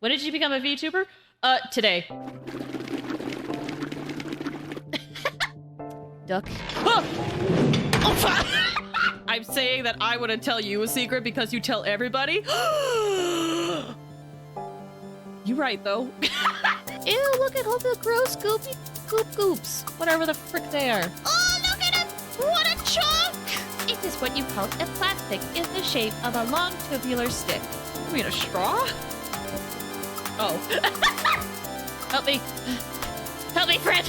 When did you become a VTuber? Today. Duck. Oh! I'm saying that I wouldn't tell you a secret because you tell everybody. You right, though. Ew, look at all the gross goopy goops. Whatever the frick they are. Oh, look at it! What a chunk! It is what you call a plastic in the shape of a long tubular stick. You mean a straw? Oh. Help me. Help me, friend!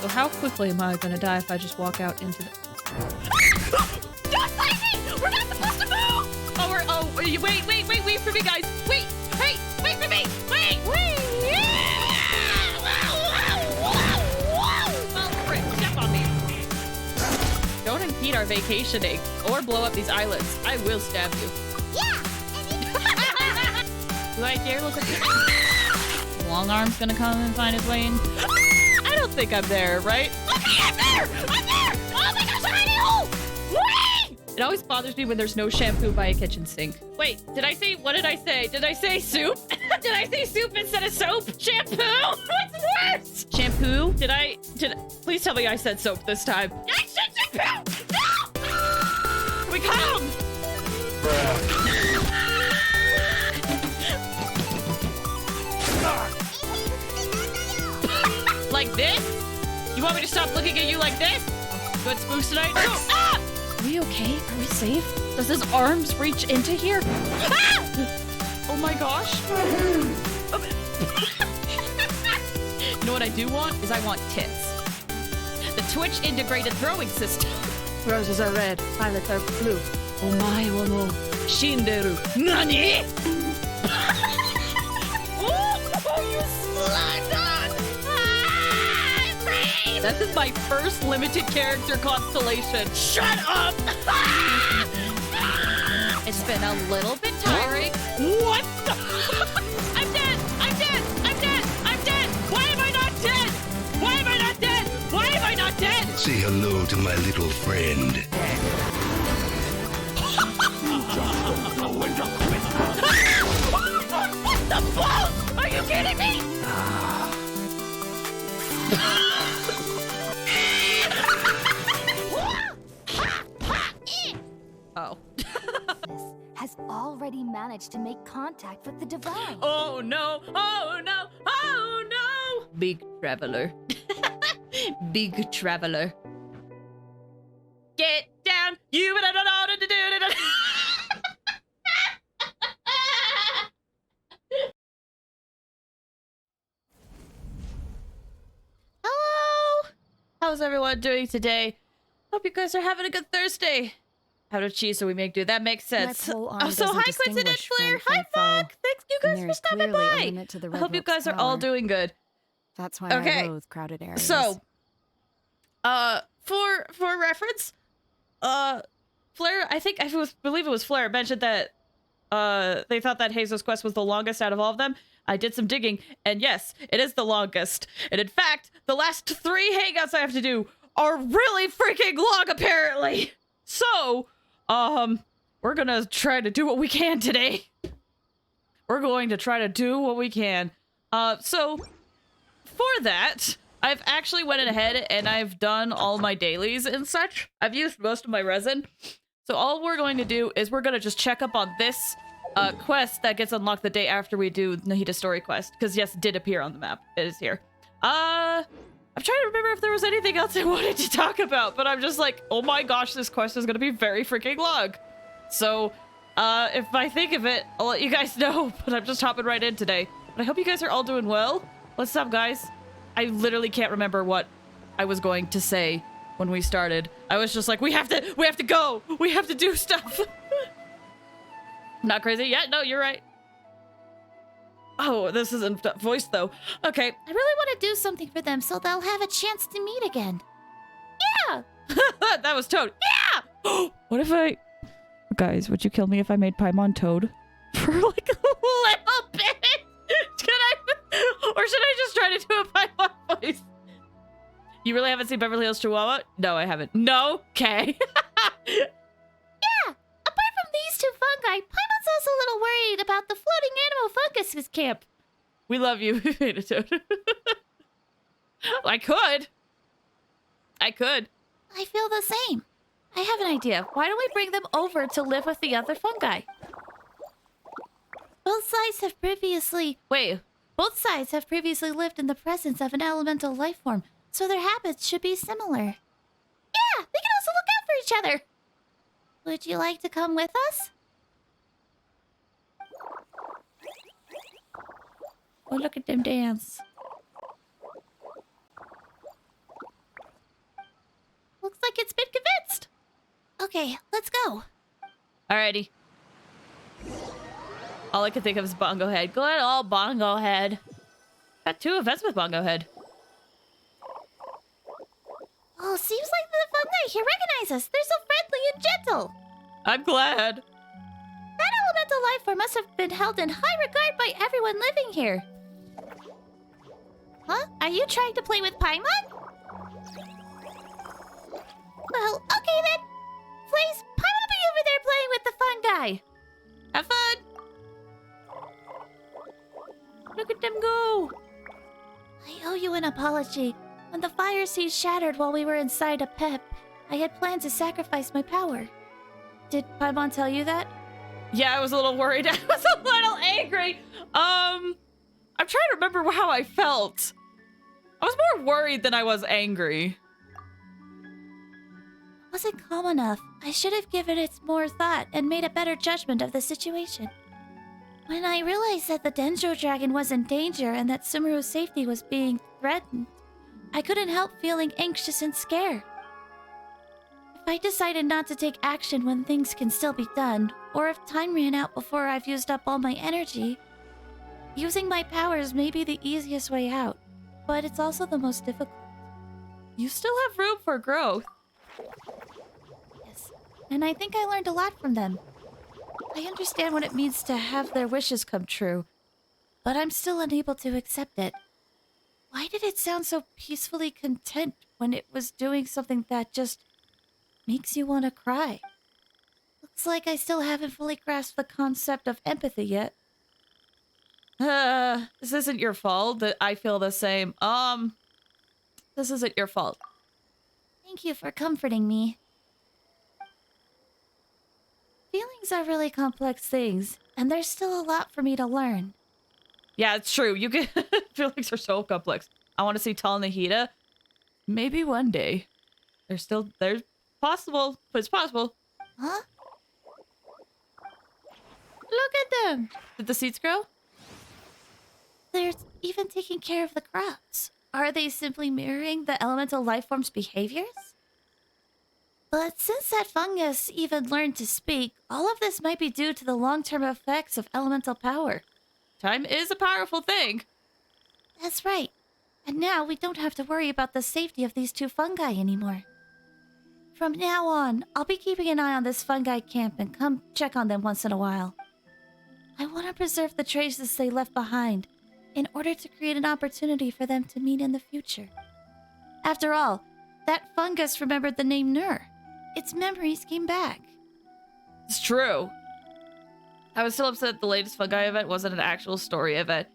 So how quickly am I gonna die if I just walk out into the... Don't fight me! We're not supposed to move! Wait for me, guys! Wait! Hey! Wait for me! Wait! Well, frick, step on me. Don't impede our vacationing or blow up these islands. I will stab you. Yeah! Do I dare look at this? Long arm's gonna come and find his way in. I don't think I'm there, right? Okay, I'm there! I'm there! Oh my gosh, tiny hole! Wait! It always bothers me when there's no shampoo by a kitchen sink. Wait, what did I say? Did I say soup? Did I say soup instead of soap? Shampoo? What's worse? Shampoo? Please tell me I said soap this time. I said shampoo! No! We come! Like this? You want me to stop looking at you like this? Good spooks tonight? No! Ah! Are we okay? Are we safe? Does his arms reach into here? Ah! Oh my gosh. You know what I do want? I want tits. The Twitch integrated throwing system. Roses are red, violets are blue. Omae wo no shinderu. Nani? Oh, you sludge! This is my first limited character constellation. Shut up! It's been a little bit tiring. What the? I'm dead! I'm dead! I'm dead! I'm dead! Why am I not dead? Why am I not dead? Why am I not dead? Say hello to my little friend. What the balls? Are you kidding me? Oh. Has already managed to make contact with the divine. Oh no! Oh no! Oh no! Big traveler. Big traveler. Get down! You better know how to do it! Hello! How's everyone doing today? Hope you guys are having a good Thursday. Out of cheese so we make do. That makes sense. Oh, so hi Quinton and Flair. Hi Fuck. Thanks you guys for stopping by. I hope you guys are all doing good. That's why Okay. I loathe crowded areas. So, for reference, Flair, I believe it was Flair mentioned that they thought that Heizou's quest was the longest out of all of them. I did some digging, and yes, it is the longest. And in fact, the last 3 hangouts I have to do are really freaking long, apparently. So, we're gonna try to do what we can today. We're going to try to do what we can. So, for that, I've actually went ahead and I've done all my dailies and such. I've used most of my resin. So all we're going to do is we're gonna just check up on this quest that gets unlocked the day after we do Nahida story quest. Because yes, it did appear on the map. It is here. I'm trying to remember if there was anything else I wanted to talk about, but I'm just like, oh my gosh, this quest is gonna be very freaking long. So, if I think of it, I'll let you guys know, but I'm just hopping right in today. But I hope you guys are all doing well. What's up, guys? I literally can't remember what I was going to say when we started. I was just like, we have to go! We have to do stuff! Not crazy? Yeah, no, you're right. Oh, this isn't voice though. Okay. I really want to do something for them so they'll have a chance to meet again. Yeah! That was Toad. Yeah! What if I... Guys, would you kill me if I made Paimon Toad? For like a little bit? Or should I just try to do a Paimon voice? You really haven't seen Beverly Hills Chihuahua? No, I haven't. No? Okay. Yeah! Apart from these 2 fungi, all worried about the floating animal fungus camp. We love you, Toad. I could. I feel the same. I have an idea. Why don't we bring them over to live with the other fungi? Both sides have previously lived in the presence of an elemental life form, so their habits should be similar. Yeah, they can also look out for each other. Would you like to come with us? Oh, look at them dance. Looks like it's been convinced. Okay, let's go. Alrighty. All I can think of is Bongo Head. Good old Bongo Head. Got 2 events with Bongo Head. Oh, seems like the fungi here recognize us. They're so friendly and gentle. I'm glad. That elemental life form must have been held in high regard by everyone living here. Huh? Are you trying to play with Paimon? Well, okay then. Please, Paimon will be over there playing with the fungi. Have fun. Look at them go. I owe you an apology. When the fire seed shattered while we were inside a pep, I had planned to sacrifice my power. Did Paimon tell you that? Yeah, I was a little worried. I was a little angry. I'm trying to remember how I felt. I was more worried than I was angry. It wasn't calm enough. I should have given it more thought and made a better judgment of the situation. When I realized that the Dendro Dragon was in danger and that Sumeru's safety was being threatened, I couldn't help feeling anxious and scared. If I decided not to take action when things can still be done, or if time ran out before I've used up all my energy, using my powers may be the easiest way out, but it's also the most difficult. You still have room for growth. Yes, and I think I learned a lot from them. I understand what it means to have their wishes come true, but I'm still unable to accept it. Why did it sound so peacefully content when it was doing something that just makes you want to cry? Looks like I still haven't fully grasped the concept of empathy yet. This isn't your fault that I feel the same. This isn't your fault. Thank you for comforting me. Feelings are really complex things, and there's still a lot for me to learn. Yeah, it's true. You can feelings are so complex. I want to see Tal and Nahida. Maybe one day. There's possible, but it's possible. Huh? Look at them! Did the seeds grow? They're even taking care of the crops. Are they simply mirroring the elemental life form's behaviors? But since that fungus even learned to speak, all of this might be due to the long-term effects of elemental power. Time is a powerful thing. That's right. And now we don't have to worry about the safety of these 2 fungi anymore. From now on, I'll be keeping an eye on this fungi camp and come check on them once in a while. I want to preserve the traces they left behind in order to create an opportunity for them to meet in the future. After all, that fungus remembered the name Nur. Its memories came back. It's true. I was still upset the latest fungi event wasn't an actual story event.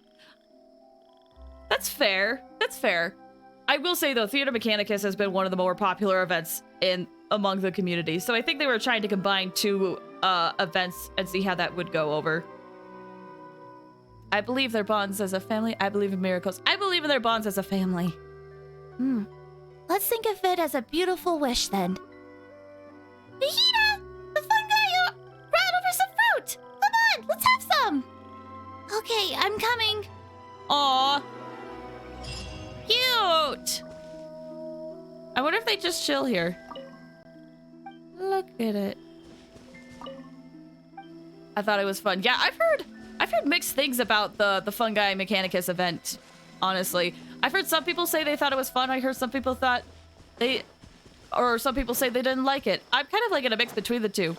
That's fair. That's fair. I will say, though, Theater Mechanicus has been one of the more popular events among the community, so I think they were trying to combine 2 events and see how that would go over. I believe their bonds as a family. I believe in miracles. I believe in their bonds as a family. Let's think of it as a beautiful wish, then. Nahida! The fungi brought over some fruit! Come on, let's have some! Okay, I'm coming. Aw. Cute! I wonder if they just chill here. Look at it. I thought it was fun. Yeah, I've heard mixed things about the Fungi Mechanicus event, honestly. I've heard some people say they thought it was fun. I heard some people thought some people say they didn't like it. I'm kind of like in a mix between the 2.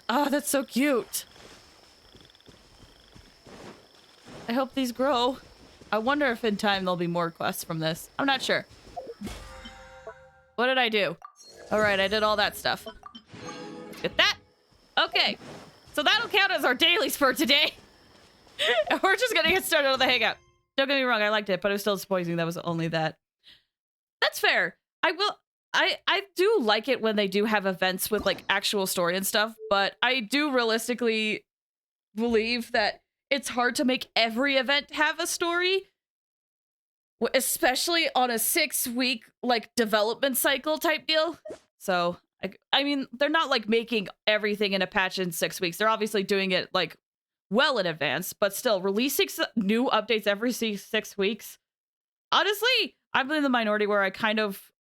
That's so cute. I hope these grow. I wonder if in time there'll be more quests from this. I'm not sure. What did I do? All right, I did all that stuff. Get that. Okay, so that'll count as our dailies for today. We're just gonna get started on the Hangout. Don't get me wrong, I liked it, but it was still disappointing that was only that. That's fair. I do like it when they do have events with like actual story and stuff, but I do realistically believe that it's hard to make every event have a story, especially on a 6-week like development cycle type deal. So I mean, they're not like making everything in a patch in 6 weeks. They're obviously doing it like well in advance, but still releasing new updates every 6 weeks. Honestly, I'm in the minority where I kind of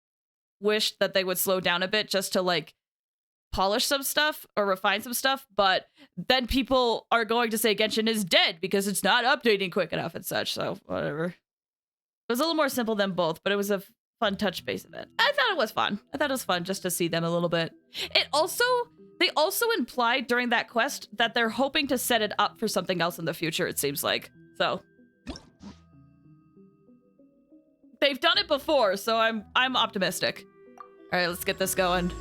wish that they would slow down a bit just to like polish some stuff or refine some stuff, but then people are going to say Genshin is dead because it's not updating quick enough and such, so whatever. It was a little more simple than both, but it was a fun touch base event. I thought it was fun. I thought it was fun just to see them a little bit. They also implied during that quest that they're hoping to set it up for something else in the future, it seems like. So they've done it before, so I'm optimistic. All right, let's get this going.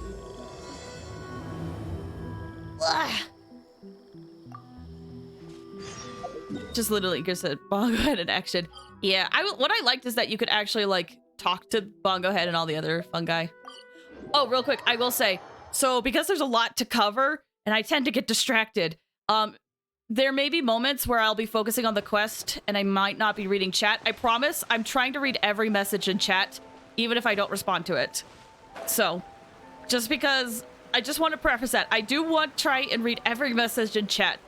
Just literally gives a Bongo Head in action. Yeah, what I liked is that you could actually like talk to Bongo Head and all the other fungi. Oh, real quick, I will say, so because there's a lot to cover and I tend to get distracted, there may be moments where I'll be focusing on the quest and I might not be reading chat. I promise I'm trying to read every message in chat, even if I don't respond to it. So, just because I just want to preface that I do want to try and read every message in chat,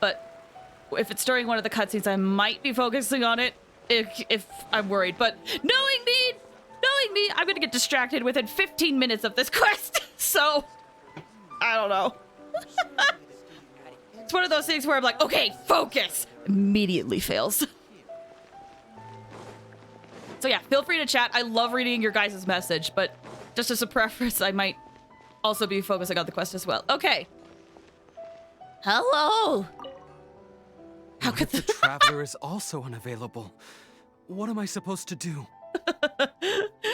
but if it's during one of the cutscenes, I might be focusing on it if I'm worried. But knowing me, I'm gonna get distracted within 15 minutes of this quest. So, I don't know. It's one of those things where I'm like, okay, focus. Immediately fails. So yeah, feel free to chat. I love reading your guys' message, but just as a preference, I might also be focusing on the quest as well. Okay. Hello. How could the traveler is also unavailable? What am I supposed to do?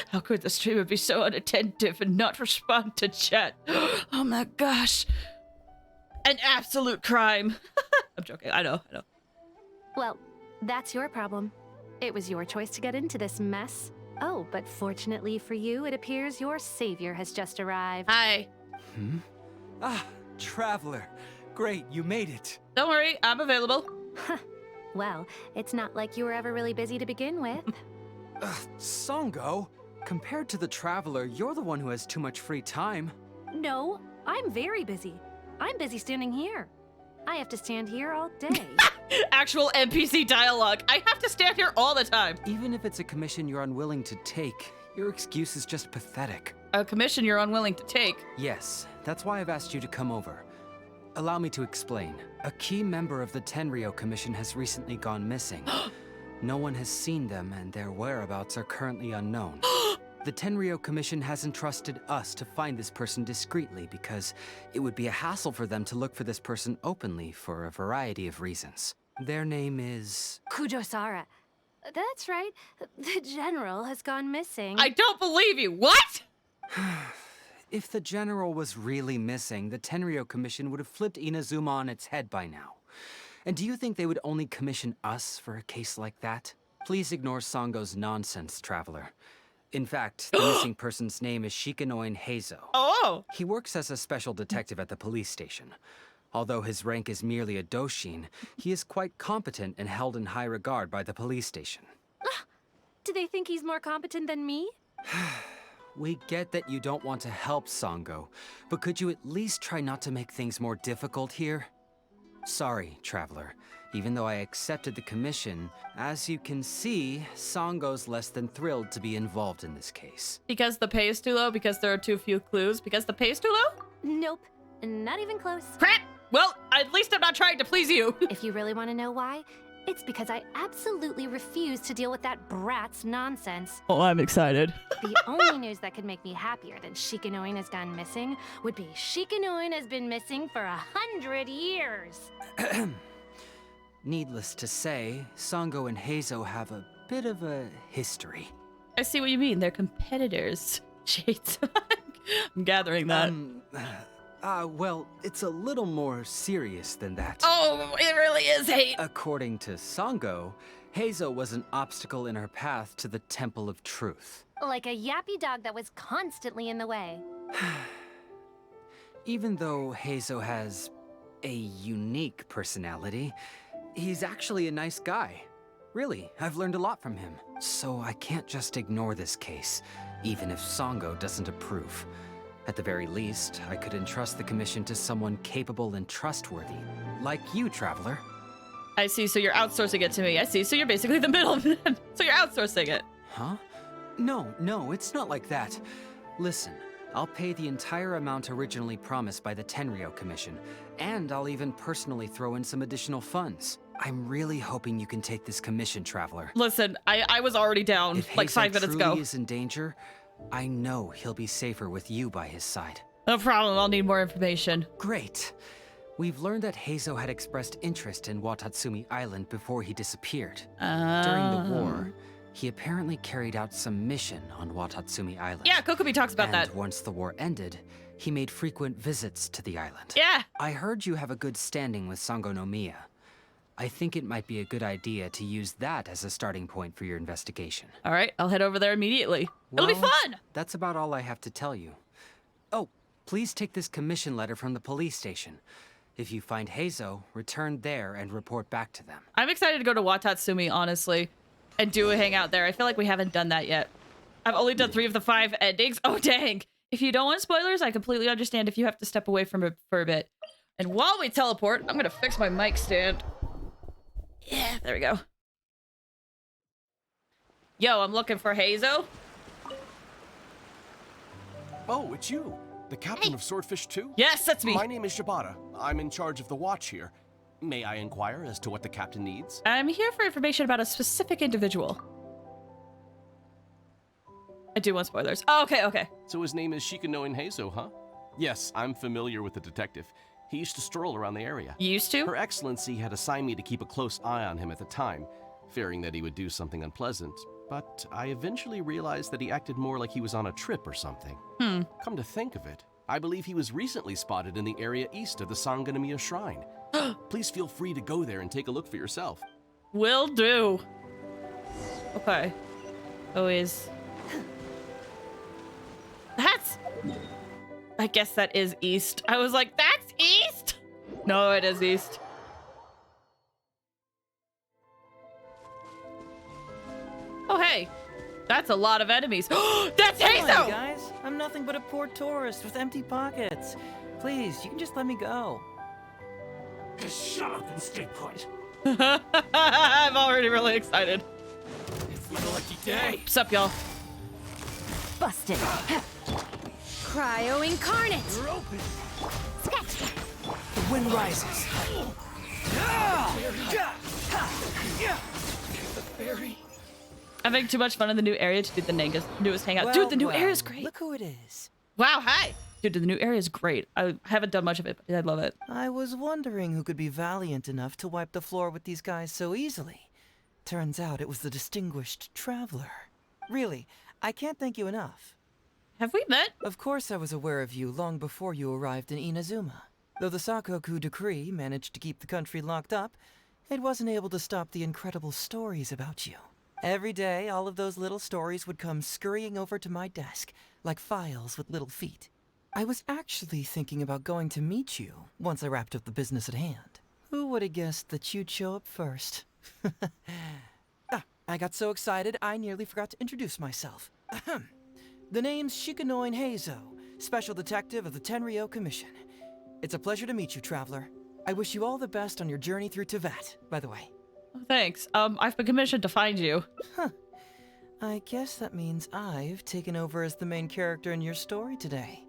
How could the streamer be so unattentive and not respond to chat? Oh my gosh. An absolute crime. I'm joking. I know. Well, that's your problem. It was your choice to get into this mess. Oh, but fortunately for you, it appears your savior has just arrived. Hi. Ah, traveler. Great, you made it. Don't worry, I'm available. Well, it's not like you were ever really busy to begin with. Songo, compared to the traveler, you're the one who has too much free time. No, I'm very busy. I'm busy standing here. I have to stand here all day. Actual NPC dialogue. I have to stand here all the time. Even if it's a commission you're unwilling to take, your excuse is just pathetic. A commission you're unwilling to take? Yes, that's why I've asked you to come over. Allow me to explain. A key member of the Tenryou Commission has recently gone missing. No one has seen them, and their whereabouts are currently unknown. The Tenryou Commission has entrusted us to find this person discreetly because it would be a hassle for them to look for this person openly for a variety of reasons. Their name is... Kujosara. That's right. The general has gone missing. I don't believe you. What? If the general was really missing, the Tenryou Commission would have flipped Inazuma on its head by now. And do you think they would only commission us for a case like that? Please ignore Songo's nonsense, traveler. In fact, the missing person's name is Shikanoin Heizou. Oh! He works as a special detective at the police station. Although his rank is merely a doshin, he is quite competent and held in high regard by the police station. Do they think he's more competent than me? We get that you don't want to help Songo, but could you at least try not to make things more difficult here? Sorry, traveler. Even though I accepted the commission, as you can see, Songo's less than thrilled to be involved in this case. Because the pay is too low? Because there are too few clues? Because the pay is too low? Nope. Not even close. Crap! Well, at least I'm not trying to please you. If you really want to know why, it's because I absolutely refuse to deal with that brat's nonsense. Oh, I'm excited. The only news that could make me happier than Shikanoin has gone missing would be Shikanoin has been missing for 100 years. Needless to say, Songo and Heizou have a bit of a history. I see what you mean. They're competitors. Shades. I'm gathering that. Well, it's a little more serious than that. Oh, it really is hate. According to Sango, Heizou was an obstacle in her path to the Temple of Truth. Like a yappy dog that was constantly in the way. Even though Heizou has a unique personality, he's actually a nice guy. Really, I've learned a lot from him. So I can't just ignore this case, even if Sango doesn't approve. At the very least, I could entrust the commission to someone capable and trustworthy, like you, Traveler. I see, so you're outsourcing it to me. I see, so you're basically the middleman. So you're outsourcing it. Huh? No, it's not like that. Listen, I'll pay the entire amount originally promised by the Tenryou Commission, and I'll even personally throw in some additional funds. I'm really hoping you can take this commission, Traveler. Listen, I was already down If like Heizou 5 minutes truly ago. is in danger, I know he'll be safer with you by his side. No problem, I'll need more information. Great. We've learned that Heizou had expressed interest in Watatsumi Island before he disappeared. During the war, he apparently carried out some mission on Watatsumi Island. Yeah, Kokomi talks about And that. once the war ended, he made frequent visits to the island. Yeah. I heard you have a good standing with Sango no Miya. I think it might be a good idea to use that as a starting point for your investigation. All right, I'll head over there immediately. It'll be Well, fun. That's about all I have to tell you. Oh, please take this commission letter from the police station. If you find Heizou, return there and report back to them. I'm excited to go to Watatsumi, honestly, and do a hangout there. I feel like we haven't done that yet. I've only done 3 of the 5 endings. Oh, dang. If you don't want spoilers, I completely understand if you have to step away from it for a bit. And while we teleport, I'm going to fix my mic stand. Yeah, there we go. Yo, I'm looking for Heizou. Oh, it's you. The captain of Swordfish 2? Yes, that's me. My name is Shibata. I'm in charge of the watch here. May I inquire as to what the captain needs? I'm here for information about a specific individual. I do want spoilers. Oh, okay. So his name is Shikanoin Heizou, huh? Yes, I'm familiar with the detective. He used to stroll around the area. You used to? Her Excellency had assigned me to keep a close eye on him at the time, fearing that he would do something unpleasant. But I eventually realized that he acted more like he was on a trip or something. Come to think of it, I believe he was recently spotted in the area east of the Sanganamiya Shrine. Please feel free to go there and take a look for yourself. Will do. Okay. Always. That's... I guess that is east. I was like, that's east? No, it is east. Oh, hey. That's a lot of enemies. That's Come on, Heizou! you guys. I'm nothing but a poor tourist with empty pockets. Please, you can just let me go. Just shut up and stay put. I'm already really excited. It's my lucky day. What's up, y'all? Busted. Cryo incarnate! You're open. The wind rises. The fairy. I'm having too much fun in the new area to do the newest hangout. Dude, the new area is great. Look who it is. Wow, hi. Dude, the new area is great. I haven't done much of it, but I love it. I was wondering who could be valiant enough to wipe the floor with these guys so easily. Turns out it was the distinguished traveler. Really, I can't thank you enough. Have we met? Of course I was aware of you long before you arrived in Inazuma. Though the Sakoku decree managed to keep the country locked up, it wasn't able to stop the incredible stories about you. Every day, all of those little stories would come scurrying over to my desk, like files with little feet. I was actually thinking about going to meet you once I wrapped up the business at hand. Who would have guessed that you'd show up first? I got so excited I nearly forgot to introduce myself. Ahem. The name's Shikanoin Heizou, Special Detective of the Tenryou Commission. It's a pleasure to meet you, Traveler. I wish you all the best on your journey through Teyvat, by the way. Thanks. I've been commissioned to find you. I guess that means I've taken over as the main character in your story today.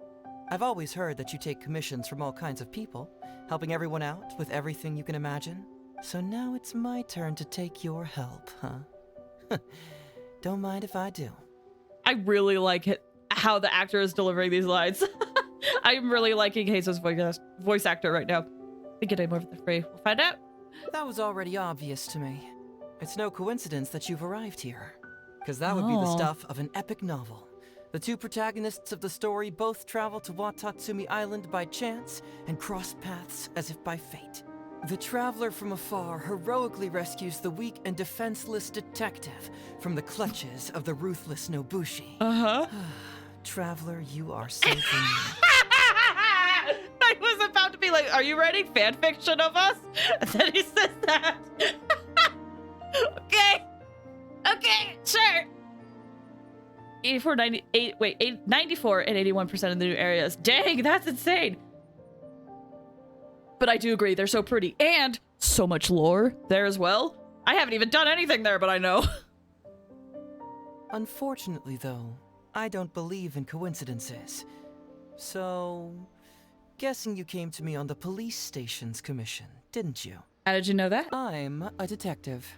I've always heard that you take commissions from all kinds of people, helping everyone out with everything you can imagine. So now it's my turn to take your help, huh? Don't mind if I do. I really like it, how the actor is delivering these lines. I'm really liking Heizou's voice actor right now. I think getting more for the free. We'll find out. That was already obvious to me. It's no coincidence that you've arrived here. Because that would be the stuff of an epic novel. The two protagonists of the story both travel to Watatsumi Island by chance and cross paths as if by fate. The traveler from afar heroically rescues the weak and defenseless detective from the clutches of the ruthless Nobushi. Uh-huh. Traveler, you are safe in me. I was about to be like, are you writing fan fiction of us? And then he says that. Okay, sure. 94 and 81% of the new areas. Dang, that's insane. But I do agree, they're so pretty. And so much lore there as well. I haven't even done anything there, but I know. Unfortunately, though, I don't believe in coincidences. So, guessing you came to me on the police station's commission, didn't you? How did you know that? I'm a detective.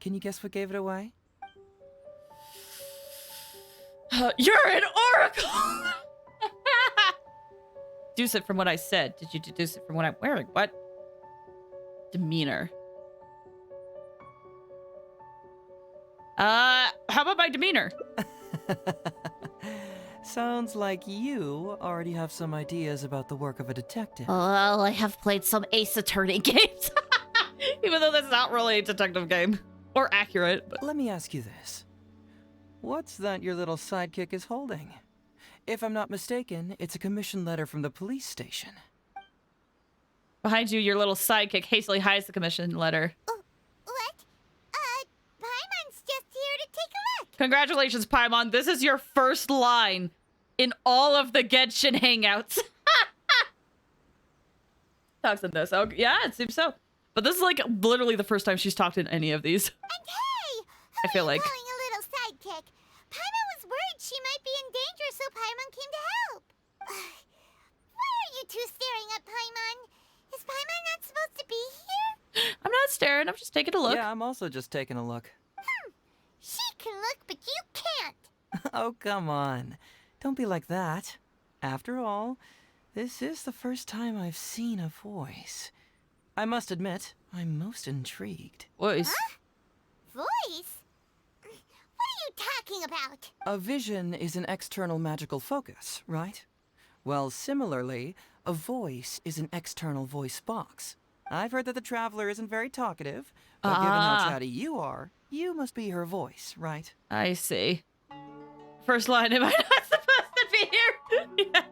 Can you guess what gave it away? You're an oracle! Deduce it from what I said. Did you deduce it from what I'm wearing? What? Demeanor. How about my demeanor? Sounds like you already have some ideas about the work of a detective. Well, I have played some Ace Attorney games. Even though that's not really a detective game. Or accurate, but... Let me ask you this. What's that your little sidekick is holding? If I'm not mistaken, it's a commission letter from the police station. Behind you, your little sidekick hastily hides the commission letter. What? Paimon's just here to take a look. Congratulations, Paimon. This is your first line in all of the Genshin Hangouts. Talks in this. Oh, yeah, it seems so. But this is like literally the first time she's talked in any of these. And hey, I feel like. calling a little sidekick. Paimon was worried she might be in danger, so Paimon came to help. Why are you two staring at Paimon? Is Paimon not supposed to be here? I'm not staring. I'm just taking a look. Yeah, I'm also just taking a look. She can look, but you can't. Oh, come on. Don't be like that. After all, this is the first time I've seen a voice. I must admit, I'm most intrigued. Voice. Voice? What are you talking about? A vision is an external magical focus, right? Well, similarly, a voice is an external voice box. I've heard that the Traveler isn't very talkative, but given how chatty you are, you must be her voice, right? I see. First line, am I not supposed to be here? Yeah.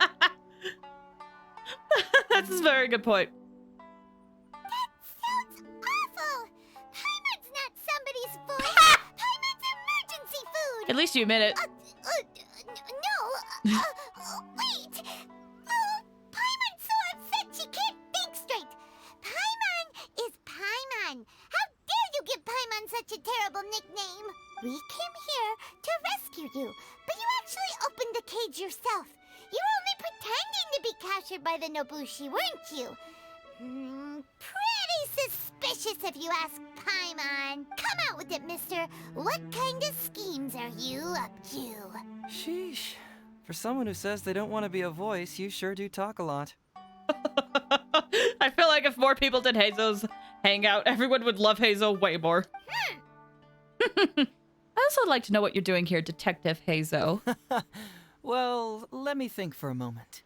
That's a very good point. Sounds awful. Paimon's not somebody's voice. Paimon's emergency food. At least you admit it. No. Wait. Paimon's so upset she can't think straight. Paimon is Paimon. How dare you give Paimon such a terrible nickname? We came here to rescue you, but you actually opened the cage yourself. You were only pretending to be captured by the Nobushi, weren't you? Pretty suspicious if you ask Paimon. Come out with it, mister. What kind of schemes are you up to? Sheesh. For someone who says they don't want to be a voice, you sure do talk a lot. I feel like if more people did Heizou's Hangout, everyone would love Heizou way more. I also like to know what you're doing here, Detective Heizou. Well, let me think for a moment.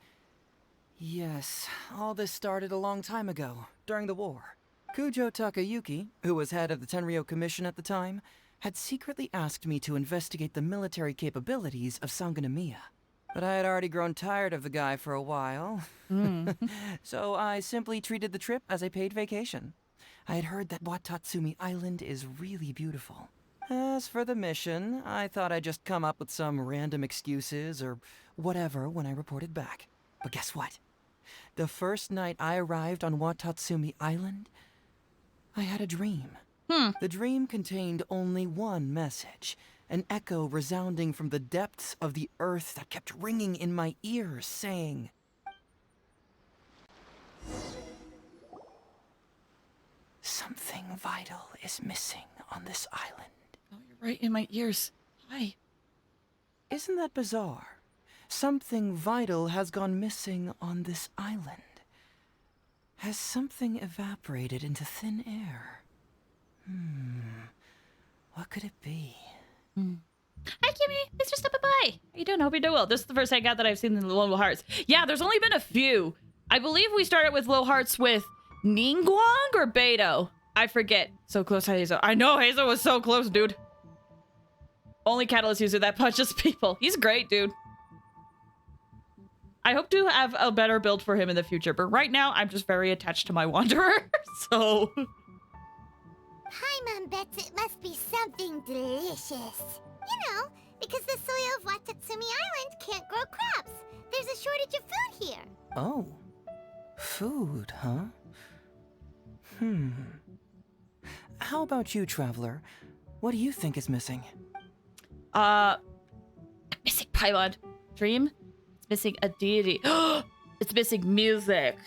Yes, all this started a long time ago, during the war. Kujo Takayuki, who was head of the Tenryou Commission at the time, had secretly asked me to investigate the military capabilities of Sangonomiya. But I had already grown tired of the guy for a while, so I simply treated the trip as a paid vacation. I had heard that Watatsumi Island is really beautiful. As for the mission, I thought I'd just come up with some random excuses or whatever when I reported back. But guess what? The first night I arrived on Watatsumi Island, I had a dream. The dream contained only one message, an echo resounding from the depths of the earth that kept ringing in my ears, saying, "Something vital is missing on this island." Oh, you're right in my ears. Hi. Isn't that bizarre? Something vital has gone missing on this island. Has something evaporated into thin air? What could it be? Hi, Kimmy. Thanks for stopping by. How you doing? Hope you're doing well. This is the first hangout that I've seen in the Little Hearts. Yeah, there's only been a few. I believe we started with Little Hearts with Ningguang or Beidou. I forget. So close to Heizou. I know Heizou was so close, dude. Only Catalyst user that punches people. He's great, dude. I hope to have a better build for him in the future, but right now I'm just very attached to my Wanderer, so... Paimon bets it must be something delicious. You know, because the soil of Watatsumi Island can't grow crops. There's a shortage of food here. Oh. Food, huh? How about you, Traveler? What do you think is missing? Missing Paimon. Dream? It's missing a deity. It's missing music.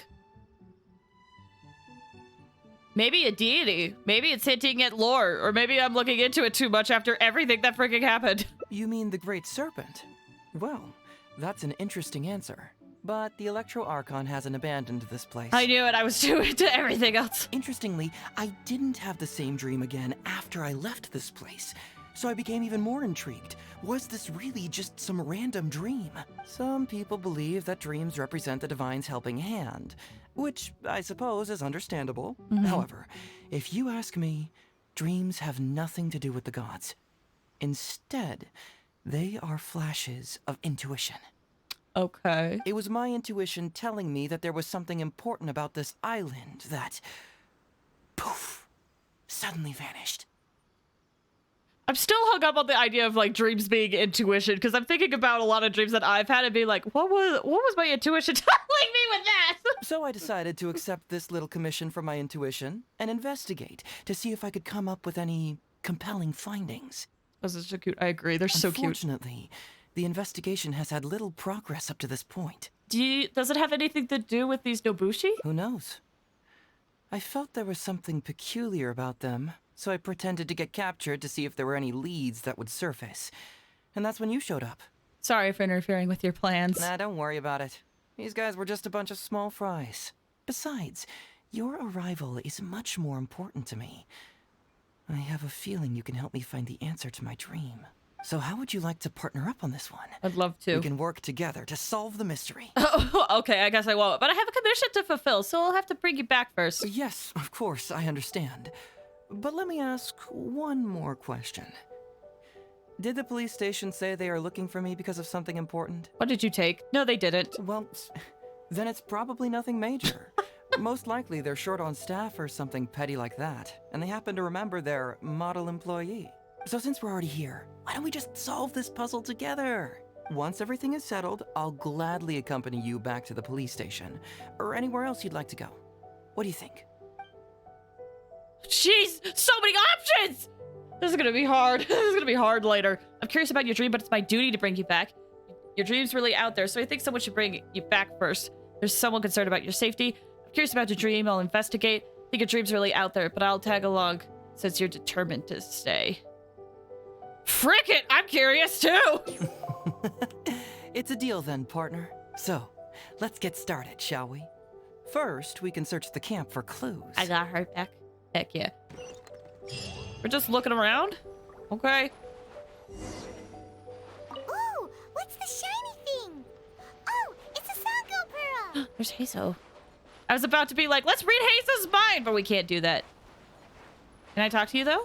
Maybe a deity. Maybe it's hinting at lore, or maybe I'm looking into it too much after everything that freaking happened. You mean the Great Serpent? Well, that's an interesting answer. But the Electro Archon hasn't abandoned this place. I knew it. I was too into everything else. Interestingly, I didn't have the same dream again after I left this place. So I became even more intrigued. Was this really just some random dream? Some people believe that dreams represent the Divine's helping hand, which I suppose is understandable. However, if you ask me, dreams have nothing to do with the gods. Instead, they are flashes of intuition. Okay. It was my intuition telling me that there was something important about this island that, poof, suddenly vanished. I'm still hung up on the idea of like dreams being intuition, because I'm thinking about a lot of dreams that I've had and being like, what was my intuition telling me with that? So I decided to accept this little commission from my intuition and investigate to see if I could come up with any compelling findings. Those are so cute. I agree. They're so cute. Unfortunately, the investigation has had little progress up to this point. Does it have anything to do with these Nobushi? Who knows? I felt there was something peculiar about them, so I pretended to get captured to see if there were any leads that would surface. And that's when you showed up. Sorry for interfering with your plans. Nah, don't worry about it. These guys were just a bunch of small fries. Besides, your arrival is much more important to me. I have a feeling you can help me find the answer to my dream. So how would you like to partner up on this one? I'd love to. We can work together to solve the mystery. Oh, okay, I guess I won't. But I have a commission to fulfill, so I'll have to bring you back first. Yes, of course, I understand. But let me ask one more question. Did the police station say they are looking for me because of something important? What did you take? No, they didn't. Well, then it's probably nothing major. Most likely they're short on staff or something petty like that, and they happen to remember their model employee. So since we're already here, why don't we just solve this puzzle together? Once everything is settled, I'll gladly accompany you back to the police station, or anywhere else you'd like to go. What do you think? Jeez, so many options! This is gonna be hard. This is gonna be hard later. I'm curious about your dream, but it's my duty to bring you back. Your dream's really out there, so I think someone should bring you back first. There's someone concerned about your safety. I'm curious about your dream. I'll investigate. I think your dream's really out there, but I'll tag along since you're determined to stay. Frick it! I'm curious too! It's a deal then, partner. So, let's get started, shall we? First, we can search the camp for clues. I got her back. Heck yeah. We're just looking around? Okay. Ooh, what's the shiny thing? Oh, it's a Sango Pearl! There's Heizou. I was about to be like, let's read Heizou's mind, but we can't do that. Can I talk to you though?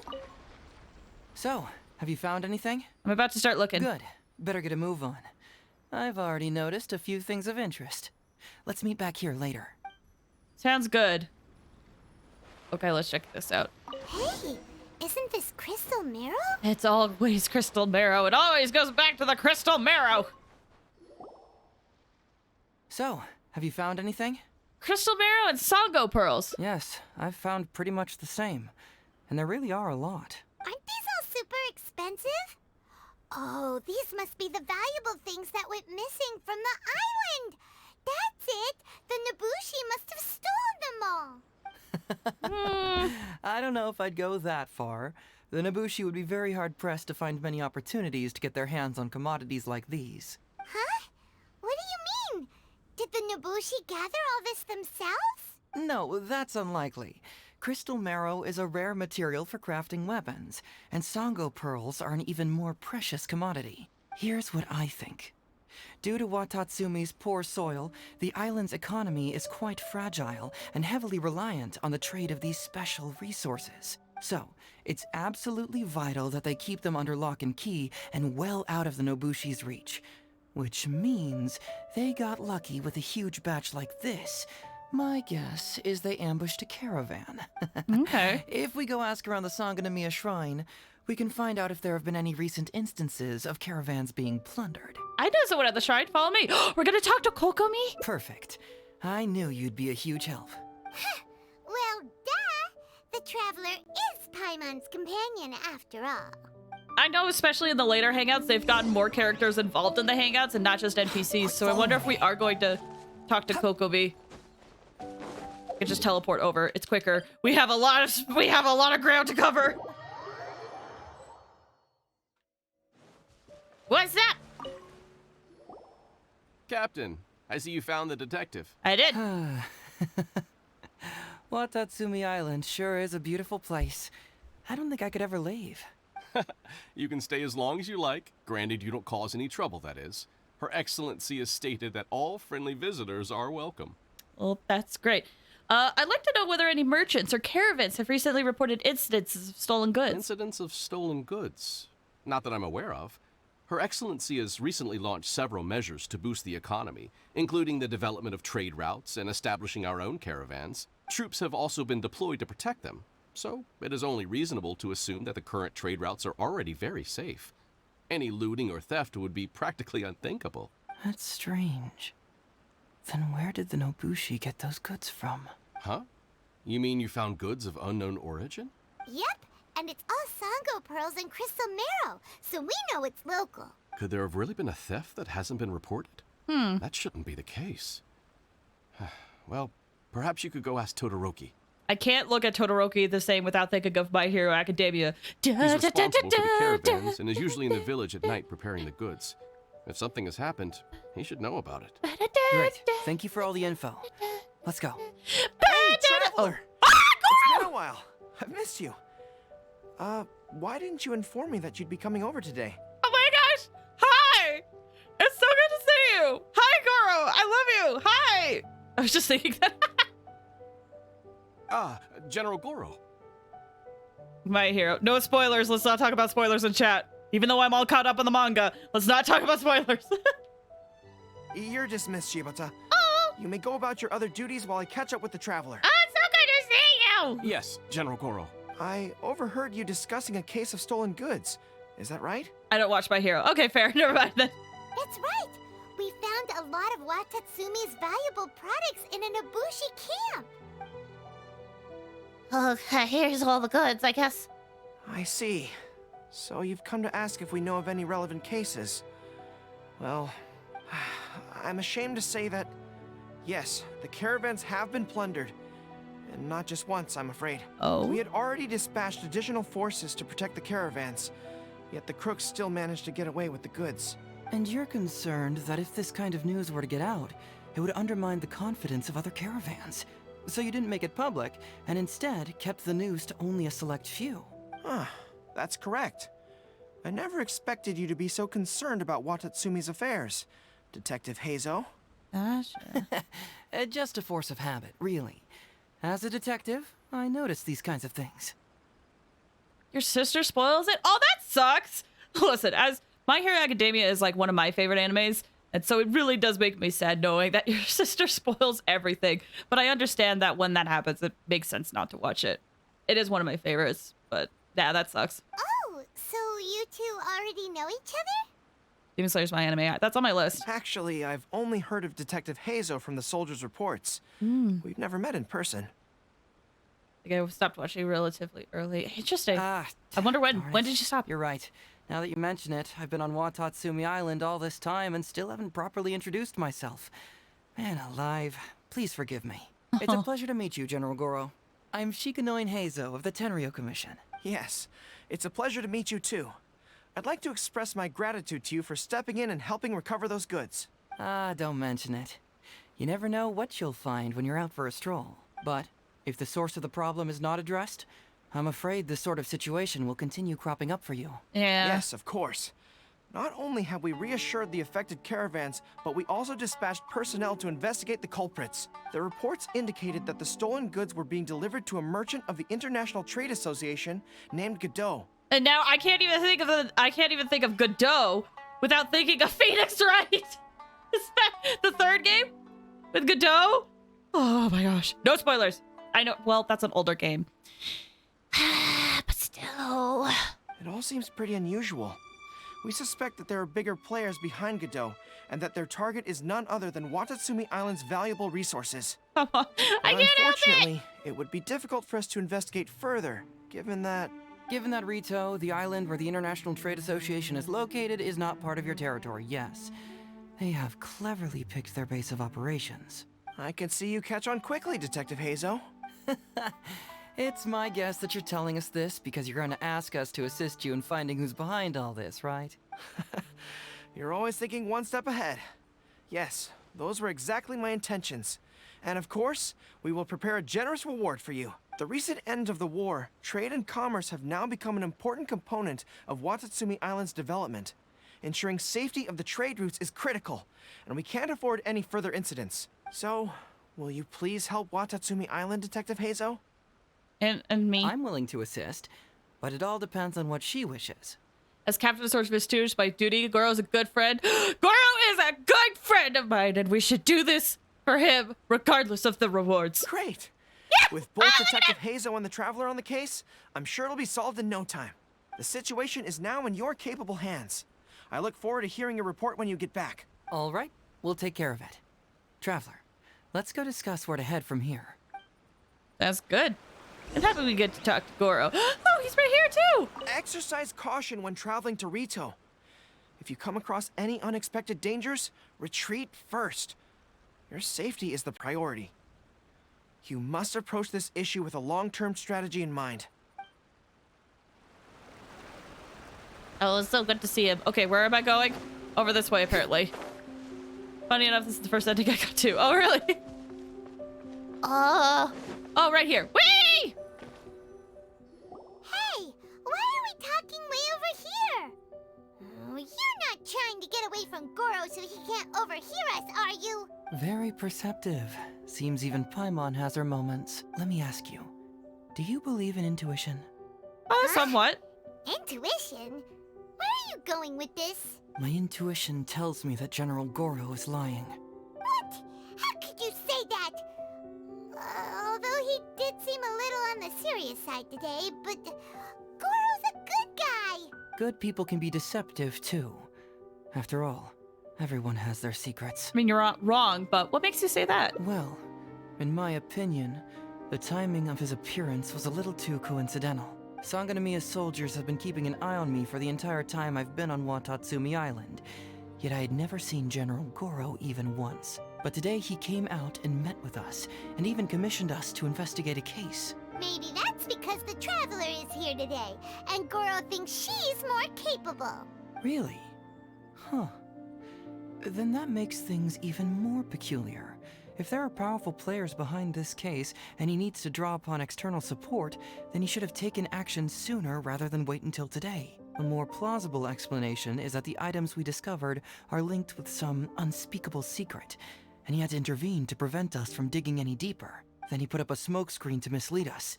So, have you found anything? I'm about to start looking. Good. Better get a move on. I've already noticed a few things of interest. Let's meet back here later. Sounds good. Okay, let's check this out. Hey, isn't this crystal marrow? It's always crystal marrow. It always goes back to the crystal marrow. So, have you found anything? Crystal marrow and Sango pearls. Yes, I've found pretty much the same. And there really are a lot. Aren't these all super expensive? Oh, these must be the valuable things that went missing from the island. That's it. The Nobushi must have stolen them all. I don't know if I'd go that far. The Nobushi would be very hard-pressed to find many opportunities to get their hands on commodities like these. Huh? What do you mean? Did the Nobushi gather all this themselves? No, that's unlikely. crystal marrow is a rare material for crafting weapons, and Sango pearls are an even more precious commodity. Here's what I think. Due to Watatsumi's poor soil, the island's economy is quite fragile and heavily reliant on the trade of these special resources. So, it's absolutely vital that they keep them under lock and key and well out of the Nobushi's reach. Which means they got lucky with a huge batch like this. My guess is they ambushed a caravan. Okay. If we go ask around the Sangonomiya Shrine, we can find out if there have been any recent instances of caravans being plundered. I know someone at the shrine. Follow me. We're gonna talk to Kokomi? Perfect. I knew you'd be a huge help. Well, duh! The Traveler is Paimon's companion after all. I know, especially in the later Hangouts, they've gotten more characters involved in the Hangouts and not just NPCs, so I wonder if we are going to talk to Kokomi. We can just teleport over. It's quicker. We have a lot of ground to cover. What's that? Captain, I see you found the detective. I did. Watatsumi Island sure is a beautiful place. I don't think I could ever leave. You can stay as long as you like, granted you don't cause any trouble, that is. Her Excellency has stated that all friendly visitors are welcome. Well, that's great. I'd like to know whether any merchants or caravans have recently reported incidents of stolen goods. Incidents of stolen goods? Not that I'm aware of. Her Excellency has recently launched several measures to boost the economy, including the development of trade routes and establishing our own caravans. Troops have also been deployed to protect them, so it is only reasonable to assume that the current trade routes are already very safe. Any looting or theft would be practically unthinkable. That's strange. Then where did the Nobushi get those goods from? Huh? You mean you found goods of unknown origin? Yep, and it's all Sango pearls and crystal marrow, so we know it's local. Could there have really been a theft that hasn't been reported? That shouldn't be the case. Well, perhaps you could go ask Todoroki. I can't look at Todoroki the same without thinking of My Hero Academia. He's responsible for the caravans and is usually in the village at night preparing the goods. If something has happened, he should know about it. Great. Thank you for all the info. Let's go. Hey, Traveler! It's been a while. I've missed you. Why didn't you inform me that you'd be coming over today? Oh my gosh! Hi! It's so good to see you! Hi, Goro! I love you! Hi! I was just thinking that. General Goro. My Hero. No spoilers. Let's not talk about spoilers in chat. Even though I'm all caught up on the manga, let's not talk about spoilers. You're dismissed, Shibata. Oh! You may go about your other duties while I catch up with the Traveler. Oh, it's so good to see you! Yes, General Goro. I overheard you discussing a case of stolen goods. Is that right? I don't watch My Hero. Okay, fair. Never mind then. That's right! We found a lot of Watatsumi's valuable products in a Nobushi camp. Here's all the goods, I guess. I see. So you've come to ask if we know of any relevant cases. Well, I'm ashamed to say that, yes, the caravans have been plundered. And not just once, I'm afraid. Oh? We had already dispatched additional forces to protect the caravans, yet the crooks still managed to get away with the goods. And you're concerned that if this kind of news were to get out, it would undermine the confidence of other caravans. So you didn't make it public, and instead kept the news to only a select few. That's correct. I never expected you to be so concerned about Watatsumi's affairs, Detective Heizou. Sure. Just a force of habit, really. As a detective, I notice these kinds of things. Your sister spoils it? Oh, that sucks! Listen, as My Hero Academia is like one of my favorite animes, and so it really does make me sad knowing that your sister spoils everything. But I understand that when that happens, it makes sense not to watch it. It is one of my favorites, but yeah, that sucks. Oh, so you two already know each other? Demon Slayer's my anime. That's on my list. Actually, I've only heard of Detective Heizou from the soldiers' reports. We've never met in person. I think I stopped watching relatively early. Interesting. I Ah, wonder darn when it. did you stop? You're right. Now that you mention it, I've been on Watatsumi Island all this time and still haven't properly introduced myself. Man alive, please forgive me. It's a pleasure to meet you, General Goro. I'm Shikanoin Heizou of the Tenryou Commission. Yes, it's a pleasure to meet you too. I'd like to express my gratitude to you for stepping in and helping recover those goods. Ah, don't mention it. You never know what you'll find when you're out for a stroll. But If the source of the problem is not addressed, I'm afraid this sort of situation will continue cropping up for you. Yeah. Yes, of course. Not only have we reassured the affected caravans, but we also dispatched personnel to investigate the culprits. The reports indicated that the stolen goods were being delivered to a merchant of the International Trade Association named Godot. And now I can't even think of Godot without thinking of Phoenix Wright. Is that the third game with Godot? Oh my gosh. No spoilers. I know. Well, that's an older game. But still. It all seems pretty unusual. We suspect that there are bigger players behind Godot, and that their target is none other than Watatsumi Island's valuable resources. I But can't help it. unfortunately, it would be difficult for us to investigate further, given that... Given that Rito, the island where the International Trade Association is located, is not part of your territory, yes. They have cleverly picked their base of operations. I can see you catch on quickly, Detective Heizou. It's my guess that you're telling us this because you're going to ask us to assist you in finding who's behind all this, right? You're always thinking one step ahead. Yes, those were exactly my intentions. And of course, we will prepare a generous reward for you. The recent end of the war, trade and commerce have now become an important component of Watatsumi Island's development. Ensuring safety of the trade routes is critical, and we can't afford any further incidents. So, will you please help Watatsumi Island, Detective Heizou? And me. I'm willing to assist, but it all depends on what she wishes. As captain of Swords Vestige by duty, Goro is a good friend. Goro is a good friend of mine, and we should do this for him, regardless of the rewards. Great! Yeah, With both Detective Heizou and the Traveler on the case, I'm sure it'll be solved in no time. The situation is now in your capable hands. I look forward to hearing your report when you get back. All right, we'll take care of it. Traveler, let's go discuss where to head from here. That's good. I'm happy we get to talk to Goro. Oh, he's right here too! Exercise caution when traveling to Rito. If you come across any unexpected dangers, retreat first. Your safety is the priority. You must approach this issue with a long-term strategy in mind. Oh, it's so good to see him. Okay, where am I going? Over this way, apparently. Funny enough, this is the first ending I got to. Oh, really? Oh, right here. Whee! Hey, why are we talking way over here? Oh, you're not trying to get away from Goro so he can't overhear us, are you? Very perceptive. Seems even Paimon has her moments. Let me ask you, do you believe in intuition? Somewhat. Intuition? Where are you going with this? My intuition tells me that General Goro is lying. What? How could you say that? Although he did seem a little on the serious side today, but Goro's a good guy. Good people can be deceptive, too. After all, everyone has their secrets. I mean, you're not wrong, but what makes you say that? Well, in my opinion, the timing of his appearance was a little too coincidental. Sangonomiya's soldiers have been keeping an eye on me for the entire time I've been on Watatsumi Island, yet I had never seen General Goro even once. But today he came out and met with us, and even commissioned us to investigate a case. Maybe that's because the Traveler is here today, and Goro thinks she's more capable. Really? Huh. Then that makes things even more peculiar. If there are powerful players behind this case, and he needs to draw upon external support, then he should have taken action sooner rather than wait until today. A more plausible explanation is that the items we discovered are linked with some unspeakable secret, and he had to intervene to prevent us from digging any deeper. Then he put up a smokescreen to mislead us.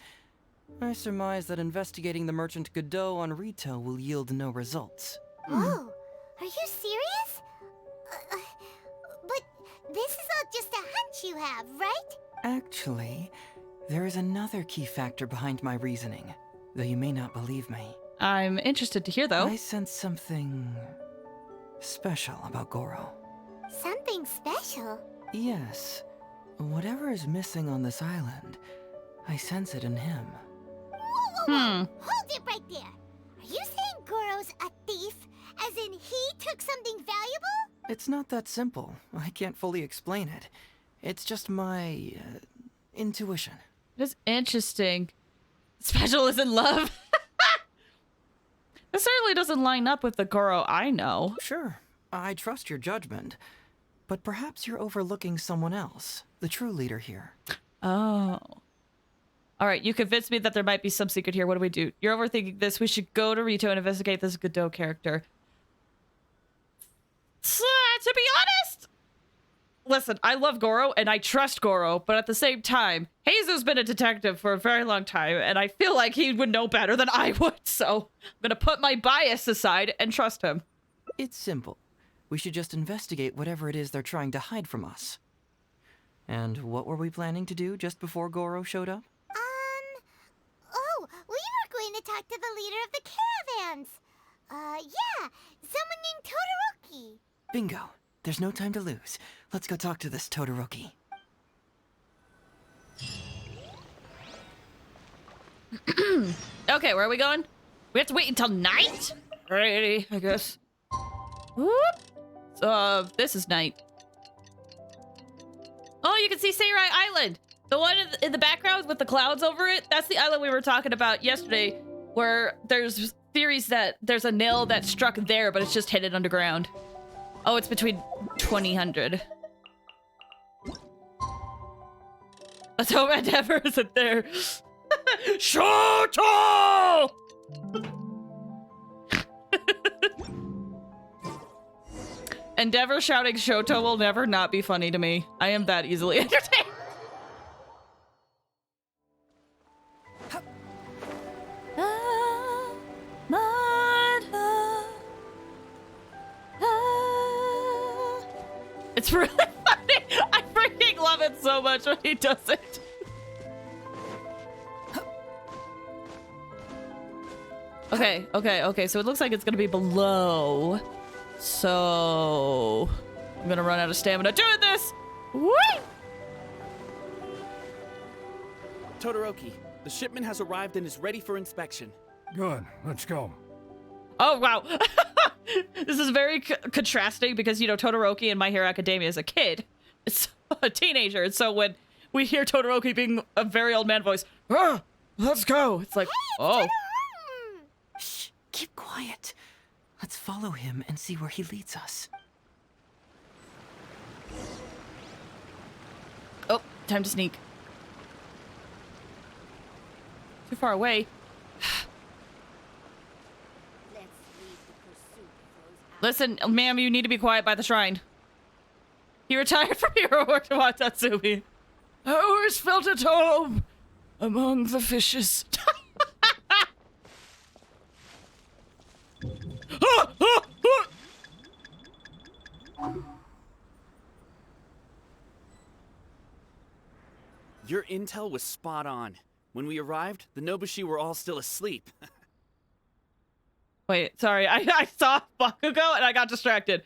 I surmise that investigating the merchant Godot on Rito will yield no results. Oh, are you serious? But this is all just a hunch you have, right? Actually, there is another key factor behind my reasoning, though you may not believe me. I'm interested to hear, though. I sense something special about Goro. Something special? Yes. Whatever is missing on this island, I sense it in him. Whoa. Hold it right there. Are you saying Goro's a thief? As in he took something valuable? It's not that simple. I can't fully explain it. It's just my intuition. It is interesting. Special is in love. This certainly doesn't line up with the Goro I know. Sure, I trust your judgment. But perhaps you're overlooking someone else, the true leader here. Oh. All right, you convinced me that there might be some secret here. What do we do? You're overthinking this. We should go to Rito and investigate this Godot character. To be honest, listen, I love Goro and I trust Goro, but at the same time, Heizou's been a detective for a very long time, and I feel like he would know better than I would, so I'm gonna put my bias aside and trust him. It's simple. We should just investigate whatever it is they're trying to hide from us. And what were we planning to do just before Goro showed up? Oh, we were going to talk to the leader of the caravans. Yeah, someone named Todoroki. Bingo. There's no time to lose. Let's go talk to this Todoroki. Okay, where are we going? We have to wait until night? Alrighty, I guess. Whoop. So, this is night. Oh, you can see Seirai Island! The one in the background with the clouds over it? That's the island we were talking about yesterday, where there's theories that there's a nail that struck there, but it's just hidden underground. Oh, it's between 2000. Let's hope Endeavor isn't there. Shoto! Endeavor shouting Shoto will never not be funny to me. I am that easily entertained. It's really funny. I freaking love it so much when he does it. Okay. So it looks like it's gonna be below. So I'm gonna run out of stamina doing this. Whee! Todoroki, the shipment has arrived and is ready for inspection. Good, let's go. Oh, wow. This is very contrasting because, you know, Todoroki in My Hero Academia is a kid. It's a teenager. And so when we hear Todoroki being a very old man voice, let's go. It's like, oh. Shh, keep quiet. Let's follow him and see where he leads us. Oh, time to sneak. Too far away. Listen, ma'am, you need to be quiet by the shrine. He retired from hero work to Watatsumi. I always felt at home among the fishes. Your intel was spot on. When we arrived, the Nobushi were all still asleep. Wait, sorry. I saw Bakugo and I got distracted.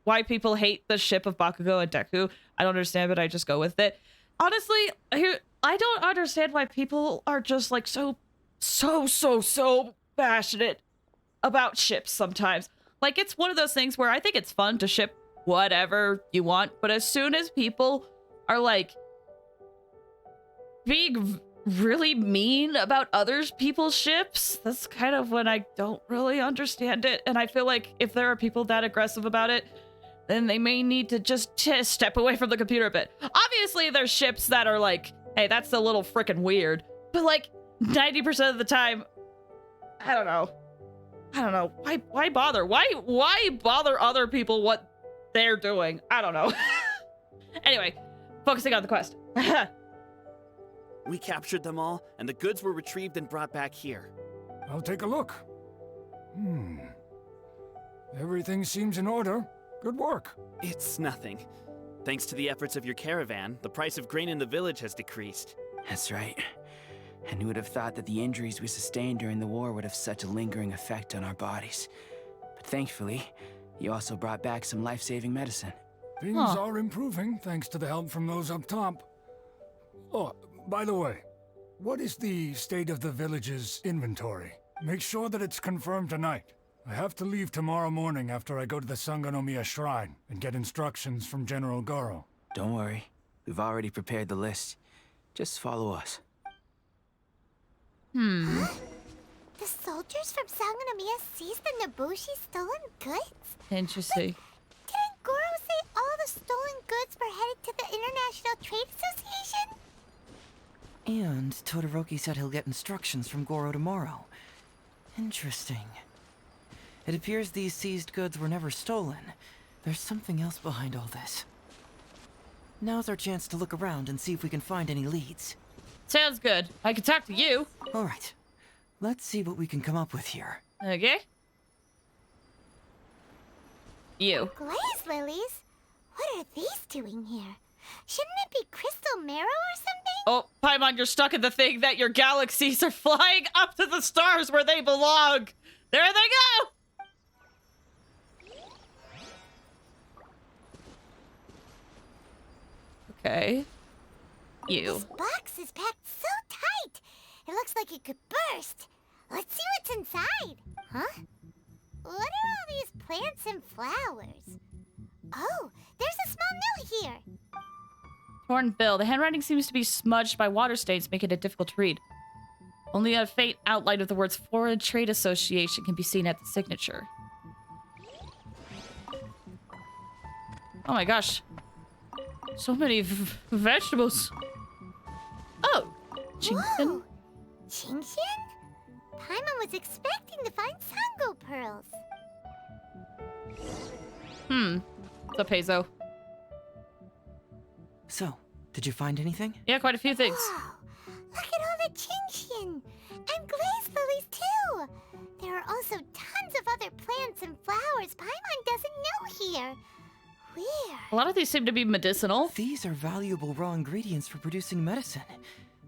Why people hate the ship of Bakugo and Deku, I don't understand, but I just go with it. Honestly, I don't understand why people are just like so passionate about ships sometimes. Like, it's one of those things where I think it's fun to ship whatever you want, but as soon as people are like being really mean about other people's ships, that's kind of when I don't really understand it. And I feel like if there are people that aggressive about it, then they may need to just step away from the computer a bit. Obviously, there's ships that are like, hey, that's a little freaking weird. But like 90% of the time, I don't know. Why bother? Why bother other people what they're doing? I don't know. Anyway, focusing on the quest. We captured them all, and the goods were retrieved and brought back here. I'll take a look. Everything seems in order. Good work. It's nothing. Thanks to the efforts of your caravan, the price of grain in the village has decreased. That's right. And who would have thought that the injuries we sustained during the war would have such a lingering effect on our bodies? But thankfully, you also brought back some life-saving medicine. Things are improving thanks to the help from those up top. Oh, by the way, what is the state of the village's inventory? Make sure that it's confirmed tonight. I have to leave tomorrow morning after I go to the Sangonomiya Shrine and get instructions from General Goro. Don't worry. We've already prepared the list. Just follow us. The soldiers from Sangonomiya seized the Nobushi stolen goods? Interesting. Didn't Goro say all the stolen goods were headed to the International Trade Association? And Todoroki said he'll get instructions from Goro tomorrow. Interesting. It appears these seized goods were never stolen. There's something else behind all this. Now's our chance to look around and see if we can find any leads. Sounds good. I can talk to you. Alright. Let's see what we can come up with here. Okay. You. Glaze lilies? What are these doing here? Shouldn't it be crystal marrow or something? Oh, Paimon, you're stuck in the thing that your galaxies are flying up to the stars where they belong. There they go! Okay. You. This box is packed so tight. It looks like it could burst. Let's see what's inside. Huh? What are all these plants and flowers? Oh, there's a small note here. Torn bill. The handwriting seems to be smudged by water stains, making it difficult to read. Only a faint outline of the words Foreign Trade Association can be seen at the signature. Oh my gosh. So many vegetables. Oh, Chingshin. Chingshin? Paimon was expecting to find Sango pearls. What's up, Heizou? So, did you find anything? Yeah, quite a few things. Whoa, look at all the Chingshin and glaze lilies too. There are also tons of other plants and flowers Paimon doesn't know here. Weird. A lot of these seem to be medicinal. These are valuable raw ingredients for producing medicine.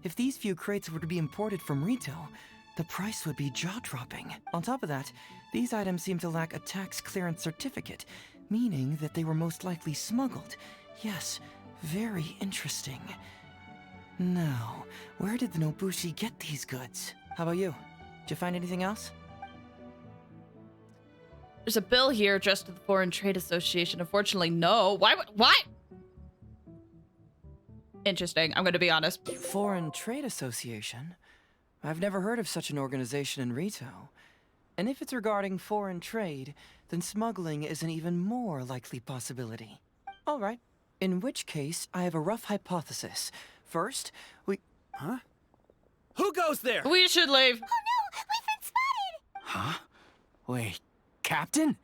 If these few crates were to be imported from retail, the price would be jaw-dropping. On top of that, these items seem to lack a tax clearance certificate, meaning that they were most likely smuggled. Yes, very interesting. Now, where did the Nobushi get these goods? How about you? Did you find anything else? There's a bill here addressed to the Foreign Trade Association. Unfortunately, no. Why? What? Interesting. I'm going to be honest. Foreign Trade Association? I've never heard of such an organization in Rito. And if it's regarding foreign trade, then smuggling is an even more likely possibility. All right. In which case, I have a rough hypothesis. First, we... Huh? Who goes there? We should leave. Oh no, we've been spotted! Huh? Wait, Captain?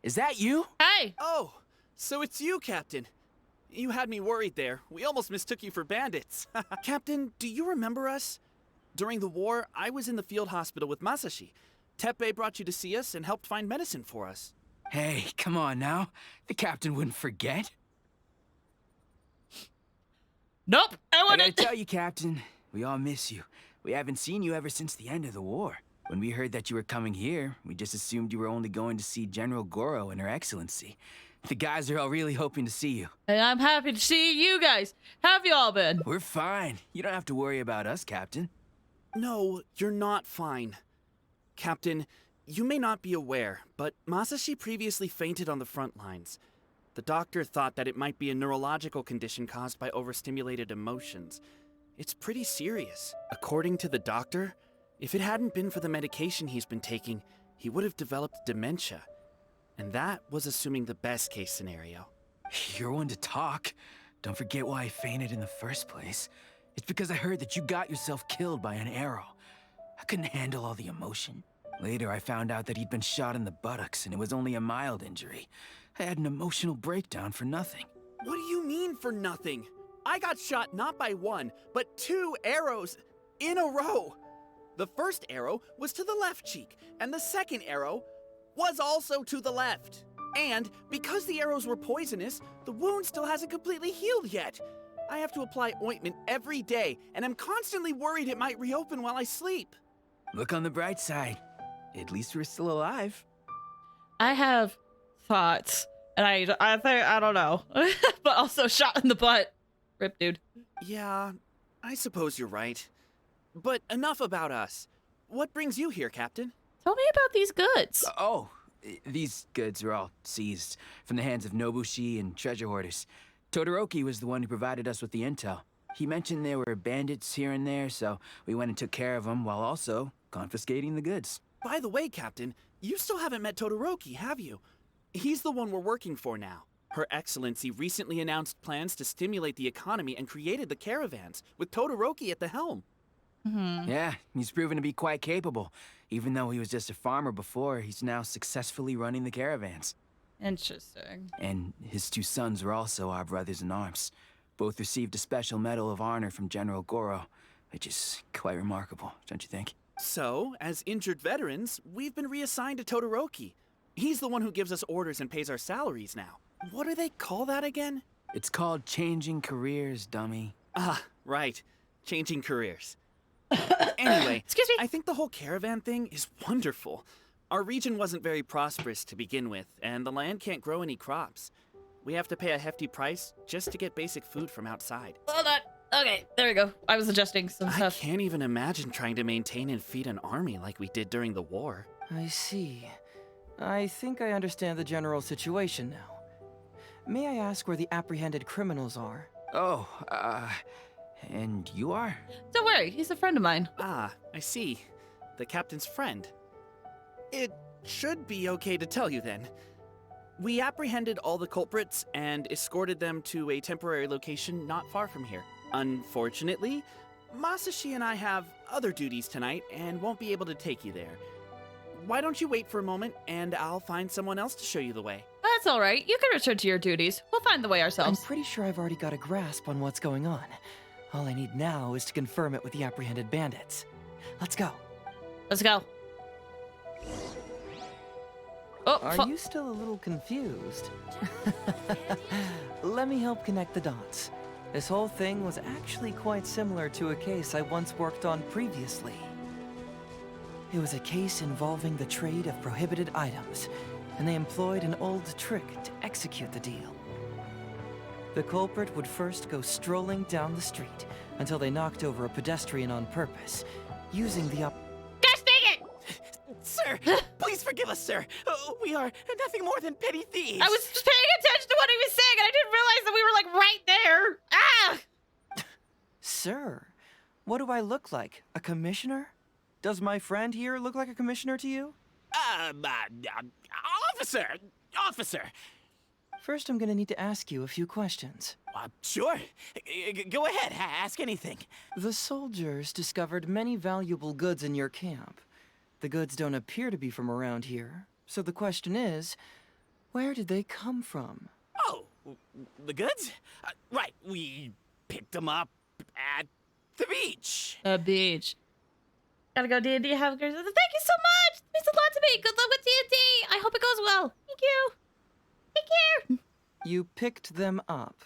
Is that you? Hey! Oh, so it's you, Captain. You had me worried there. We almost mistook you for bandits. Captain, do you remember us? During the war, I was in the field hospital with Masashi. Teppei brought you to see us and helped find medicine for us. Hey, come on now. The captain wouldn't forget. Nope. I I want gotta to tell you, Captain, we all miss you. We haven't seen you ever since the end of the war. When we heard that you were coming here, we just assumed you were only going to see General Goro and Her Excellency. The guys are all really hoping to see you. And I'm happy to see you guys. How have you all been? We're fine. You don't have to worry about us, Captain. No, you're not fine. Captain, you may not be aware, but Masashi previously fainted on the front lines. The doctor thought that it might be a neurological condition caused by overstimulated emotions. It's pretty serious. According to the doctor, if it hadn't been for the medication he's been taking, he would have developed dementia. And that was assuming the best case scenario. You're one to talk. Don't forget why I fainted in the first place. It's because I heard that you got yourself killed by an arrow. I couldn't handle all the emotion. Later, I found out that he'd been shot in the buttocks and it was only a mild injury. I had an emotional breakdown for nothing. What do you mean for nothing? I got shot not by one, but 2 arrows in a row. The first arrow was to the left cheek, and the second arrow was also to the left. And because the arrows were poisonous, the wound still hasn't completely healed yet. I have to apply ointment every day, and I'm constantly worried it might reopen while I sleep. Look on the bright side. At least we're still alive. I have thoughts, and I think I don't know, but also shot in the butt. Rip, dude. Yeah, I suppose you're right. But enough about us. What brings you here, Captain? Tell me about these goods. These goods are all seized from the hands of Nobushi and treasure hoarders. Todoroki was the one who provided us with the intel. He mentioned there were bandits here and there, so we went and took care of them while also confiscating the goods. By the way, Captain, you still haven't met Todoroki, have you? He's the one we're working for now. Her Excellency recently announced plans to stimulate the economy and created the caravans, with Todoroki at the helm. Yeah, he's proven to be quite capable. Even though he was just a farmer before, he's now successfully running the caravans. Interesting. And his 2 sons were also our brothers in arms. Both received a special medal of honor from General Goro, which is quite remarkable, don't you think? So, as injured veterans, we've been reassigned to Todoroki. He's the one who gives us orders and pays our salaries now. What do they call that again? It's called changing careers, dummy. Ah, right. Changing careers. Anyway, Excuse me. I think the whole caravan thing is wonderful. Our region wasn't very prosperous to begin with, and the land can't grow any crops. We have to pay a hefty price just to get basic food from outside. Hold on. Okay, there we go. I was adjusting some I stuff. can't even imagine trying to maintain and feed an army like we did during the war. I see. I think I understand the general situation now. May I ask where the apprehended criminals are? Oh, and you are? Don't worry, he's a friend of mine. Ah, I see. The captain's friend. It should be okay to tell you then. We apprehended all the culprits and escorted them to a temporary location not far from here. Unfortunately, Masashi and I have other duties tonight and won't be able to take you there. Why don't you wait for a moment and I'll find someone else to show you the way. That's all right. You can return to your duties. We'll find the way I'm ourselves. pretty sure I've already got a grasp on what's going on. All I need now is to confirm it with the apprehended bandits. Let's go. Let's go. Oh, Are you still a little confused? Let me help connect the dots. This whole thing was actually quite similar to a case I once worked on previously. It was a case involving the trade of prohibited items, and they employed an old trick to execute the deal. The culprit would first go strolling down the street until they knocked over a pedestrian on purpose, using the Gosh dang it! Sir, please forgive us, sir. We are nothing more than petty thieves. I was just paying attention to what he was saying, and I didn't realize that we were, like, right there. Ah! Sir, what do I look like? A commissioner? Does my friend here look like a commissioner to you? Officer! Officer! First, I'm gonna need to ask you a few questions. Sure. Go ahead, ask anything. The soldiers discovered many valuable goods in your camp. The goods don't appear to be from around here, so the question is, where did they come from? Oh, the goods? Right, we picked them up at the beach. The beach. Gotta go D&D. Have a great... Thank you so much! It means a lot to me. Good luck with D&D. I hope it goes well. Thank you. Take care. You picked them up.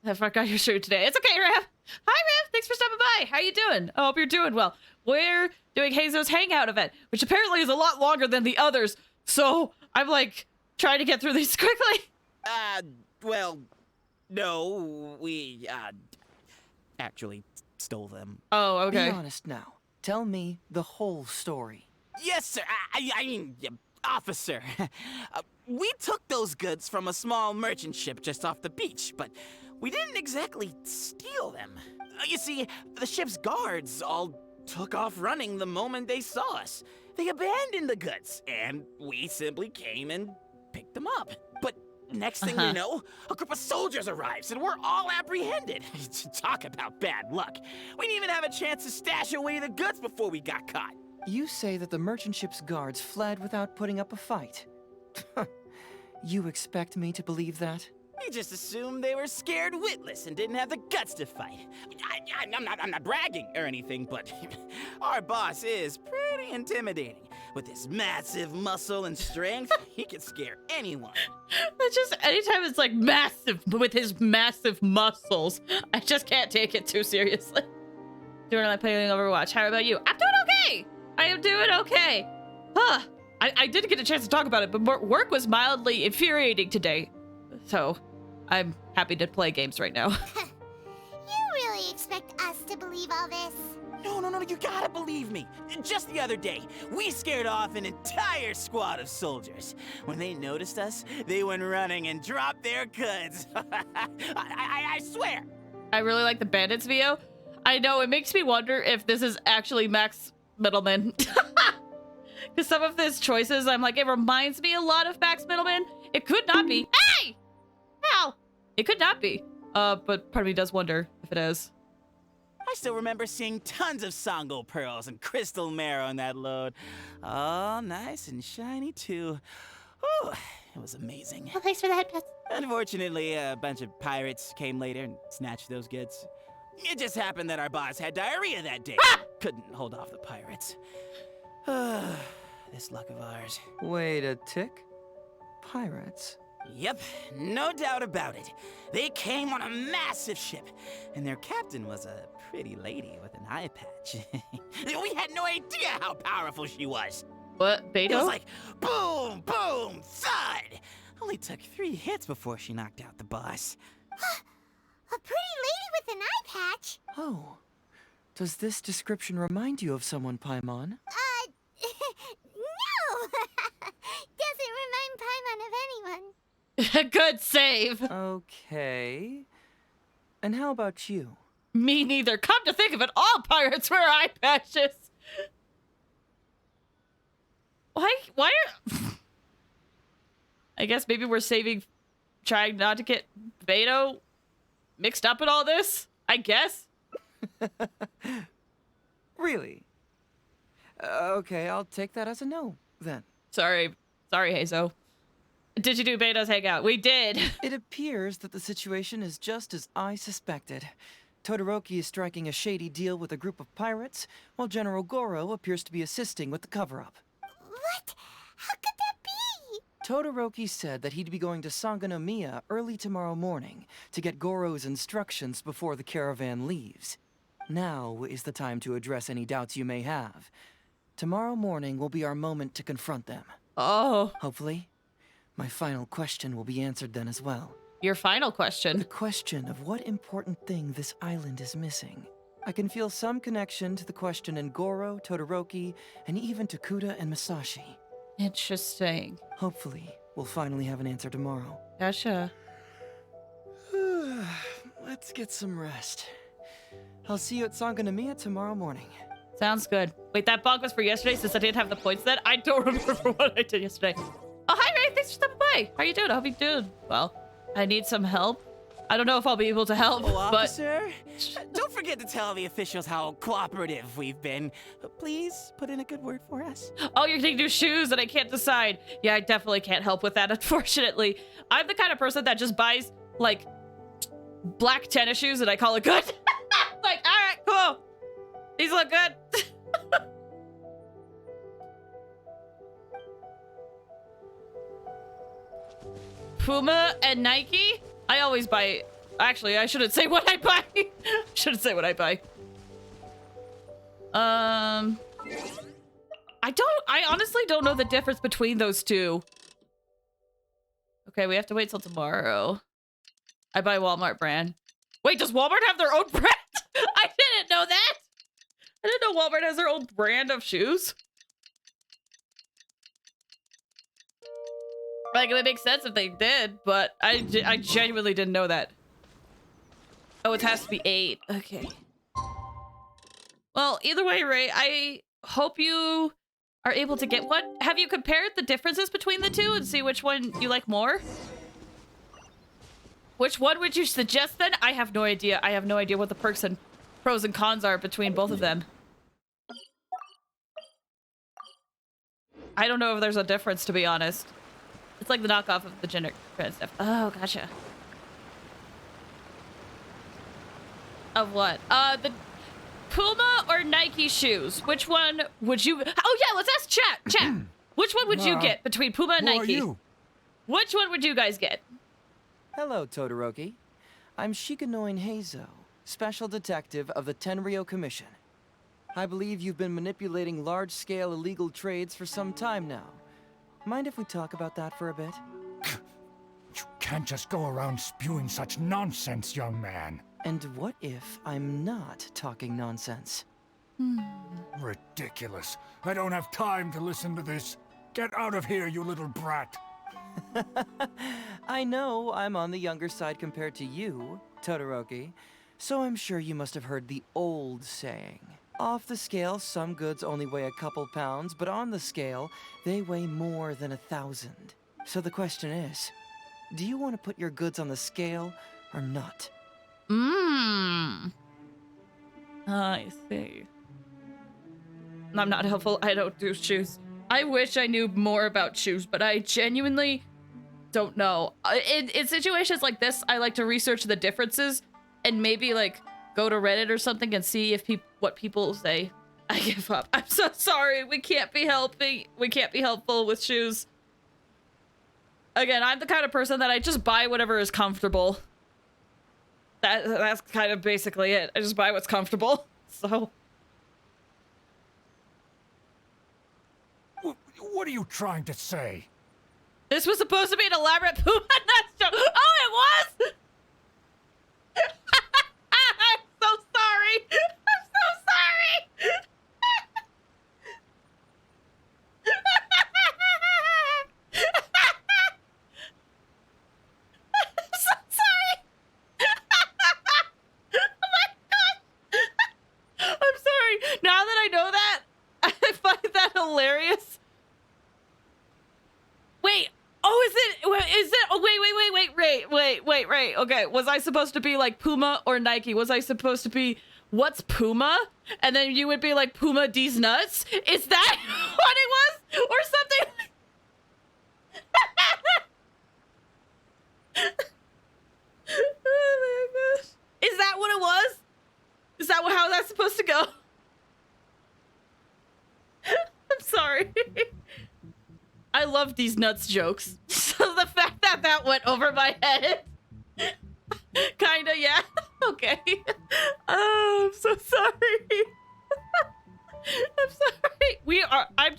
I forgot your shirt today. It's okay, Rev. Hi, Rev. Thanks for stopping by. How you doing? I hope you're doing well. We're doing Heizou's Hangout event, which apparently is a lot longer than the others. So I'm like trying to get through these quickly. Well, no, we, actually stole them. Oh, okay. Be honest now. Tell me the whole story. Yes, sir. I mean, officer. We took those goods from a small merchant ship just off the beach, but we didn't exactly steal them. You see, the ship's guards all took off running the moment they saw us. They abandoned the goods, and we simply came and picked them up. But next thing we know, a group of soldiers arrives, and we're all apprehended. Talk about bad luck. We didn't even have a chance to stash away the goods before we got caught. You say that the merchant ship's guards fled without putting up a fight. You expect me to believe that? We just assumed they were scared witless and didn't have the guts to fight. I'm not bragging or anything, but our boss is pretty intimidating. With his massive muscle and strength, he can scare anyone. It's just anytime it's like massive with his massive muscles, I just can't take it too seriously. Doing like playing Overwatch. How about you? I'm doing okay. I am doing okay. Huh. I didn't get a chance to talk about it, but work was mildly infuriating today. So I'm happy to play games right now. You really expect us to believe all this? No, you gotta believe me. Just the other day, we scared off an entire squad of soldiers. When they noticed us, they went running and dropped their goods. I swear. I really like the bandits VO. I know, it makes me wonder if this is actually Max Middleman. Because some of his choices, I'm like, it reminds me a lot of Max Middleman. It could not be. Hey! Ow! It could not be. But part of me does wonder if it is. I still remember seeing tons of Songo pearls and crystal marrow on that load. All nice and shiny, too. Whew, it was amazing. Well, thanks for the head pets. Unfortunately, a bunch of pirates came later and snatched those goods. It just happened that our boss had diarrhea that day. Couldn't hold off the pirates. This luck of ours. Wait a tick. Pirates? Yep, no doubt about it. They came on a massive ship, and their captain was a pretty lady with an eye patch. We had no idea how powerful she was. What, Beto? It was like boom, boom, thud. Only took 3 hits before she knocked out the boss. A pretty lady with an eye patch? Oh. Does this description remind you of someone, Paimon? No! Doesn't remind Paimon of anyone. Good save. Okay. And how about you? Me neither. Come to think of it, all pirates wear eye patches. Why are... I guess maybe we're trying not to get Beto mixed up in all this, I guess. Really? Okay, I'll take that as a no, then. Sorry, Heizou. Did you do Beto's Hangout? We did. It appears that the situation is just as I suspected. Todoroki is striking a shady deal with a group of pirates, while General Goro appears to be assisting with the cover-up. What? How could that be? Todoroki said that he'd be going to Sangonomiya early tomorrow morning to get Goro's instructions before the caravan leaves. Now is the time to address any doubts you may have. Tomorrow morning will be our moment to confront them. Oh. Hopefully, my final question will be answered then as well. Your final question? The question of what important thing this island is missing. I can feel some connection to the question in Goro, Todoroki, and even to Kuda and Masashi. Interesting. Hopefully, we'll finally have an answer tomorrow. Gotcha. Let's get some rest. I'll see you at Sangonomiya tomorrow morning. Sounds good. Wait, that bug was for yesterday since I didn't have the points then? I don't remember what I did yesterday. Oh, hi, Ray. Thanks for stopping by. How are you doing? I hope you're doing well. I need some help. I don't know if I'll be able to help, Oh, but... officer, don't forget to tell the officials how cooperative we've been. Please put in a good word for us. Oh, you're getting new shoes and I can't decide. Yeah, I definitely can't help with that, unfortunately. I'm the kind of person that just buys, like, black tennis shoes and I call it good. Like, all right, cool. These look good. Puma and Nike? I always buy... Actually, I shouldn't say what I buy. Shouldn't say what I buy. I honestly don't know the difference between those two. Okay, we have to wait till tomorrow. I buy Walmart brand. Wait, does Walmart have their own brand? I didn't know that. I didn't know Walmart has their own brand of shoes. Like, it would make sense if they did, but I genuinely didn't know that. Oh, it has to be 8. Okay. Well, either way, Ray, I hope you are able to get one. Have you compared the differences between the two and see which one you like more? Which one would you suggest then? I have no idea. I have no idea what the perks and pros and cons are between both of them. I don't know if there's a difference, to be honest. It's like the knockoff of the generic brand stuff. Oh, gotcha. Of what? The Puma or Nike shoes? Which one would you... Oh, yeah, let's ask chat. Chat. Which one would you get between Puma and Nike? Who are you? Which one would you guys get? Hello, Todoroki. I'm Shikanoin Heizou, Special Detective of the Tenryou Commission. I believe you've been manipulating large-scale illegal trades for some time now. Mind if we talk about that for a bit? You can't just go around spewing such nonsense, young man. And what if I'm not talking nonsense? Ridiculous. I don't have time to listen to this. Get out of here, you little brat. I know I'm on the younger side compared to you, Todoroki, so I'm sure you must have heard the old saying. Off the scale, some goods only weigh a couple pounds, but on the scale, they weigh more than 1,000. So the question is, do you want to put your goods on the scale or not? I see. I'm not helpful. I don't do shoes. I wish I knew more about shoes, but I genuinely don't know. In situations like this, I like to research the differences and maybe like go to Reddit or something and see if what people say. I give up. I'm so sorry. We can't be helping. We can't be helpful with shoes. Again, I'm the kind of person that I just buy whatever is comfortable. That's kind of basically it. I just buy what's comfortable. So. What are you trying to say? This was supposed to be an elaborate Puma nuts joke. Oh, it was? I'm so sorry. I'm so sorry. I'm so sorry. Oh my gosh. I'm sorry. Now that I know that, I find that hilarious. Wait. Oh, wait. Okay, was I supposed to be like Puma or Nike? Was I supposed to be, what's Puma? And then you would be like, Puma these nuts? Is that what it was? Or something? Oh my gosh. Is that what it was? Is that how that's supposed to go? I'm sorry. I love these nuts jokes. So the fact that that went over my head, kinda, yeah. Okay. Oh, I'm so sorry. I'm sorry. I'm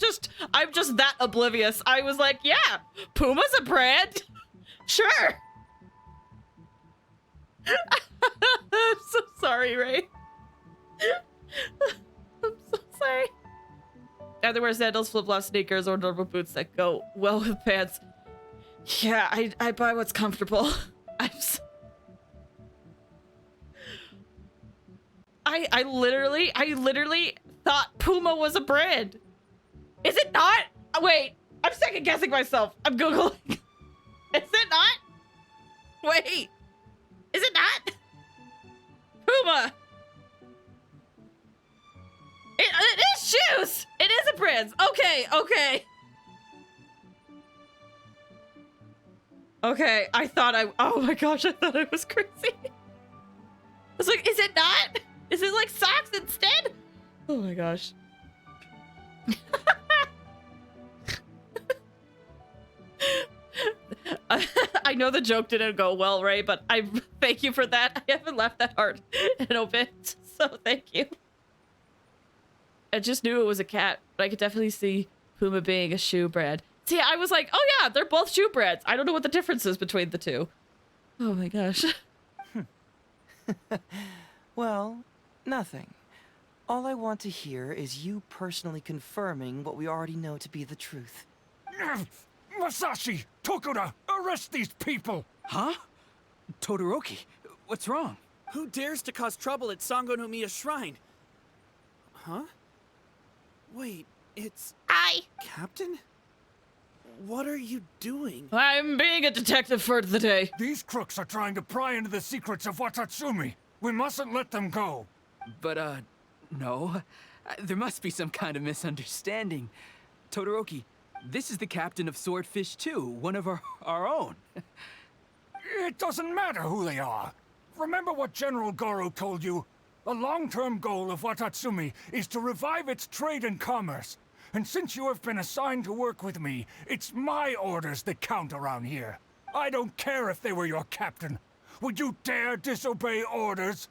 just that oblivious. I was like, yeah, Puma's a brand. Sure. I'm so sorry, Ray. I'm so sorry. Either wear sandals, flip-flop sneakers, or normal boots that go well with pants. Yeah, I buy what's comfortable. I literally thought Puma was a brand. Is it not? Wait, I'm second guessing myself. I'm Googling. Is it not? Wait, is it not? Puma. It is shoes. It is a brand. Okay. Okay, oh my gosh, I thought I was crazy. I was like, is it not? Is it like socks instead? Oh my gosh. I know the joke didn't go well, Ray, but I thank you for that. I haven't laughed that hard in a bit, so thank you. I just knew it was a cat, but I could definitely see Puma being a shoe brand. See, I was like, oh yeah, they're both shoe brands. I don't know what the difference is between the two. Oh my gosh. Well, nothing. All I want to hear is you personally confirming what we already know to be the truth. Masashi! Tokuda! Arrest these people! Huh? Todoroki, what's wrong? Who dares to cause trouble at Sango no Miya's shrine? Huh? Wait, it's... Captain? What are you doing? I'm being a detective for the day. These crooks are trying to pry into the secrets of Watatsumi. We mustn't let them go. But, no. There must be some kind of misunderstanding. Todoroki, this is the captain of Swordfish 2, one of our own. It doesn't matter who they are. Remember what General Goro told you? A long-term goal of Watatsumi is to revive its trade and commerce. And since you have been assigned to work with me, it's my orders that count around here. I don't care if they were your captain. Would you dare disobey orders?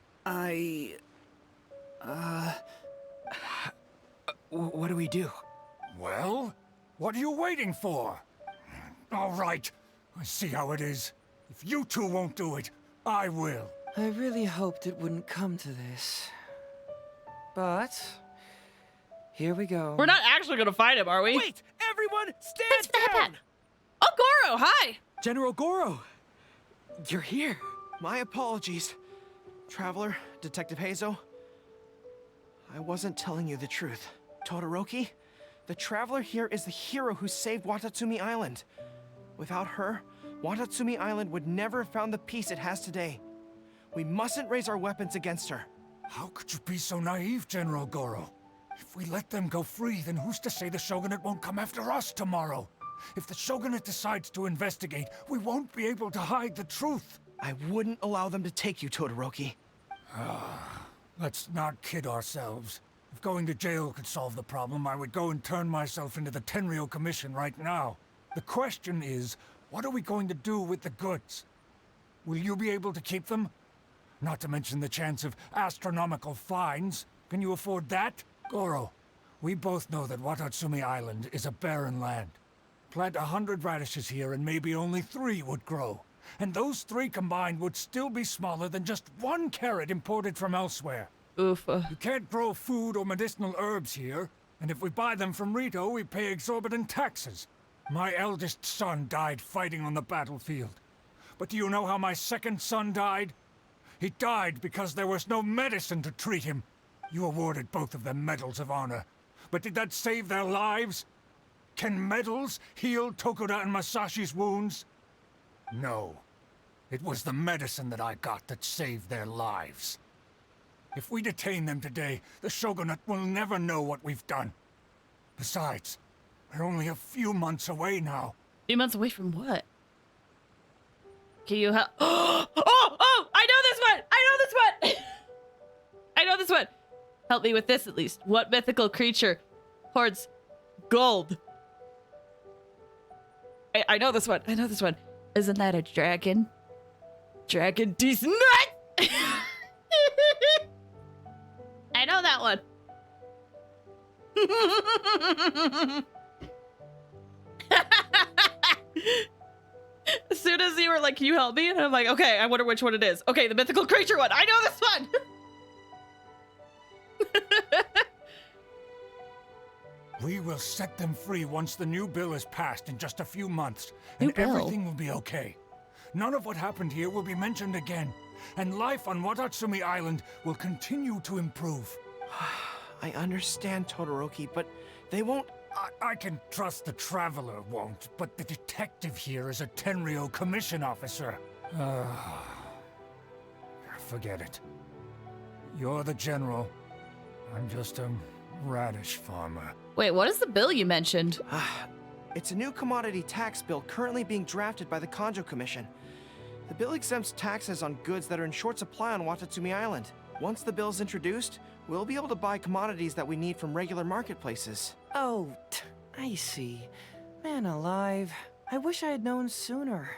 What do we do? Well, what are you waiting for? All right, I see how it is. If you two won't do it, I will. I really hoped it wouldn't come to this. But... here we go. We're not actually gonna fight him, are we? Wait! Everyone, stand down! Oh, Goro, hi! General Goro! You're here. My apologies. Traveler, Detective Heizou. I wasn't telling you the truth. Todoroki, the Traveler here is the hero who saved Watatsumi Island. Without her, Watatsumi Island would never have found the peace it has today. We mustn't raise our weapons against her. How could you be so naive, General Goro? If we let them go free, then who's to say the Shogunate won't come after us tomorrow? If the Shogunate decides to investigate, we won't be able to hide the truth. I wouldn't allow them to take you, Todoroki. Let's not kid ourselves. If going to jail could solve the problem, I would go and turn myself into the Tenryou Commission right now. The question is, what are we going to do with the goods? Will you be able to keep them? Not to mention the chance of astronomical fines. Can you afford that? Goro, we both know that Watatsumi Island is a barren land. Plant 100 radishes here and maybe only 3 would grow. And those 3 combined would still be smaller than just 1 carrot imported from elsewhere. Oof. You can't grow food or medicinal herbs here, and if we buy them from Rito, we pay exorbitant taxes. My eldest son died fighting on the battlefield. But do you know how my second son died? He died because there was no medicine to treat him. You awarded both of them medals of honor. But did that save their lives? Can medals heal Tokuda and Masashi's wounds? No. It was the medicine that I got that saved their lives. If we detain them today, the Shogunate will never know what we've done. Besides, we're only a few months away now. Few months away from what? Can you help? Oh! I know this one! I know this one! Help me with this at least. What mythical creature hoards gold? I know this one. Isn't that a dragon? Dragon decent. I know that one. As soon as you were like, can you help me? And I'm like, okay, I wonder which one it is. Okay, the mythical creature one. I know this one. We will set them free once the new bill is passed in just a few months, New and bill? everything will be okay. None of what happened here will be mentioned again, and life on Watatsumi Island will continue to improve. I understand, Todoroki, but they won't... I can trust the Traveler won't, but the detective here is a Tenryou Commission officer. Forget it. You're the general. I'm just a radish farmer. Wait, what is the bill you mentioned? It's a new commodity tax bill currently being drafted by the Kanjo Commission. The bill exempts taxes on goods that are in short supply on Watatsumi Island. Once the bill's introduced, we'll be able to buy commodities that we need from regular marketplaces. Oh, I see. Man alive. I wish I had known sooner.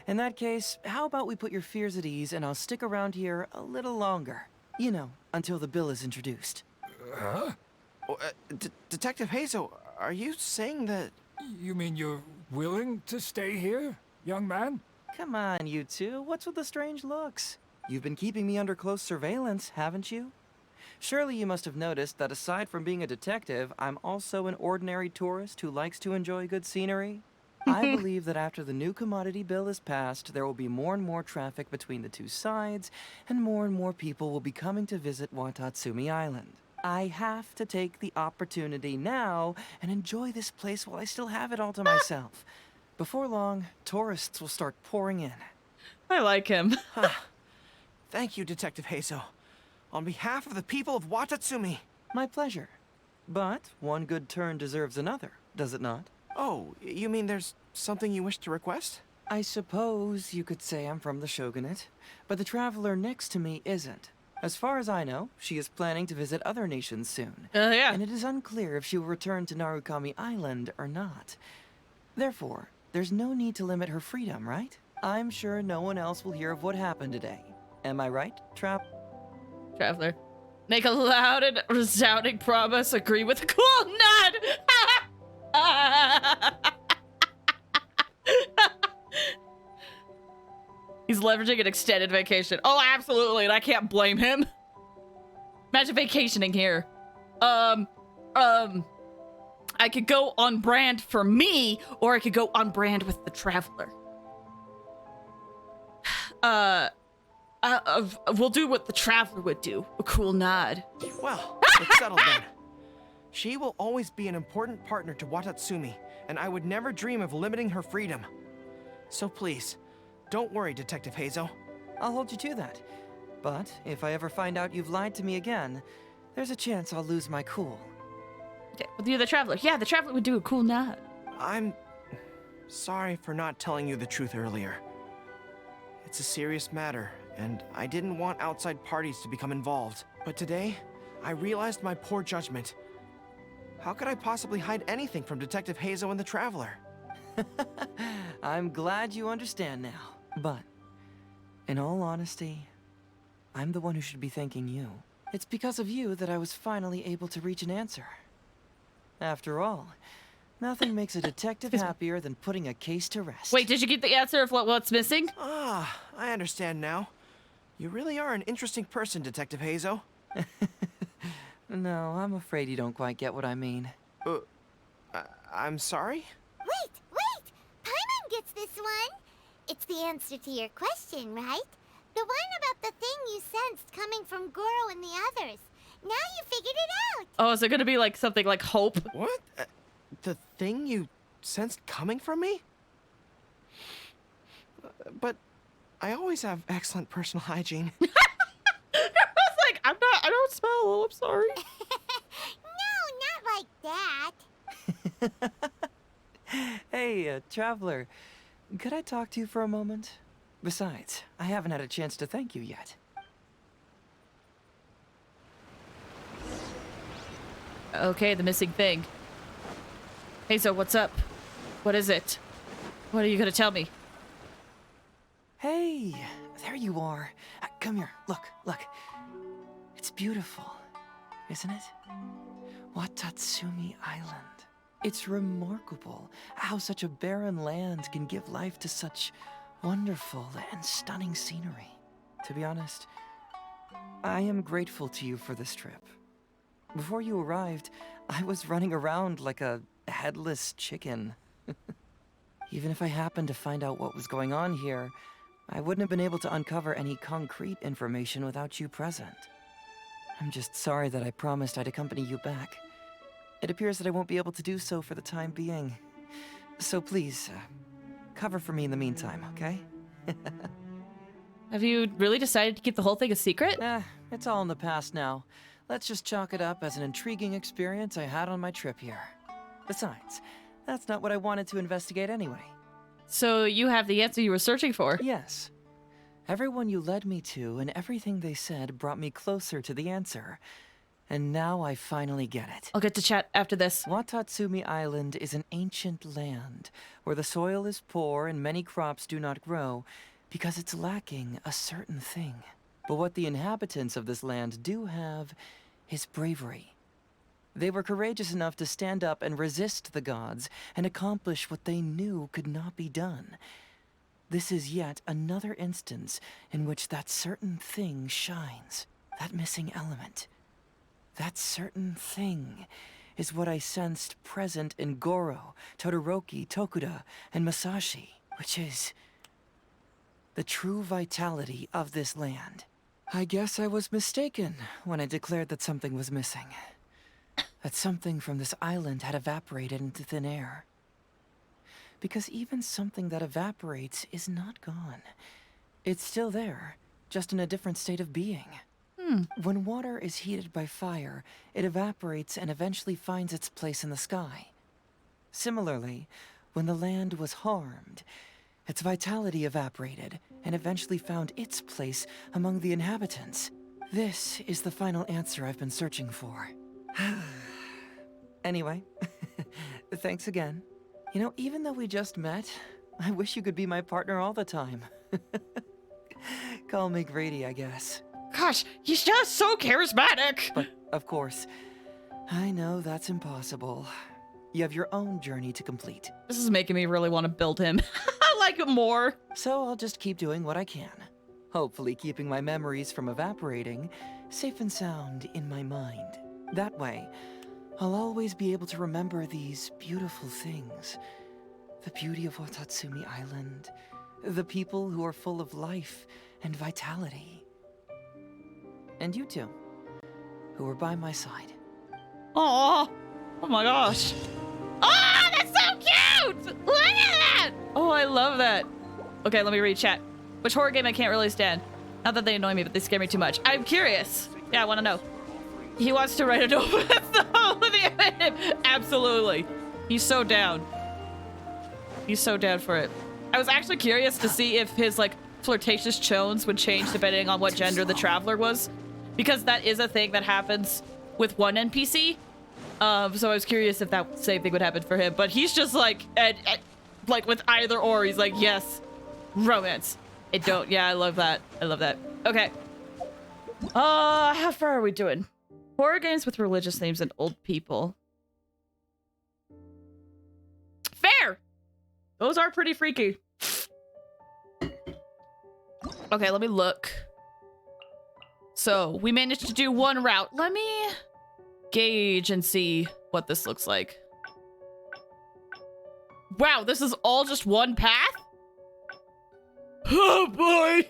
In that case, how about we put your fears at ease and I'll stick around here a little longer. You know, until the bill is introduced. Huh? Detective Heizou, are you saying that... You mean you're willing to stay here, young man? Come on, you two. What's with the strange looks? You've been keeping me under close surveillance, haven't you? Surely you must have noticed that aside from being a detective, I'm also an ordinary tourist who likes to enjoy good scenery. I believe that after the new commodity bill is passed, there will be more and more traffic between the two sides, and more people will be coming to visit Watatsumi Island. I have to take the opportunity now and enjoy this place while I still have it all to myself. Before long, tourists will start pouring in. I like him. Thank you, Detective Heizou. On behalf of the people of Watatsumi. My pleasure. But one good turn deserves another, does it not? Oh, you mean there's something you wish to request? I suppose you could say I'm from the Shogunate, but the traveler next to me isn't. As far as I know, she is planning to visit other nations soon. Yeah. And it is unclear if she will return to Narukami Island or not. Therefore, there's no need to limit her freedom, right? I'm sure no one else will hear of what happened today. Am I right, Traveler. Make a loud and resounding promise. Agree with a cool nod. He's leveraging an extended vacation. Oh, absolutely, and I can't blame him. Imagine vacationing here. I could go on brand for me, or I could go on brand with the traveler. We'll do what the traveler would do. A cool nod. Well, it's settled then. She will always be an important partner to Watatsumi, and I would never dream of limiting her freedom. So please, don't worry, Detective Heizou. I'll hold you to that. But if I ever find out you've lied to me again, there's a chance I'll lose my cool. Okay, well, you're the Traveler. Yeah, the Traveler would do a cool nod. I'm sorry for not telling you the truth earlier. It's a serious matter, and I didn't want outside parties to become involved. But today, I realized my poor judgment. How could I possibly hide anything from Detective Heizou and the Traveler? I'm glad you understand now. But, in all honesty, I'm the one who should be thanking you. It's because of you that I was finally able to reach an answer. After all, nothing makes a detective happier than putting a case to rest. Wait, did you get the answer of what's missing? Ah, I understand now. You really are an interesting person, Detective Heizou. No, I'm afraid you don't quite get what I mean. I'm sorry? Wait! Paimon gets this one! It's the answer to your question, right? The one about the thing you sensed coming from Goro and the others. Now you figured it out! Oh, is it gonna be like something like hope? What? The thing you sensed coming from me? But I always have excellent personal hygiene. I was like, I don't smell. Oh, I'm sorry. No, not like that. Hey, Traveler, could I talk to you for a moment? Besides, I haven't had a chance to thank you yet. Okay, the missing thing. Hey, so what's up? What is it? What are you gonna tell me? Hey, there you are. Come here, look. It's beautiful, isn't it? Watatsumi Island. It's remarkable how such a barren land can give life to such wonderful and stunning scenery. To be honest, I am grateful to you for this trip. Before you arrived, I was running around like a headless chicken. Even if I happened to find out what was going on here, I wouldn't have been able to uncover any concrete information without you present. I'm just sorry that I promised I'd accompany you back. It appears that I won't be able to do so for the time being. So please, cover for me in the meantime, okay? Have you really decided to keep the whole thing a secret? It's all in the past now. Let's just chalk it up as an intriguing experience I had on my trip here. Besides, that's not what I wanted to investigate anyway. So you have the answer you were searching for? Yes. Everyone you led me to and everything they said brought me closer to the answer. And now I finally get it. I'll get to chat after this. Watatsumi Island is an ancient land where the soil is poor and many crops do not grow because it's lacking a certain thing. But what the inhabitants of this land do have is bravery. They were courageous enough to stand up and resist the gods and accomplish what they knew could not be done. This is yet another instance in which that certain thing shines, that missing element. That certain thing is what I sensed present in Goro, Todoroki, Tokuda, and Masashi, which is the true vitality of this land. I guess I was mistaken when I declared that something was missing. That something from this island had evaporated into thin air. Because even something that evaporates is not gone. It's still there, just in a different state of being. When water is heated by fire, it evaporates and eventually finds its place in the sky. Similarly, when the land was harmed, its vitality evaporated and eventually found its place among the inhabitants. This is the final answer I've been searching for. Anyway, thanks again. You know, even though we just met, I wish you could be my partner all the time. Call me Grady, I guess. Gosh, he's just so charismatic. But, of course, I know that's impossible. You have your own journey to complete. This is making me really want to build him. I like him more. So I'll just keep doing what I can. Hopefully keeping my memories from evaporating safe and sound in my mind. That way, I'll always be able to remember these beautiful things. The beauty of Watatsumi Island. The people who are full of life and vitality. And you two, who are by my side. Aww. Oh my gosh. Oh, that's so cute! cute! Look at that! Oh, I love that. Okay, let me read chat. Which horror game I can't really stand? Not that they annoy me, but they scare me too much. I'm curious. Yeah, I want to know. He wants to write a novel. Absolutely. He's so down. He's so down for it. I was actually curious to see if his, like, flirtatious tones would change depending on what gender the traveler was. Because that is a thing that happens with one NPC. So I was curious if that same thing would happen for him. But he's just like, like with either or, he's like, yes, romance. It don't. Yeah, I love that. I love that. Okay. How far are we doing? Horror games with religious themes and old people. Fair. Those are pretty freaky. Okay, let me look. So we managed to do one route. Let me gauge and see what this looks like. Wow, this is all just one path? Oh boy!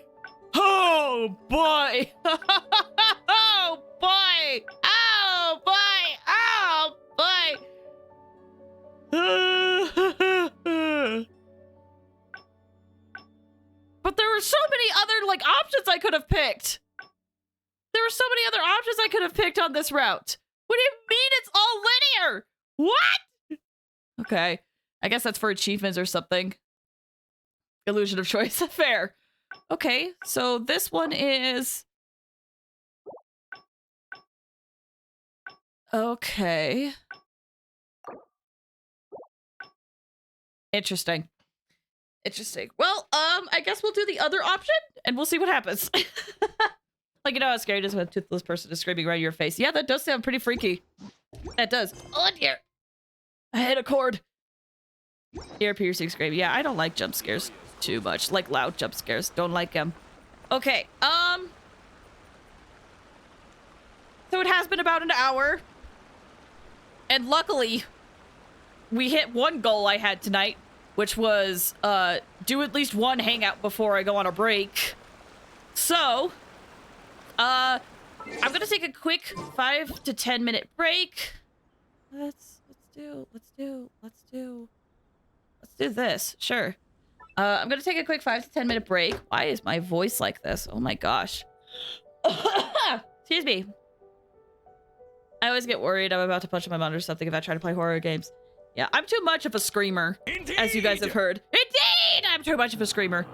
Oh boy! Oh boy! Oh boy! Oh boy! But there were so many other, like, options I could have picked. There were so many other options I could have picked on this route. What do you mean it's all linear? What? Okay. I guess that's for achievements or something. Illusion of choice. Fair. Okay, so this one is... Okay. Interesting. Interesting. Well, I guess we'll do the other option, and we'll see what happens. Like, you know how scary it is when a toothless person is screaming right in your face? Yeah, that does sound pretty freaky. That does. Oh, dear. I hit a cord. Ear-piercing scream. Yeah, I don't like jump scares too much. Like loud jump scares. Don't like them. Okay, so it has been about an hour. And luckily, we hit one goal I had tonight, which was, do at least one hangout before I go on a break. So, I'm gonna take a quick 5 to 10 minute break. Let's do this. Sure. I'm gonna take a quick 5 to 10 minute break. Why is my voice like this? Oh my gosh. Excuse me. I always get worried I'm about to punch my mom or something if I try to play horror games. Yeah, I'm too much of a screamer. Indeed! As you guys have heard. Indeed! I'm too much of a screamer.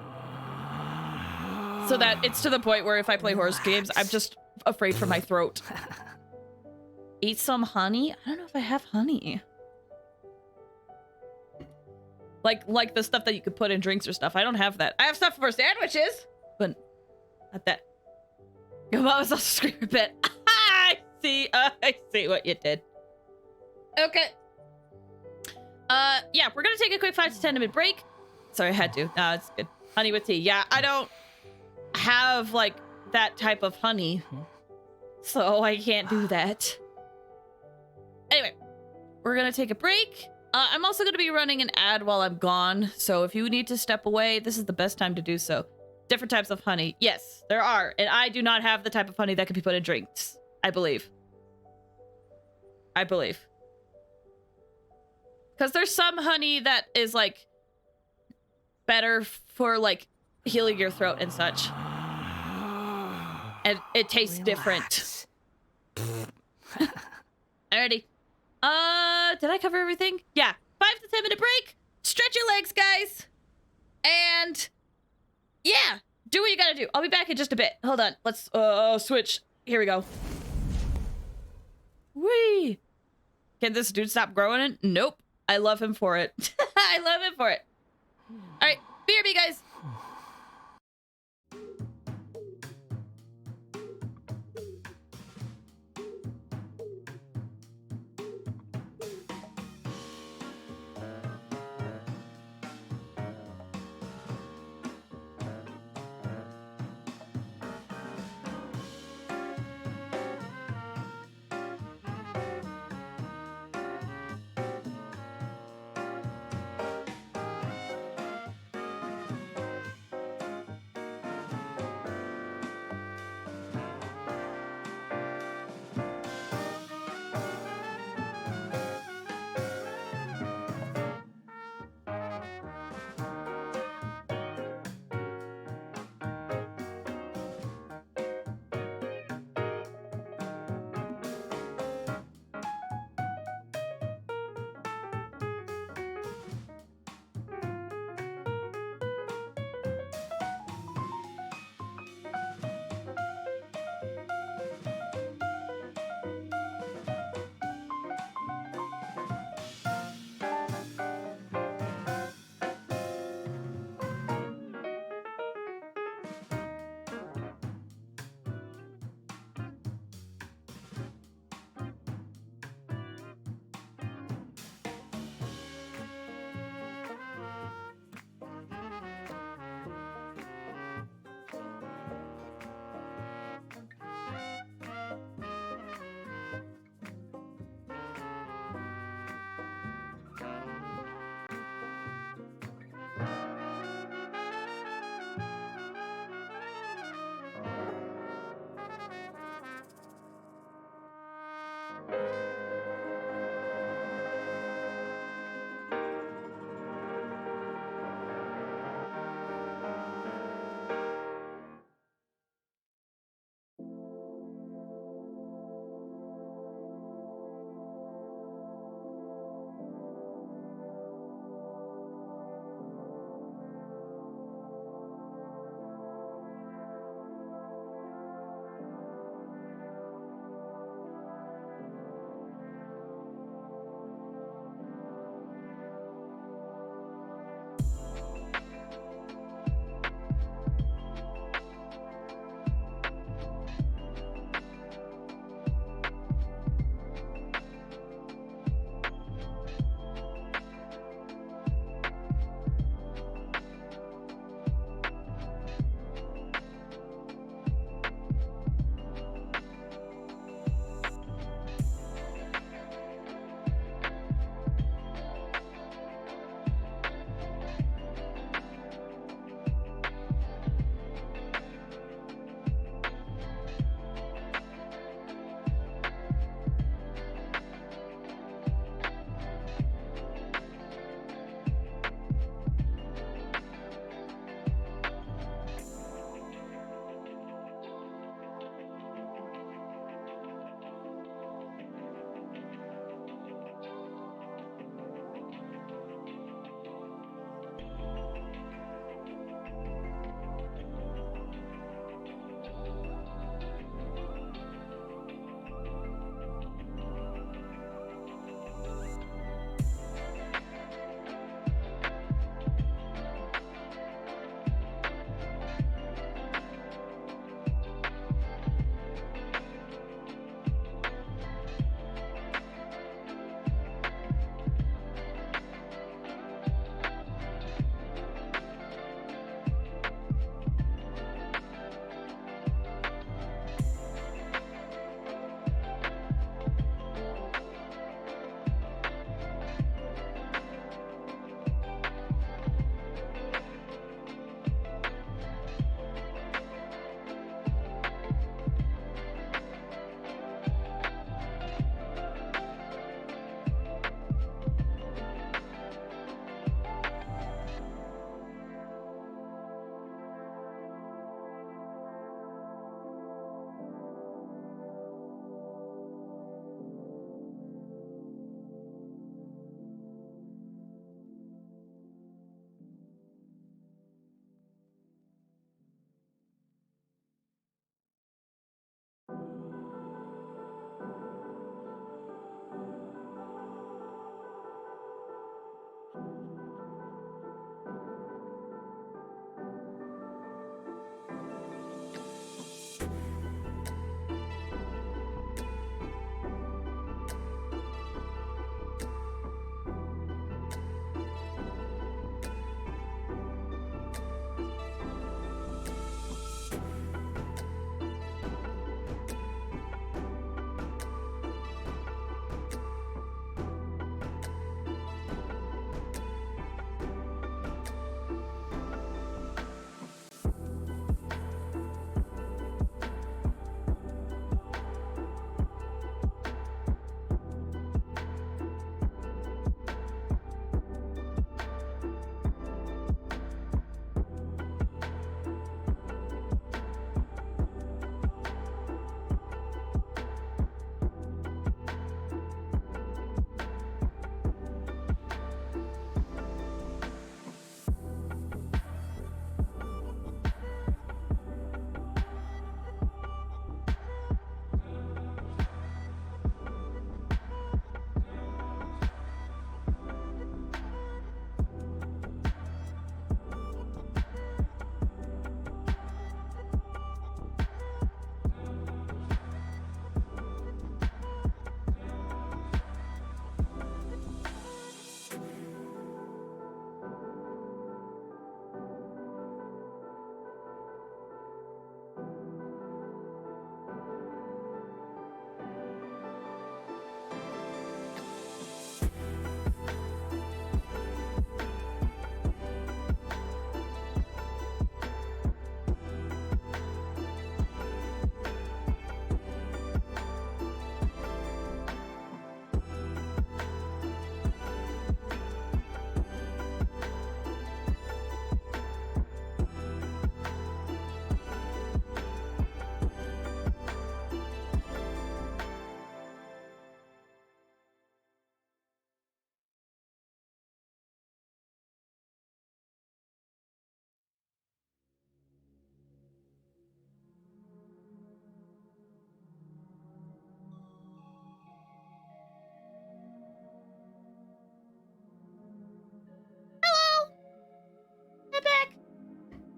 So that it's to the point where if I play horror games, I'm just afraid for my throat. Eat some honey? I don't know if I have honey. Like the stuff that you could put in drinks or stuff. I don't have that. I have stuff for sandwiches, but not that. Your mom was also screaming a bit. I see what you did. Okay. Yeah, we're gonna take a quick 5 to 10 minute break. Sorry, I had to. No, it's good. Honey with tea. Yeah, I don't have, like, that type of honey. So I can't do that. Anyway, we're gonna take a break. I'm also gonna be running an ad while I'm gone. So if you need to step away, this is the best time to do so. Different types of honey. Yes, there are. And I do not have the type of honey that can be put in drinks. I believe. Because there's some honey that is, like, better for, like, healing your throat and such. And it tastes different. Alrighty. Did I cover everything? Yeah. 5 to 10 minute break. Stretch your legs, guys. And yeah, do what you gotta do. I'll be back in just a bit. Hold on. Let's switch. Here we go. Whee! Can this dude stop growing it? Nope. I love him for it. I love him for it. All right, BRB, guys.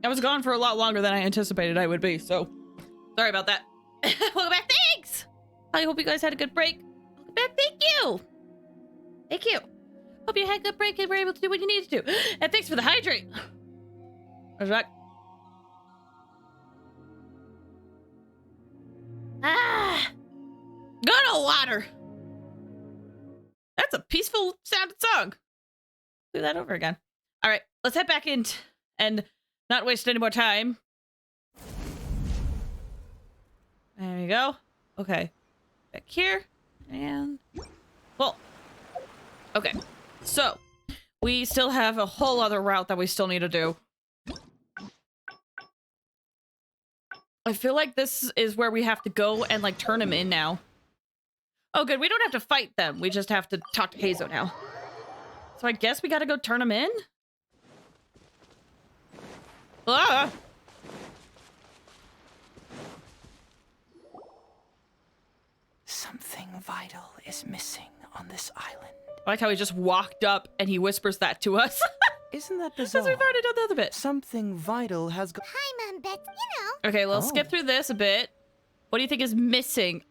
I was gone for a lot longer than I anticipated I would be, so sorry about that. Welcome back. Thanks. I hope you guys had a good break. Welcome back. Thank you. Thank you. Hope you had a good break and were able to do what you needed to do. And thanks for the hydrate. Where's that? Ah, got a water. That's a peaceful sounding song. Do that over again. All right, let's head back in and not waste any more time. There we go. Okay, back here and well. Okay, so we still have a whole other route that we still need to do. I feel like this is where we have to go and like turn him in now. Oh, good. We don't have to fight them. We just have to talk to Heizou now. So I guess we gotta go turn him in? Ah! Something vital is missing on this island. I like how he just walked up and he whispers that to us. Isn't that bizarre? Because we've already done the other bit. Something vital has Hi, Mom Beth, you know. Okay, let's skip through this a bit. What do you think is missing?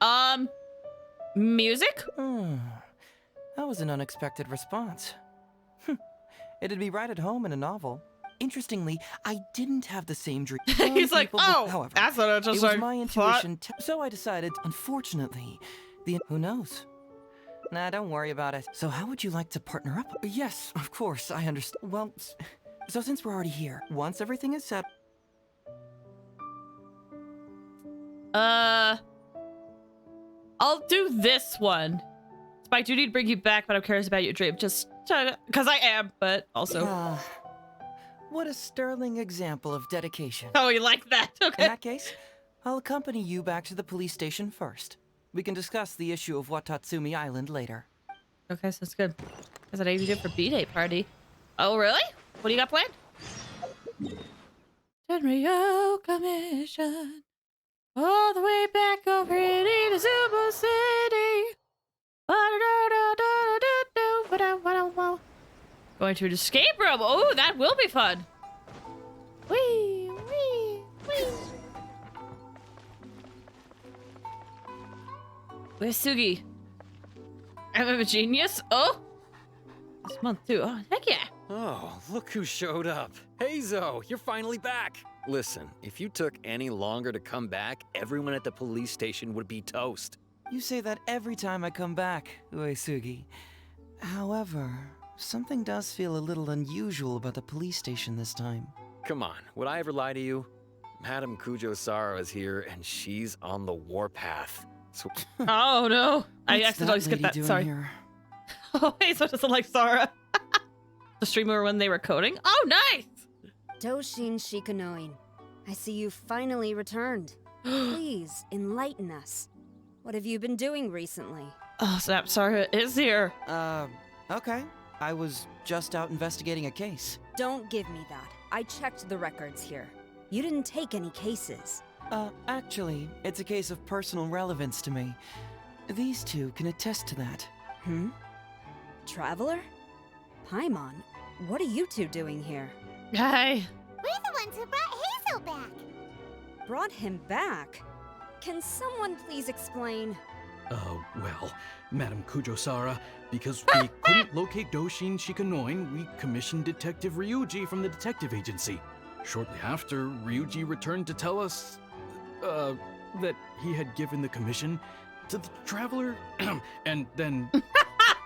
Music? That was an unexpected response. It'd be right at home in a novel. Interestingly, I didn't have the same dream. He's like, oh, however, that's what I just it was my intuition, so I decided, unfortunately, who knows? Nah, don't worry about it. So how would you like to partner up? Yes, of course, I understand. Well, so since we're already here, once everything is set... I'll do this one. Spike, do need to bring you back, but I'm curious about your dream. Just because I am, but also... what a sterling example of dedication. Oh, you like that? Okay. In that case, I'll accompany you back to the police station first. We can discuss the issue of Watatsumi Island later. Okay, so it's good. That's what I need to do for B-Day party. Oh, really? What do you got planned? Tenryo Commission. All the way back over in Inazuma City. Going to an escape room. Oh, that will be fun. Wee, wee, wee. Where's Sugi? I'm a genius. Oh, this month too. Oh, heck yeah. Oh, look who showed up. Heizou, you're finally back. Listen, if you took any longer to come back, everyone at the police station would be toast. You say that every time I come back, Uesugi. However, something does feel a little unusual about the police station this time. Come on, would I ever lie to you? Madame Kujo-Sara is here, and she's on the warpath. So oh no! I accidentally skipped that. Sorry. Here? Oh, Heizou doesn't like Sara. The streamer when they were coding. Oh, nice! Doshin Shikanoin, I see you finally returned. Please enlighten us. What have you been doing recently? Oh snap! Sara is here. Okay. I was just out investigating a case. Don't give me that. I checked the records here. You didn't take any cases. Actually, it's a case of personal relevance to me. These two can attest to that. Traveler? Paimon, what are you two doing here? Hi. We're the ones who brought Heizou back. Brought him back? Can someone please explain? Well, Madame Kujo-Sara, because we couldn't locate Doshin Shikanoin, we commissioned Detective Ryuji from the detective agency. Shortly after, Ryuji returned to tell us, that he had given the commission to the Traveler, and then...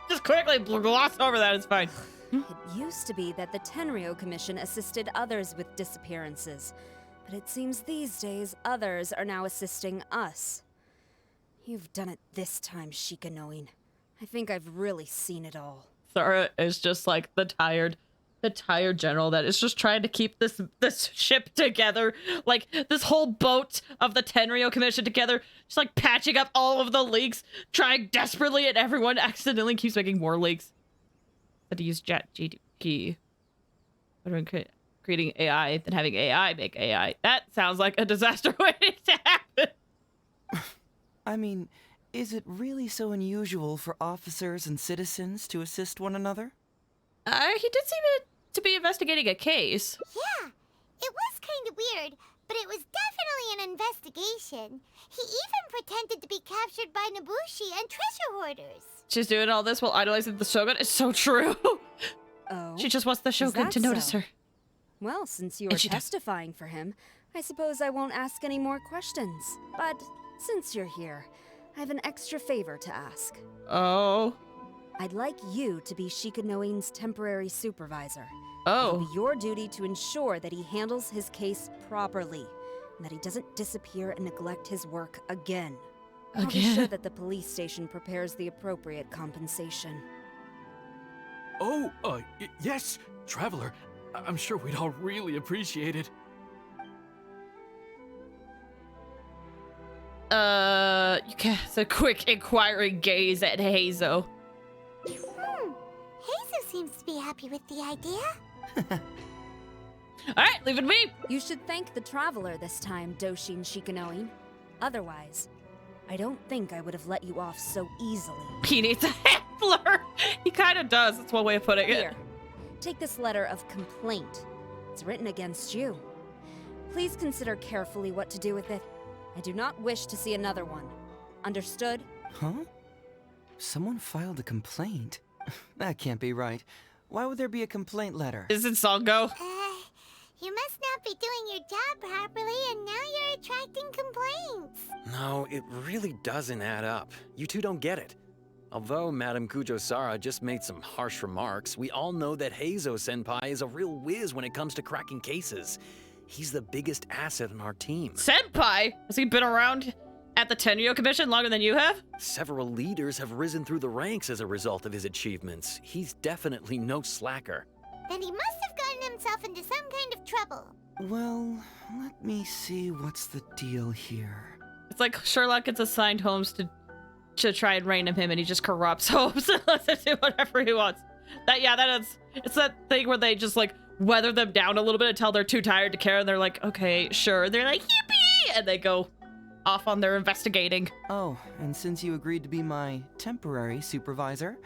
Just quickly gloss over that, it's fine. It used to be that the Tenryo Commission assisted others with disappearances, but it seems these days others are now assisting us. You've done it this time, Shikanoin. I think I've really seen it all. Sara is just like the tired general that is just trying to keep this ship together, like this whole boat of the Tenryo Commission together, just like patching up all of the leaks, trying desperately, and everyone accidentally keeps making more leaks. Had to use ChatGPT. Creating AI, then having AI make AI. That sounds like a disaster waiting to happen. I mean, is it really so unusual for officers and citizens to assist one another? He did seem to be investigating a case. Yeah, It was kind of weird, but it was definitely an investigation. He even pretended to be captured by Nobushi and treasure hoarders. She's doing all this while idolizing the Shogun. It's so true. Oh, She just wants the Shogun to notice her. Well, since you And are she does. testifying for him, I suppose I won't ask any more questions. But since you're here, I have an extra favor to ask. Oh. I'd like you to be Shikanoin's temporary supervisor. Oh. It'll be your duty to ensure that he handles his case properly, and that he doesn't disappear and neglect his work again. I'll be sure that the police station prepares the appropriate compensation. Oh, yes, Traveler. I'm sure we'd all really appreciate it. You cast a quick inquiring gaze at Heizou. Heizou seems to be happy with the idea. Alright, leave it to me. You should thank the Traveler this time, Doshin Shikanoin. Otherwise, I don't think I would have let you off so easily. He needs a handler. He kind of does. That's one way of putting it. Here, take this letter of complaint. It's written against you. Please consider carefully what to do with it. I do not wish to see another one. Understood? Huh? Someone filed a complaint? That can't be right. Why would there be a complaint letter? Is it Songo? You must not be doing your job properly, and now you're attracting complaints. No, it really doesn't add up. You two don't get it. Although Madame Kujo-Sara just made some harsh remarks, we all know that Heizou-senpai is a real whiz when it comes to cracking cases. He's the biggest asset in our team. Senpai? Has he been around at the Tenryo Commission longer than you have? Several leaders have risen through the ranks as a result of his achievements. He's definitely no slacker. Then he must have gotten himself into some kind of trouble. Well, let me see what's the deal here. It's like Sherlock gets assigned homes to try and rein him, and he just corrupts homes and lets him do whatever he wants. It's that thing where they just like weather them down a little bit until they're too tired to care, and they're like, okay, sure. They're like, yippee! And they go off on their investigating. Oh, and since you agreed to be my temporary supervisor,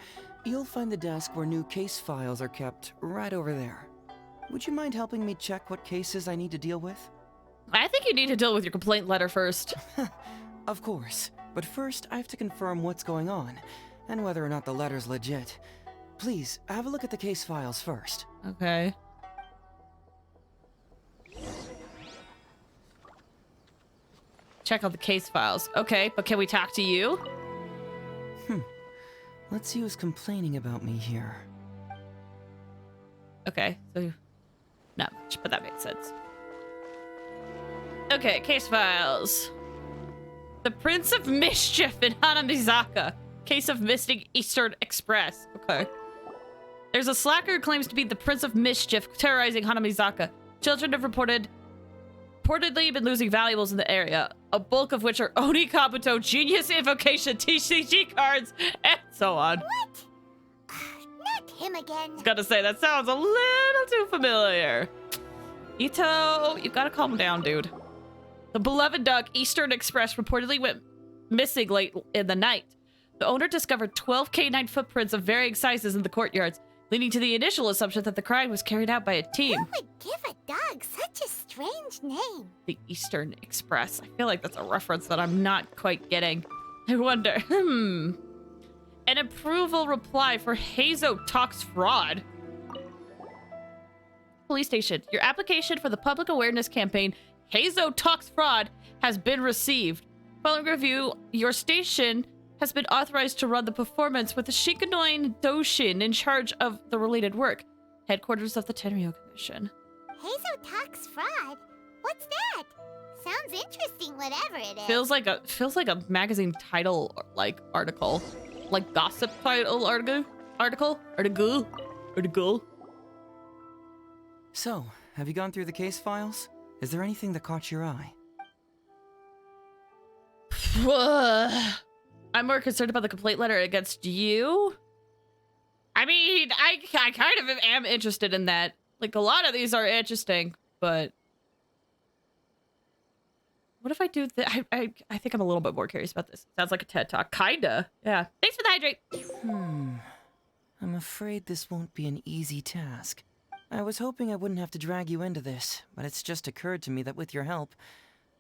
you'll find the desk where new case files are kept right over there. Would you mind helping me check what cases I need to deal with? I think you need to deal with your complaint letter first. Of course, but first I have to confirm what's going on, and whether or not the letter's legit. Please, have a look at the case files first. Okay. Check out the case files. Okay, but can we talk to you? Let's see who's complaining about me here. Okay, so not much, but that makes sense. Okay, case files. The Prince of Mischief in Hanamizaka. Case of missing Eastern Express. Okay. There's a slacker who claims to be the Prince of Mischief terrorizing Hanamizaka. Children have reportedly been losing valuables in the area, a bulk of which are Oni Kabuto, Genius Invocation, TCG cards, and so on. What? Not him again. I was gonna say, that sounds a little too familiar. Ito, you gotta calm down, dude. The beloved dog Eastern Express reportedly went missing late in the night. The owner discovered 12 canine footprints of varying sizes in the courtyards, leading to the initial assumption that the crime was carried out by a team. Who would give a dog such a strange name? The Eastern Express. I feel like that's a reference that I'm not quite getting. I wonder, An approval reply for Heizou Talks Fraud. Police station. Your application for the public awareness campaign, Heizou Talks Fraud, has been received. Following review, your station has been authorized to run the performance with the Shikanoin Doshin in charge of the related work. Headquarters of the Tenryo Commission. Heizou Talks Fraud? What's that? Sounds interesting, whatever it is. Feels like a magazine title, like article, like gossip title article. So, have you gone through the case files? Is there anything that caught your eye? I'm more concerned about the complaint letter against you. I mean, I kind of am interested in that. Like, a lot of these are interesting, but what if I do that? I think I'm a little bit more curious about this. Sounds like a TED Talk. Kinda. Yeah. Thanks for the hydrate. I'm afraid this won't be an easy task. I was hoping I wouldn't have to drag you into this, but it's just occurred to me that with your help,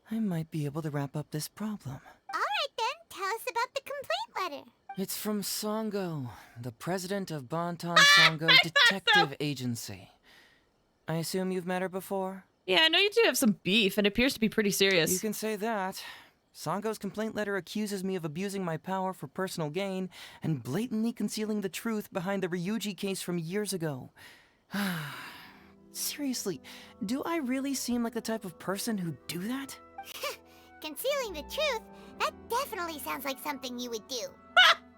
I might be able to wrap up this problem. Alright then, tell us about the complaint letter. It's from Songo, the president of Bonton Songo Detective Agency. I assume you've met her before? Yeah, I know you two have some beef, and it appears to be pretty serious. You can say that. Songo's complaint letter accuses me of abusing my power for personal gain and blatantly concealing the truth behind the Ryuji case from years ago. Seriously, do I really seem like the type of person who'd do that? Concealing the truth? That definitely sounds like something you would do.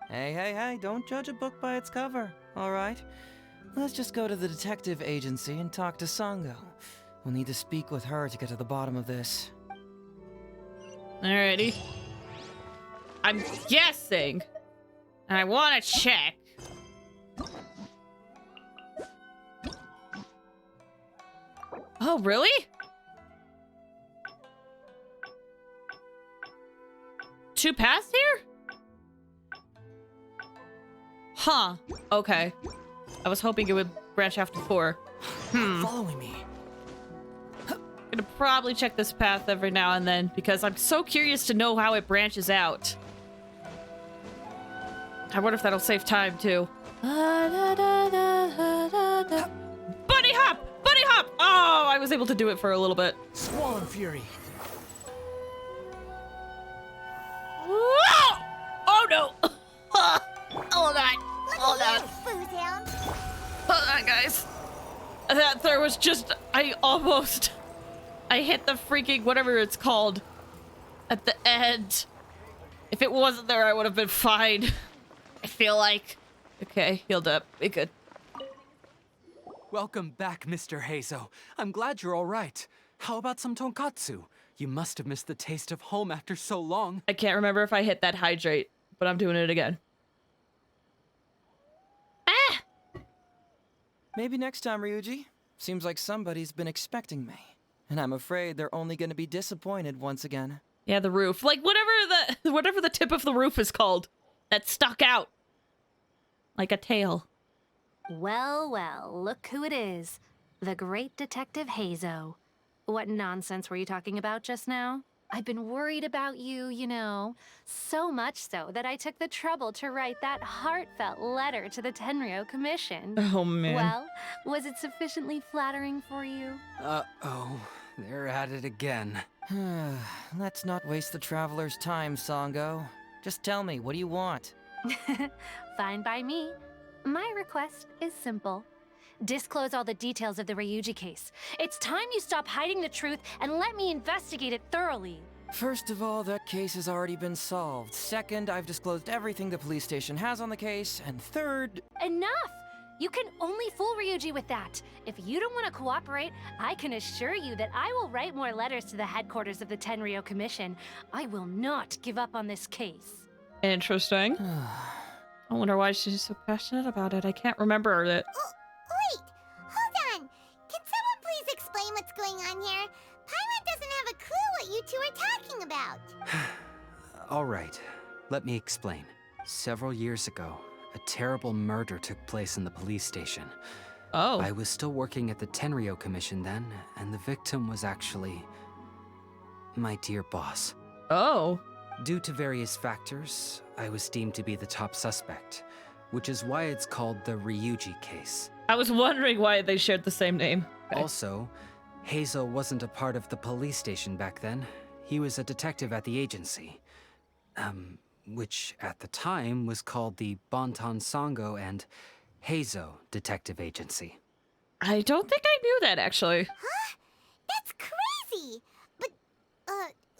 Hey, don't judge a book by its cover, alright? Let's just go to the detective agency and talk to Songo. We'll need to speak with her to get to the bottom of this. Alrighty. I'm guessing. And I want to check. Oh, really? Two paths here? Huh. Okay. I was hoping it would branch off to 4. Following me. I'm gonna probably check this path every now and then because I'm so curious to know how it branches out. I wonder if that'll save time too. Bunny hop! Bunny hop! Oh, I was able to do it for a little bit. Squall Fury. Whoa! Oh no! Hold on. Hold on. Hold on, guys. That there was just... I hit the freaking whatever it's called at the end. If it wasn't there, I would have been fine. I feel like. Okay, healed up. Be good. Welcome back, Mr. Heizou. I'm glad you're all right. How about some tonkatsu? You must have missed the taste of home after so long. I can't remember if I hit that hydrate, but I'm doing it again. Maybe next time, Ryuji. Seems like somebody's been expecting me. And I'm afraid they're only gonna be disappointed once again. Yeah, the roof. Like, whatever the tip of the roof is called. That stuck out. Like a tail. Well, look who it is. The great Detective Heizou. What nonsense were you talking about just now? I've been worried about you, you know. So much so that I took the trouble to write that heartfelt letter to the Tenryou Commission. Oh, man. Well, was it sufficiently flattering for you? Uh-oh. They're at it again. Let's not waste the traveler's time, Songo. Just tell me, what do you want? Fine by me. My request is simple. Disclose all the details of the Ryuji case. It's time you stop hiding the truth and let me investigate it thoroughly. First of all, that case has already been solved. Second, I've disclosed everything the police station has on the case. And third... Enough! You can only fool Ryuji with that. If you don't want to cooperate, I can assure you that I will write more letters to the headquarters of the Tenryou Commission. I will not give up on this case. Interesting. I wonder why she's so passionate about it. I can't remember it. Wait, hold on. Can someone please explain what's going on here? Paimon doesn't have a clue what you two are talking about. All right, let me explain. Several years ago, a terrible murder took place in the police station. Oh. I was still working at the Tenryou Commission then, and the victim was actually my dear boss. Oh. Due to various factors, I was deemed to be the top suspect, which is why it's called the Ryuji case. I was wondering why they shared the same name. Okay. Also, Heizou wasn't a part of the police station back then. He was a detective at the agency. Which at the time was called the Bonton Songo and Heizou Detective Agency. I don't think I knew that, actually. Huh? That's crazy! But,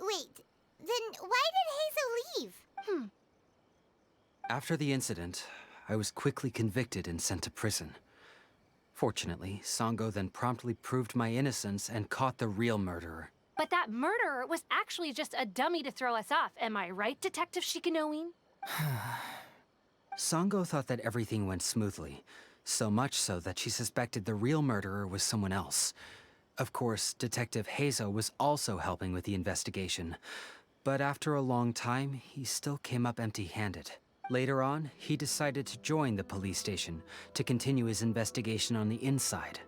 wait. Then why did Heizou leave? After the incident, I was quickly convicted and sent to prison. Fortunately, Songo then promptly proved my innocence and caught the real murderer. But that murderer was actually just a dummy to throw us off. Am I right, Detective Shikanoin? Songo thought that everything went smoothly, so much so that she suspected the real murderer was someone else. Of course, Detective Heizou was also helping with the investigation, but after a long time, he still came up empty-handed. Later on, he decided to join the police station to continue his investigation on the inside.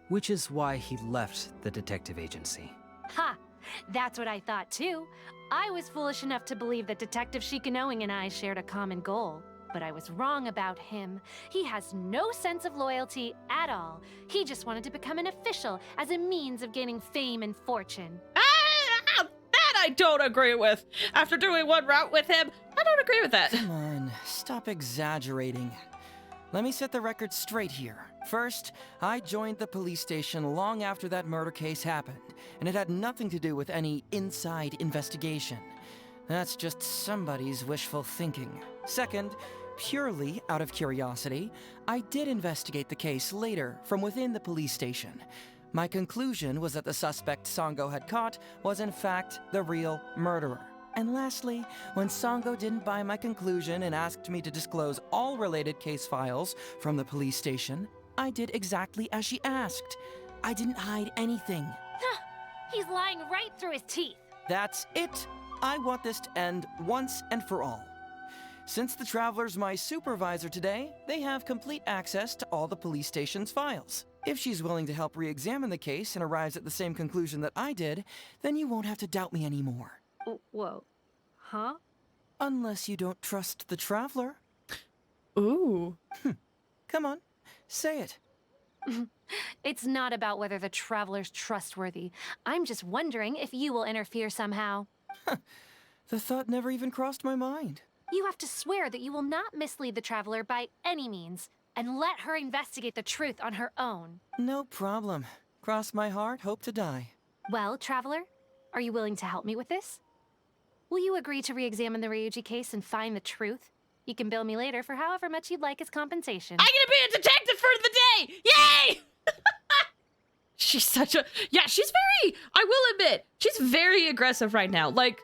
which is why he left the detective agency. Ha! That's what I thought too. I was foolish enough to believe that Detective Shikanoing and I shared a common goal. But I was wrong about him. He has no sense of loyalty at all. He just wanted to become an official as a means of gaining fame and fortune. That I don't agree with. After doing one route with him, I don't agree with that. Come on, stop exaggerating. Let me set the record straight here. First, I joined the police station long after that murder case happened, and it had nothing to do with any inside investigation. That's just somebody's wishful thinking. Second, purely out of curiosity, I did investigate the case later from within the police station. My conclusion was that the suspect Songo had caught was in fact the real murderer. And lastly, when Songo didn't buy my conclusion and asked me to disclose all related case files from the police station, I did exactly as she asked. I didn't hide anything. He's lying right through his teeth. That's it. I want this to end once and for all. Since the Traveler's my supervisor today, they have complete access to all the police station's files. If she's willing to help re-examine the case and arrives at the same conclusion that I did, then you won't have to doubt me anymore. Whoa. Huh? Unless you don't trust the Traveler. Ooh. Come on, say it. It's not about whether the Traveler's trustworthy. I'm just wondering if you will interfere somehow. The thought never even crossed my mind. You have to swear that you will not mislead the Traveler by any means, and let her investigate the truth on her own. No problem. Cross my heart, hope to die. Well, Traveler, are you willing to help me with this? Will you agree to re-examine the Ryuji case and find the truth? You can bill me later for however much you'd like as compensation. I'm gonna be a detective for the day! Yay! She's such a... Yeah, she's very... I will admit, she's very aggressive right now. Like,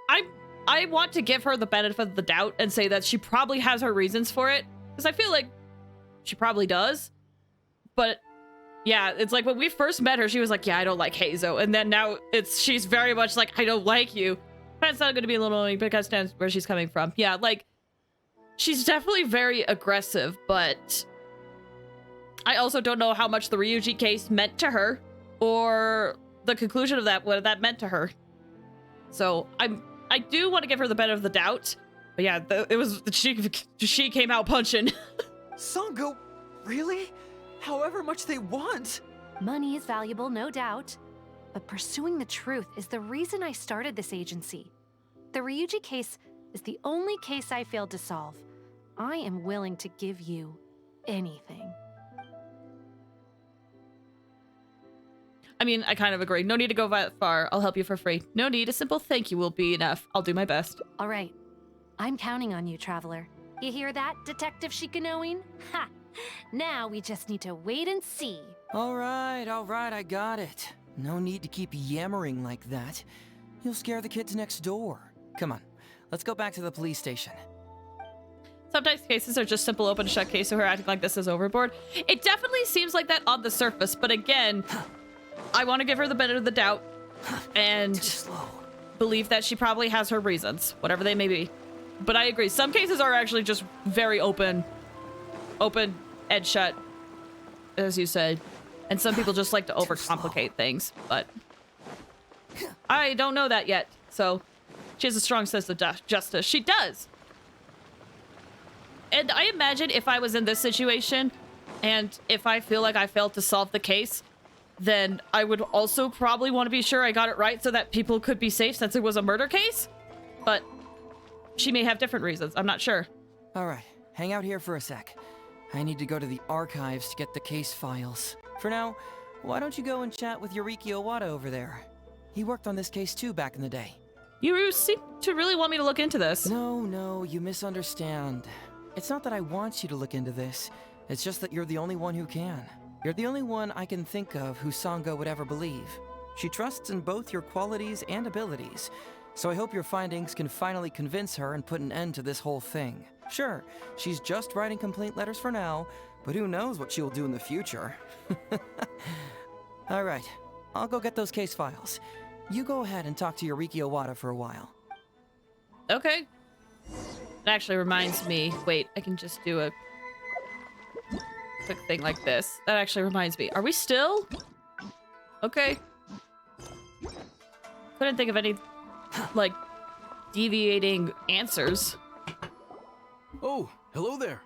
I want to give her the benefit of the doubt and say that she probably has her reasons for it. Because I feel like she probably does. But, yeah, it's like when we first met her, she was like, yeah, I don't like Heizou. And then now she's very much like, I don't like you. That's not going to be a little annoying because that's where she's coming from. Yeah, like, she's definitely very aggressive, but I also don't know how much the Ryuji case meant to her or the conclusion of that, what that meant to her. So I do want to give her the benefit of the doubt, but yeah, she came out punching. Songo, really? However much they want? Money is valuable, no doubt. But pursuing the truth is the reason I started this agency. The Ryuji case is the only case I failed to solve. I am willing to give you anything. I mean, I kind of agree. No need to go that far. I'll help you for free. No need. A simple thank you will be enough. I'll do my best. All right. I'm counting on you, Traveler. You hear that, Detective Shikanoing? Ha! Now we just need to wait and see. All right, I got it. No need to keep yammering like that. You'll scare the kids next door. Come on, let's go back to the police station. Sometimes cases are just simple open shut case, so her acting like this is overboard. It definitely seems like that on the surface, but again, I want to give her the benefit of the doubt and believe that she probably has her reasons, whatever they may be. But I agree, some cases are actually just very open edge shut, as you said. And some people just like to overcomplicate things, but I don't know that yet. So she has a strong sense of justice. She does. And I imagine if I was in this situation and if I feel like I failed to solve the case, then I would also probably want to be sure I got it right so that people could be safe since it was a murder case. But she may have different reasons. I'm not sure. All right, hang out here for a sec. I need to go to the archives to get the case files. For now, why don't you go and chat with Yoriki Owada over there? He worked on this case too back in the day. You seem to really want me to look into this. No, you misunderstand. It's not that I want you to look into this. It's just that you're the only one who can. You're the only one I can think of who Songo would ever believe. She trusts in both your qualities and abilities. So I hope your findings can finally convince her and put an end to this whole thing. Sure, she's just writing complaint letters for now, but who knows what she'll do in the future. All right, I'll go get those case files. You go ahead and talk to Yoriki Owada for a while. Okay. It actually reminds me. Wait, I can just do a... quick thing like this. That actually reminds me. Are we still? Okay. Couldn't think of any, like, deviating answers. Oh, hello there.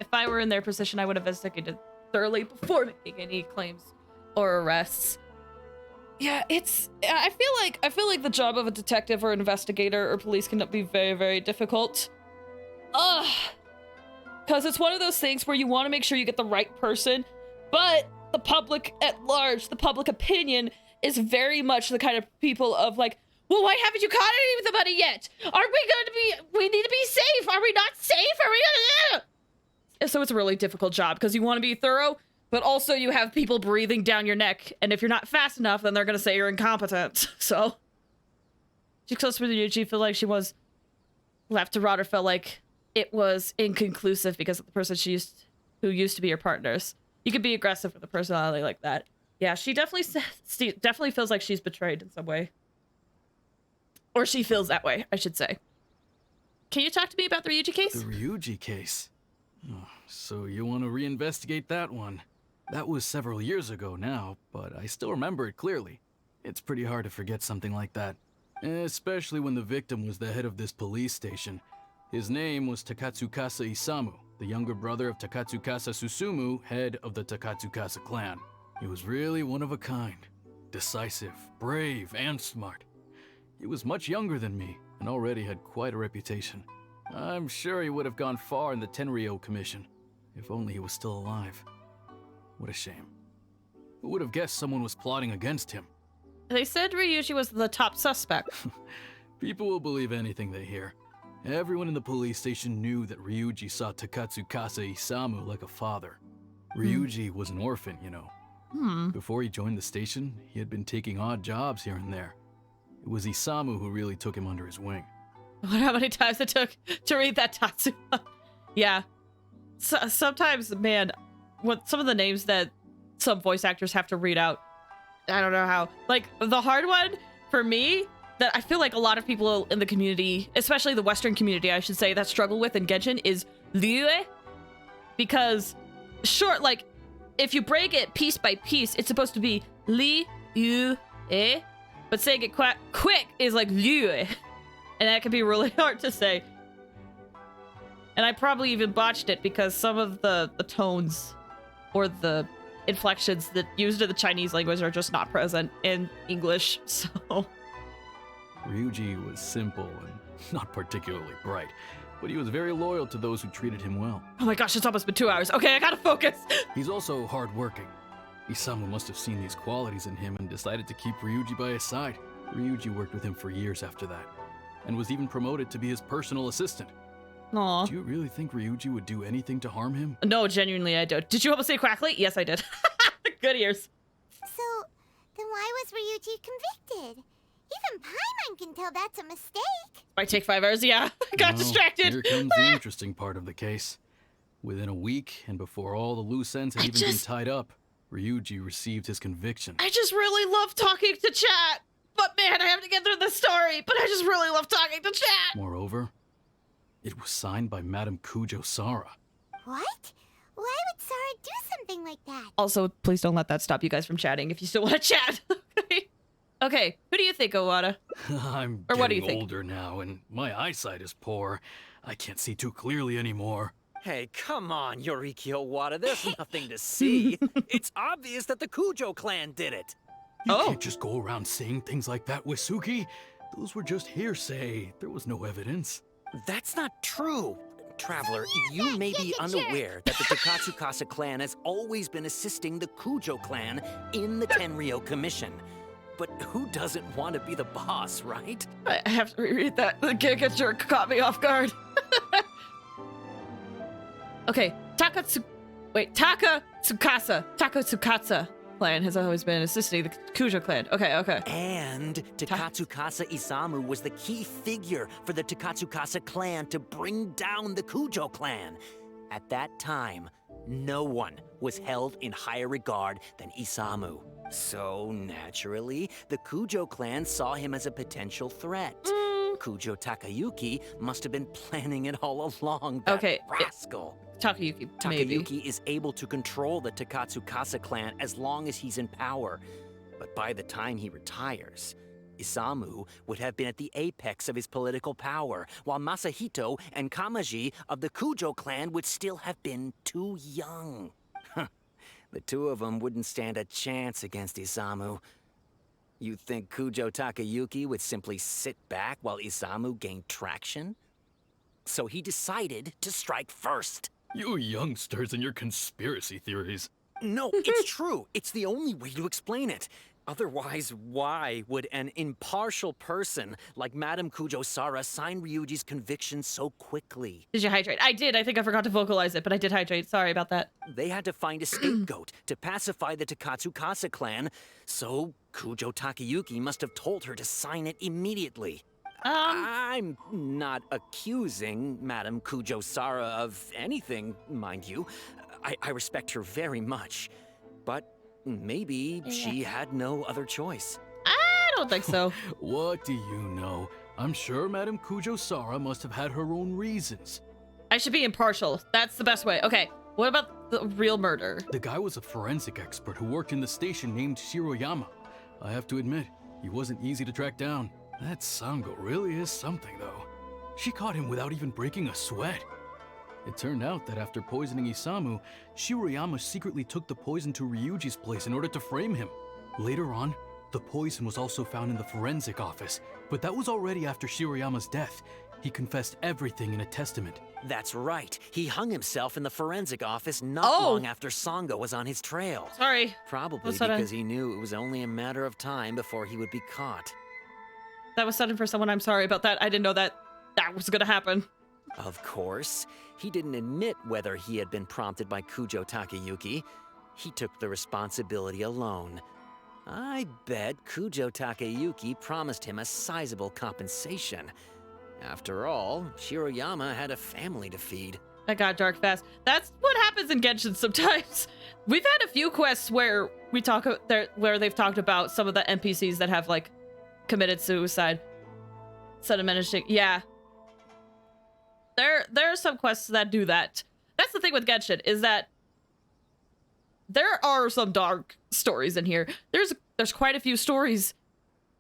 If I were in their position, I would have investigated thoroughly before making any claims or arrests. Yeah, I feel like the job of a detective or investigator or police can be very, very difficult. Because it's one of those things where you want to make sure you get the right person, but the public at large, the public opinion, is very much the kind of people of like, well, why haven't you caught anybody yet? We need to be safe. Are we not safe? So it's a really difficult job because you want to be thorough, but also you have people breathing down your neck. And if you're not fast enough, then they're going to say you're incompetent. So she close with Ryuji feel like she was left to rot or felt like it was inconclusive because of the person who used to be your partners. You could be aggressive with a personality like that. Yeah, she definitely feels like she's betrayed in some way. Or she feels that way, I should say. Can you talk to me about the Ryuji case? The Ryuji case? Oh, so you want to reinvestigate that one? That was several years ago now, but I still remember it clearly. It's pretty hard to forget something like that. Especially when the victim was the head of this police station. His name was Takatsukasa Isamu, the younger brother of Takatsukasa Susumu, head of the Takatsukasa clan. He was really one of a kind. Decisive, brave, and smart. He was much younger than me, and already had quite a reputation. I'm sure he would have gone far in the Tenryou Commission, if only he was still alive. What a shame. Who would have guessed someone was plotting against him? They said Ryuji was the top suspect. People will believe anything they hear. Everyone in the police station knew that Ryuji saw Takatsukasa Isamu like a father. Ryuji was an orphan, you know. Before he joined the station, he had been taking odd jobs here and there. It was Isamu who really took him under his wing. I wonder how many times it took to read that Tatsu. Yeah. Sometimes, man, what some of the names that some voice actors have to read out, I don't know how. Like, the hard one for me that I feel like a lot of people in the community, especially the Western community, I should say, that struggle with in Genshin is Liue. Because, short, like, if you break it piece by piece, it's supposed to be Liue. But saying it quick is like Liue. And that can be really hard to say. And I probably even botched it because some of the tones or the inflections that used in the Chinese language are just not present in English, so... Ryuji was simple and not particularly bright, but he was very loyal to those who treated him well. Oh my gosh, it's almost been 2 hours. Okay, I gotta focus! He's also hardworking. Isamu must have seen these qualities in him and decided to keep Ryuji by his side. Ryuji worked with him for years after that, and was even promoted to be his personal assistant. Aww. Do you really think Ryuji would do anything to harm him? No, genuinely I don't. Did you almost say quackly? Yes, I did. Good ears. So, then why was Ryuji convicted? Even Paimon can tell that's a mistake. Might take 5 hours, yeah. I got distracted. Here comes the interesting part of the case. Within a week, and before all the loose ends had been tied up, Ryuji received his conviction. I just really love talking to chat. But man, I have to get through the story. But I just really love talking to chat. Moreover, it was signed by Madame Kujo-Sara. What? Why would Sara do something like that? Also, please don't let that stop you guys from chatting if you still want to chat. Okay, who do you think, Owada? I'm or what do you getting think? older now, and my eyesight is poor. I can't see too clearly anymore. Hey, come on, Yoriki Owada. There's nothing to see. It's obvious that the Kujo clan did it. You can't just go around saying things like that, Wisuki. Those were just hearsay. There was no evidence. That's not true. Traveler, you may be unaware that the Takatsukasa clan has always been assisting the Kujo clan in the Tenryou Commission. But who doesn't want to be the boss, right? I have to reread that. The caricature caught me off guard. Okay, Takatsukasa clan has always been assisting the Kujo clan. Okay. And Takatsukasa Isamu was the key figure for the Takatsukasa clan to bring down the Kujo clan. At that time, no one was held in higher regard than Isamu. So, naturally, the Kujo clan saw him as a potential threat. Kujo Takayuki must have been planning it all along, that Okay, rascal. Takayuki, maybe. Takayuki is able to control the Takatsukasa clan as long as he's in power. But by the time he retires, Isamu would have been at the apex of his political power, while Masahito and Kamaji of the Kujo clan would still have been too young. The two of them wouldn't stand a chance against Isamu. You think Kujo Takayuki would simply sit back while Isamu gained traction? So he decided to strike first. You youngsters and your conspiracy theories. No, it's true. It's the only way to explain it. Otherwise, why would an impartial person like Madame Kujo-Sara sign Ryuji's conviction so quickly? Did you hydrate? I did. I think I forgot to vocalize it, but I did hydrate. Sorry about that. They had to find a scapegoat to pacify the Takatsukasa clan, so Kujo Takayuki must have told her to sign it immediately. I'm not accusing Madame Kujo-Sara of anything, mind you. I respect her very much. But maybe she had no other choice. I don't think so. What do you know? I'm sure Madame Kujo-Sara must have had her own reasons. I should be impartial. That's the best way. Okay, what about the real murder? The guy was a forensic expert who worked in the station named Shiroyama. I have to admit, he wasn't easy to track down. That Sango really is something, though. She caught him without even breaking a sweat. It turned out that after poisoning Isamu, Shiroyama secretly took the poison to Ryuji's place in order to frame him. Later on, the poison was also found in the forensic office, but that was already after Shiroyama's death. He confessed everything in a testament. That's right. He hung himself in the forensic office not long after Sango was on his trail. Sorry. Probably because he knew it was only a matter of time before he would be caught. That was sudden for someone. I'm sorry about that. I didn't know that was gonna happen. Of course, he didn't admit whether he had been prompted by Kujo Takayuki. He took the responsibility alone. I bet Kujo Takayuki promised him a sizable compensation. After all, Shiroyama had a family to feed. That got dark fast. That's what happens in Genshin sometimes. We've had a few quests where where they've talked about some of the NPCs that have like committed suicide. Sedimentation. Yeah. There are some quests that do that. That's the thing with Genshin, is that there are some dark stories in here. There's quite a few stories.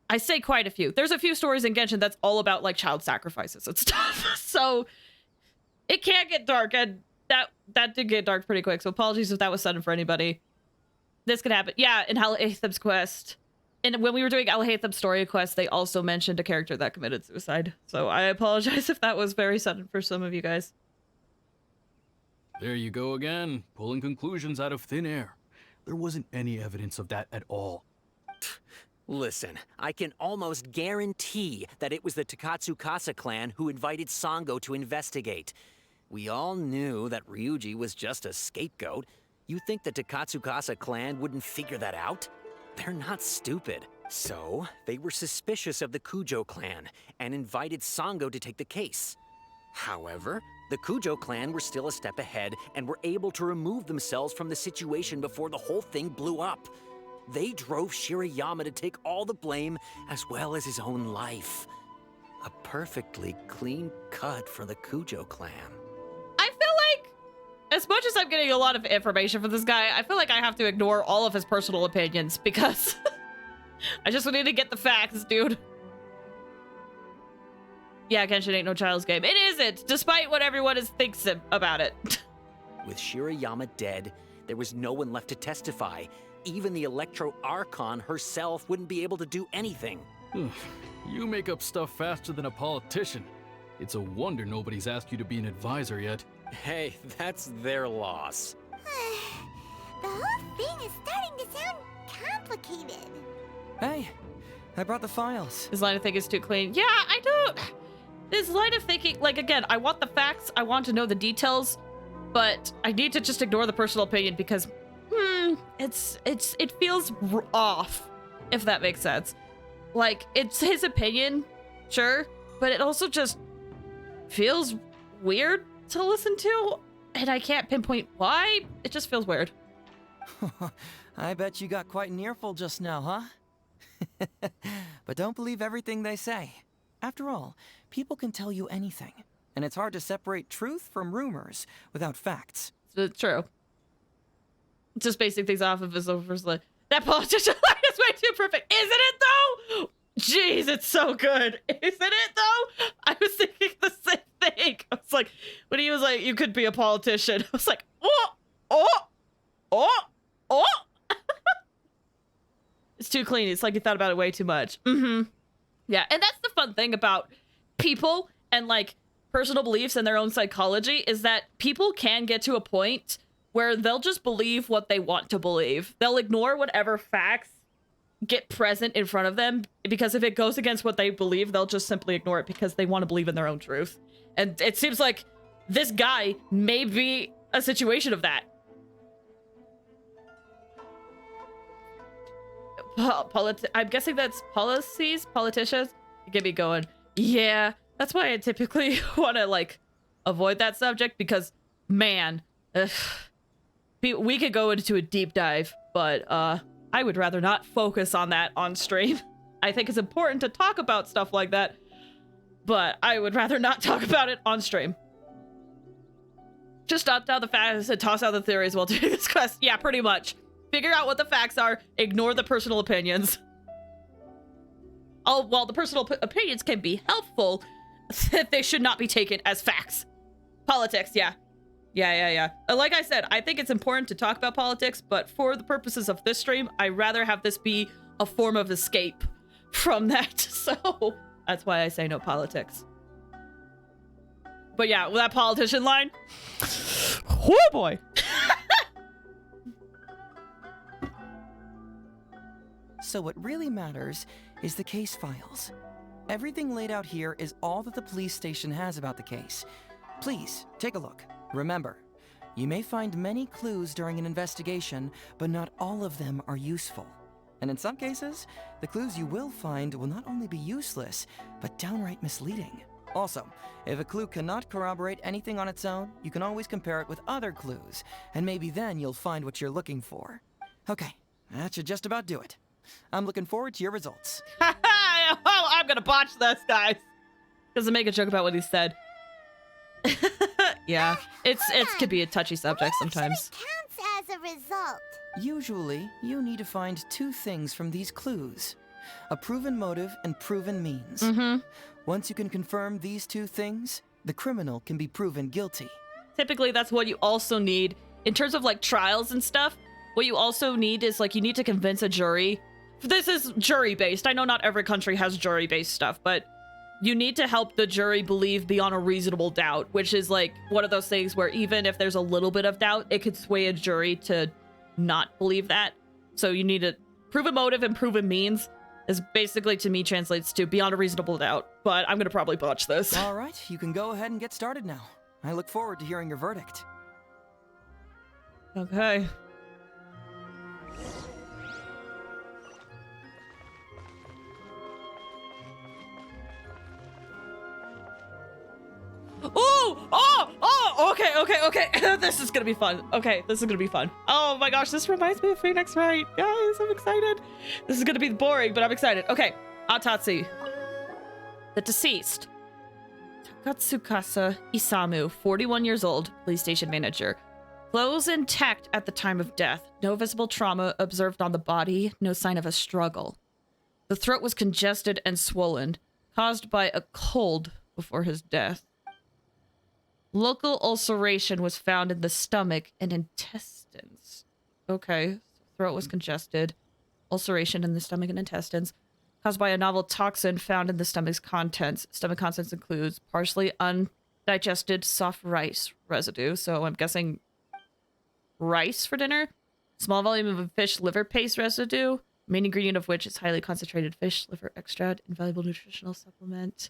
I say quite a few. There's a few stories in Genshin that's all about like child sacrifices and stuff. So it can get dark, and that did get dark pretty quick. So apologies if that was sudden for anybody. This could happen. Yeah, in Al-Haytham's quest. And when we were doing Al-Haytham's story quest, they also mentioned a character that committed suicide. So I apologize if that was very sudden for some of you guys. There you go again, pulling conclusions out of thin air. There wasn't any evidence of that at all. Listen, I can almost guarantee that it was the Takatsukasa clan who invited Sango to investigate. We all knew that Ryuji was just a scapegoat. You think the Takatsukasa clan wouldn't figure that out? They're not stupid. So, they were suspicious of the Kujo clan and invited Sango to take the case. However, the Kujo clan were still a step ahead and were able to remove themselves from the situation before the whole thing blew up. They drove Shiroyama to take all the blame as well as his own life. A perfectly clean cut for the Kujo clan. I feel like, as much as I'm getting a lot of information from this guy, I feel like I have to ignore all of his personal opinions because I just need to get the facts, dude. Yeah, Genshin ain't no child's game. It isn't, despite what everyone thinks about it. With Shiroyama dead, there was no one left to testify. Even the Electro Archon herself wouldn't be able to do anything. You make up stuff faster than a politician. It's a wonder nobody's asked you to be an advisor yet. Hey, that's their loss. The whole thing is starting to sound complicated. Hey, I brought the files. This line of thinking is too clean. Yeah, I don't. This line of thinking, like, again, I want the facts, I want to know the details, but I need to just ignore the personal opinion because, it feels off, if that makes sense. Like, it's his opinion, sure, but it also just feels weird to listen to, and I can't pinpoint why. It just feels weird. I bet you got quite an earful just now, huh? But don't believe everything they say. After all, people can tell you anything, and it's hard to separate truth from rumors without facts. It's true. Just basing things off of his like that politician line is way too perfect. Isn't it though? Jeez, it's so good. Isn't it though? I was thinking the same thing. I was like, when he was like, you could be a politician. I was like, oh. It's too clean. It's like you thought about it way too much. Yeah, and that's the fun thing about people and like personal beliefs and their own psychology is that people can get to a point where they'll just believe what they want to believe. They'll ignore whatever facts get present in front of them because if it goes against what they believe, they'll just simply ignore it because they want to believe in their own truth. And it seems like this guy may be a situation of that. I'm guessing that's politicians. Get me going. Yeah, that's why I typically want to like avoid that subject because, man, we could go into a deep dive, but I would rather not focus on that on stream. I think it's important to talk about stuff like that, but I would rather not talk about it on stream. Just opt out the facts and toss out the theories while doing this quest. Yeah, pretty much. Figure out what the facts are, ignore the personal opinions. Oh, while the personal opinions can be helpful, they should not be taken as facts. Politics, yeah. Yeah. Like I said, I think it's important to talk about politics, but for the purposes of this stream, I'd rather have this be a form of escape from that. So that's why I say no politics. But yeah, with that politician line, oh boy. So what really matters is the case files. Everything laid out here is all that the police station has about the case. Please, take a look. Remember, you may find many clues during an investigation, but not all of them are useful. And in some cases, the clues you will find will not only be useless, but downright misleading. Also, if a clue cannot corroborate anything on its own, you can always compare it with other clues, and maybe then you'll find what you're looking for. Okay, that should just about do it. I'm looking forward to your results. Oh, I'm gonna botch this, guys. Doesn't make a joke about what he said. Yeah, it could be a touchy subject sometimes. Counts as a result. Usually, you need to find two things from these clues. A proven motive and proven means. Once you can confirm these two things, the criminal can be proven guilty. Typically, that's what you also need. In terms of like trials and stuff, what you also need is like you need to convince a jury. This is jury-based. I know not every country has jury-based stuff, but you need to help the jury believe beyond a reasonable doubt, which is like one of those things where even if there's a little bit of doubt, it could sway a jury to not believe that. So you need to prove a motive and prove a means is basically to me translates to beyond a reasonable doubt, but I'm gonna probably botch this. All right, you can go ahead and get started now. I look forward to hearing your verdict. Okay. Okay. This is gonna be fun. Okay, this is gonna be fun. Oh my gosh, this reminds me of Phoenix Wright. Guys, I'm excited. This is gonna be boring, but I'm excited. Okay, autopsy. The deceased. Takatsukasa Isamu, 41 years old, police station manager. Clothes intact at the time of death. No visible trauma observed on the body. No sign of a struggle. The throat was congested and swollen, caused by a cold before his death. Local ulceration was found in the stomach and intestines. Okay, throat was congested. Ulceration in the stomach and intestines, caused by a novel toxin found in the stomach's contents. Stomach contents includes partially undigested soft rice residue. So I'm guessing rice for dinner. Small volume of fish liver paste residue, main ingredient of which is highly concentrated fish liver extract, invaluable nutritional supplement.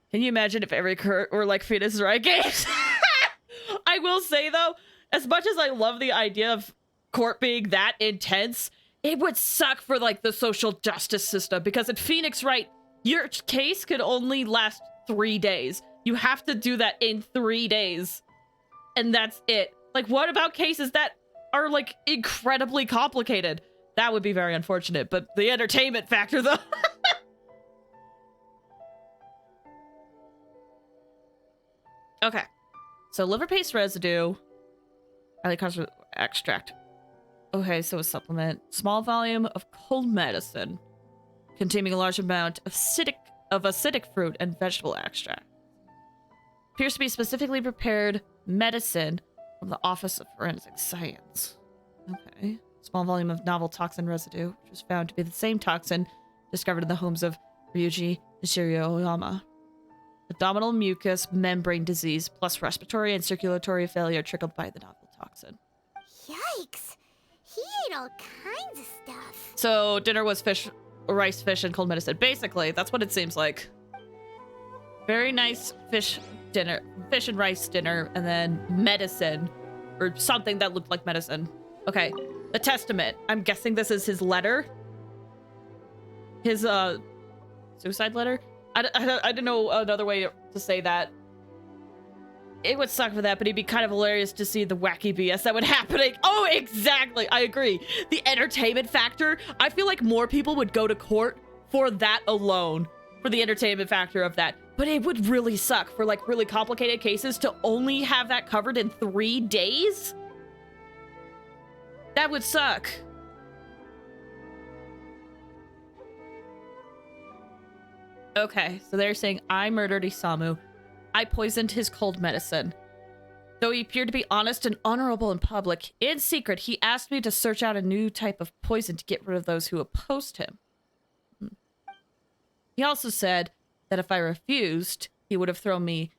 Can you imagine if every Kurt were like Phoenix Wright games? I will say though, as much as I love the idea of court being that intense, it would suck for like the social justice system because at Phoenix Wright, your case could only last 3 days. You have to do that in 3 days. And that's it. Like, what about cases that are like incredibly complicated? That would be very unfortunate, but the entertainment factor though. Okay. So liver paste residue. Highly concentrated extract. Okay, so a supplement. Small volume of cold medicine containing a large amount of acidic fruit and vegetable extract. Appears to be specifically prepared medicine from the Office of Forensic Science. Okay. Small volume of novel toxin residue, which was found to be the same toxin discovered in the homes of Ryuji and Shirioyama. Abdominal mucus membrane disease plus respiratory and circulatory failure triggered by the novel toxin. Yikes! He ate all kinds of stuff. So dinner was rice, fish, and cold medicine. Basically, that's what it seems like. Very nice fish and rice dinner, and then medicine, or something that looked like medicine. Okay, the testament. I'm guessing this is his letter. His suicide letter. I didn't know another way to say that. It would suck for that, but it'd be kind of hilarious to see the wacky BS that would happen. Oh, exactly. I agree. The entertainment factor. I feel like more people would go to court for that alone, for the entertainment factor of that. But it would really suck for like really complicated cases to only have that covered in 3 days. That would suck. Okay, so they're saying I murdered Isamu. I poisoned his cold medicine. Though he appeared to be honest and honorable in public, in secret, he asked me to search out a new type of poison to get rid of those who opposed him. He also said that if I refused, he would have thrown me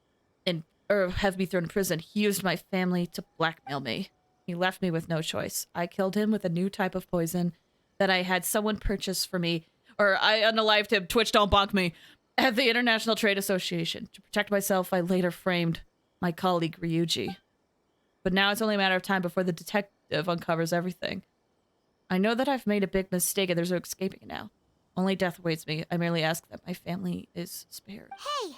in, or have me thrown in prison. He used my family to blackmail me. He left me with no choice. I killed him with a new type of poison that I had someone purchase for me, or I unalived him. Twitch, don't bonk me. At the International Trade Association. To protect myself, I later framed my colleague Ryuji. But now it's only a matter of time before the detective uncovers everything. I know that I've made a big mistake and there's no escaping it now. Only death awaits me. I merely ask that my family is spared. Hey,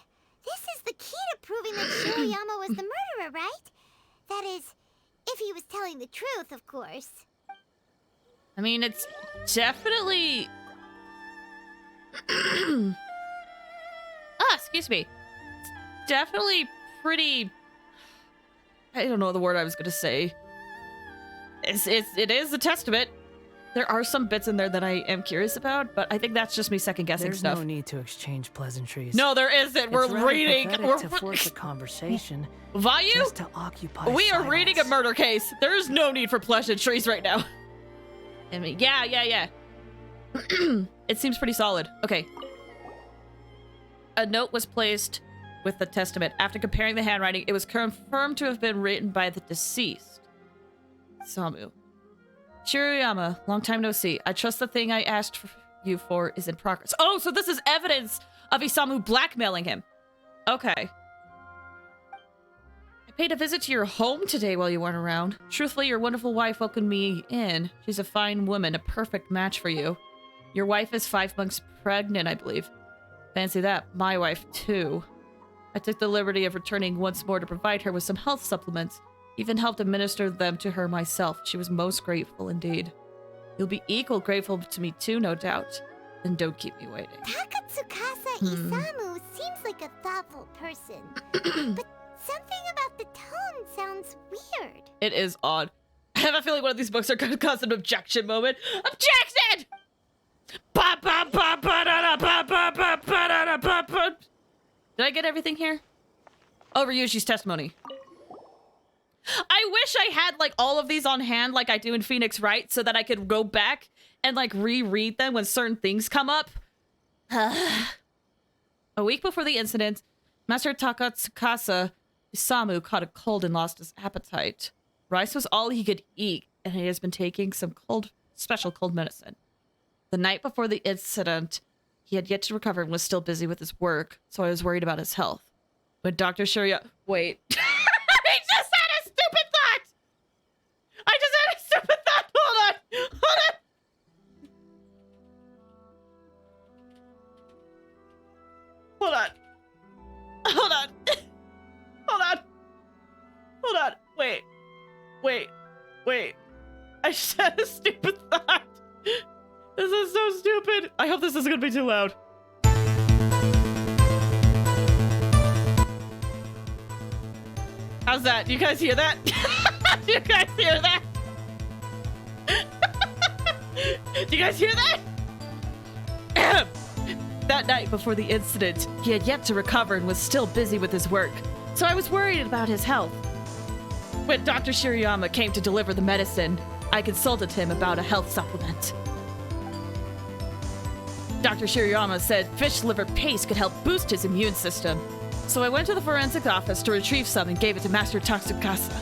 this is the key to proving that Shiriyama was the murderer, right? That is, if he was telling the truth, of course. I mean, it's definitely... excuse me. It's definitely pretty... I don't know the word I was gonna say. It is a testament. There are some bits in there that I am curious about, but I think that's just me second-guessing stuff. There's no need to exchange pleasantries. No, there isn't. We're reading... We're to force a conversation. Vayu? Just to occupy we are silence. reading a murder case. There is no need for pleasantries right now. I mean, yeah. It seems pretty solid. Okay. A note was placed with the testament. After comparing the handwriting, it was confirmed to have been written by the deceased. Samu. Shiriyama, long time no see. I trust the thing I asked you for is in progress. Oh, so this is evidence of Isamu blackmailing him. Okay. I paid a visit to your home today while you weren't around. Truthfully, your wonderful wife welcomed me in. She's a fine woman, a perfect match for you. Your wife is 5 months pregnant, I believe. Fancy that. My wife, too. I took the liberty of returning once more to provide her with some health supplements. Even helped administer them to her myself. She was most grateful indeed. You'll be equal grateful to me too, no doubt. Then don't keep me waiting. Takatsukasa Isamu seems like a thoughtful person. But something about the tone sounds weird. It is odd. I have a feeling one of these books are going to cause an objection moment. Objection! Did I get everything here? Oh, Ryuji's testimony. I wish I had like all of these on hand like I do in Phoenix Wright so that I could go back and like reread them when certain things come up. A week before the incident, Master Takatsukasa Isamu caught a cold and lost his appetite. Rice was all he could eat, and he has been taking some special cold medicine. The night before the incident, he had yet to recover and was still busy with his work, so I was worried about his health. When Dr. Shirya... Wait. I just had a stupid thought! Hold on. Wait. I just had a stupid thought. This is so stupid. I hope this isn't gonna be too loud. How's that? Do you guys hear that? Do you guys hear that? Do you guys hear that? That night before the incident, he had yet to recover and was still busy with his work, so I was worried about his health. When Dr. Shirayama came to deliver the medicine, I consulted him about a health supplement. Dr. Shirayama said fish liver paste could help boost his immune system, so I went to the forensic office to retrieve some and gave it to Master Toxicasa.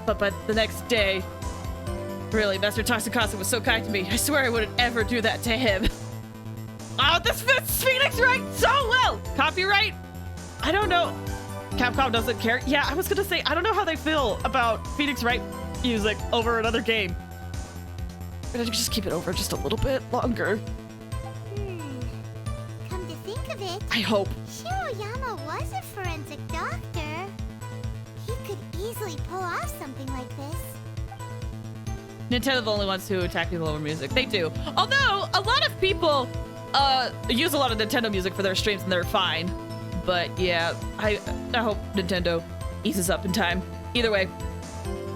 But the next day, really, Master Toxicasa was so kind to me, I swear I wouldn't ever do that to him. Oh, this fits Phoenix Wright so well! Copyright? I don't know. Capcom doesn't care. Yeah, I was gonna say, I don't know how they feel about Phoenix Wright music over another game. I'm gonna just keep it over just a little bit longer. Come to think of it, I hope. Shirayama was a forensic doctor. He could easily pull off something like this. Nintendo are the only ones who attack people over music. They do. Although, a lot of people use a lot of Nintendo music for their streams and they're fine. But yeah, I hope Nintendo eases up in time. Either way,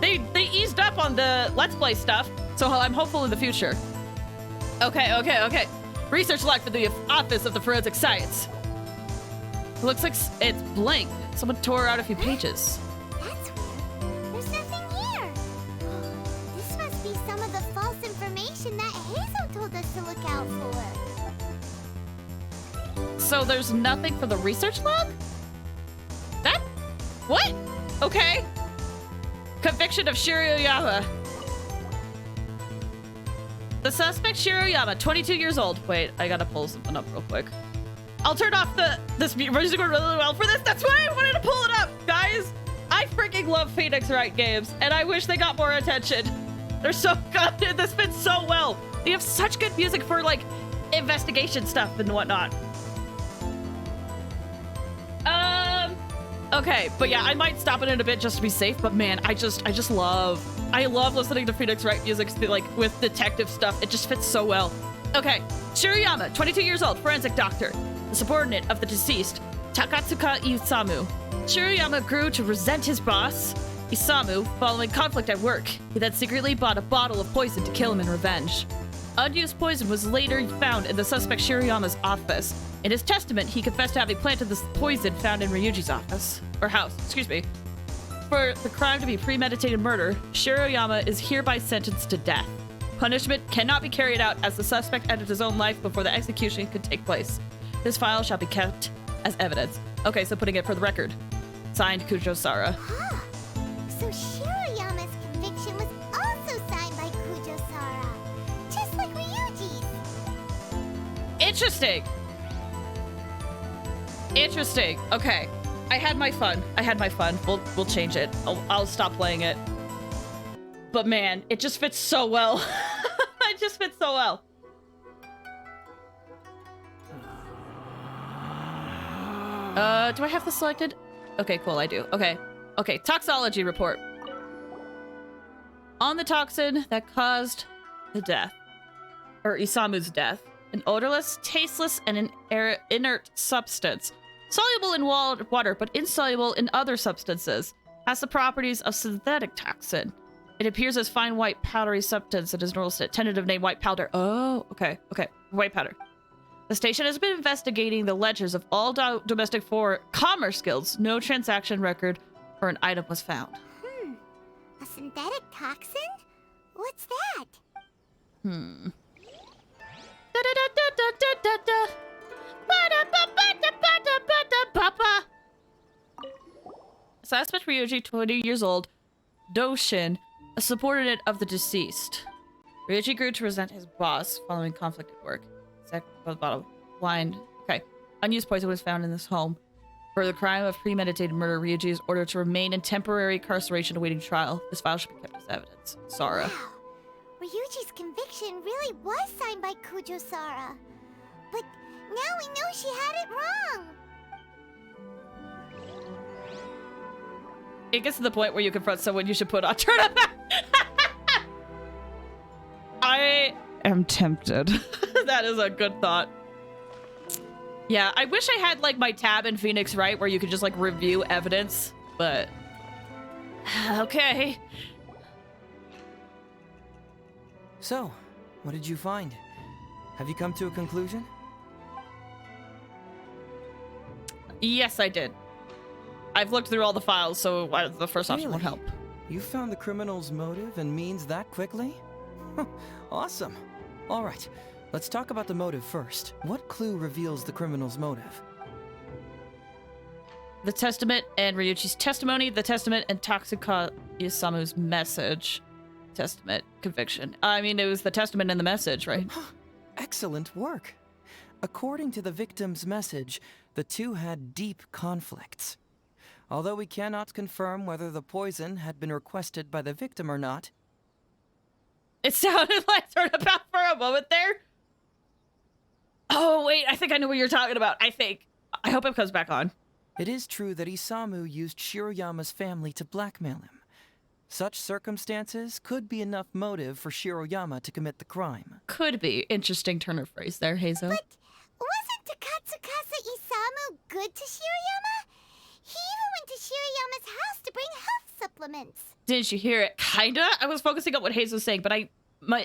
they eased up on the Let's Play stuff, so I'm hopeful in the future. Okay. Research log for the Office of the Forensic Science. It looks like it's blank. Someone tore out a few pages. That's weird. There's nothing here. This must be some of the false information that Heizou told us to look out for. So there's nothing for the research log? That? What? Okay. Conviction of Shirayama. The suspect Shirayama, 22 years old. Wait, I gotta pull something up real quick. I'll turn off this music really well for this. That's why I wanted to pull it up, guys. I freaking love Phoenix Wright games, and I wish they got more attention. They're so good. This fits so well. They have such good music for like investigation stuff and whatnot. Okay, but yeah, I might stop it in a bit just to be safe, but man, I love listening to Phoenix Wright music, like with detective stuff. It just fits so well. Okay, Shirayama, 22 years old, forensic doctor, the subordinate of the deceased, Takatsuka Isamu. Shirayama grew to resent his boss, Isamu, following conflict at work. He then secretly bought a bottle of poison to kill him in revenge. Unused poison was later found in the suspect Shirayama's office. In his testament, he confessed to having planted this poison found in Ryuji's office. Or house, excuse me. For the crime to be premeditated murder, Shirayama is hereby sentenced to death. Punishment cannot be carried out as the suspect ended his own life before the execution could take place. This file shall be kept as evidence. Okay, so putting it for the record. Signed, Kujo Sara. Huh. So Shirayama's conviction was also signed by Kujo Sara, just like Ryuji's. Interesting. Interesting. Okay. I had my fun. We'll change it. I'll stop playing it. But man, it just fits so well. It just fits so well. Do I have this selected? Okay, cool, I do. Okay, toxology report. On the toxin that caused the death, or Isamu's death, an odorless, tasteless, and an inert substance, soluble in water but insoluble in other substances, has the properties of synthetic toxin. It appears as fine white powdery substance in its normal state. Tentative name white powder. Oh, okay, white powder. The station has been investigating the ledgers of all domestic commerce guilds. No transaction record for an item was found. A synthetic toxin? What's that? Suspect Ryuji, 20 years old. Doshin, a subordinate of the deceased. Ryuji grew to resent his boss following conflict at work. Bottle blind. Okay. Unused poison was found in this home. For the crime of premeditated murder, Ryuji is ordered to remain in temporary incarceration awaiting trial. This file should be kept as evidence. Sara. Wow. Ryuji's conviction really was signed by Kujo Sara. But now we know she had it wrong. It gets to the point where you confront someone, you should put on turn up. I am tempted. That is a good thought. Yeah, I wish I had like my tab in Phoenix Wright where you could just like review evidence, but Okay. So, what did you find? Have you come to a conclusion? Yes, I did. I've looked through all the files, so the first option won't help. You found the criminal's motive and means that quickly? Awesome. All right, let's talk about the motive first. What clue reveals the criminal's motive? The testament and Ryuichi's testimony, the testament and Tatsuka Isamu's message. Testament, conviction. I mean, it was the testament and the message, right? Excellent work. According to the victim's message, the two had deep conflicts. Although we cannot confirm whether the poison had been requested by the victim or not. It sounded like turnabout for a moment there. Oh, wait, I think I know what you're talking about. I hope it comes back on. It is true that Isamu used Shiroyama's family to blackmail him. Such circumstances could be enough motive for Shiroyama to commit the crime. Could be. Interesting turn of phrase there, Heizou. But wasn't Tatsukasa Isamu good to Shiroyama? He even went to Shiroyama's house to bring health supplements. Didn't you hear it? Kinda. I was focusing on what Heizou was saying, but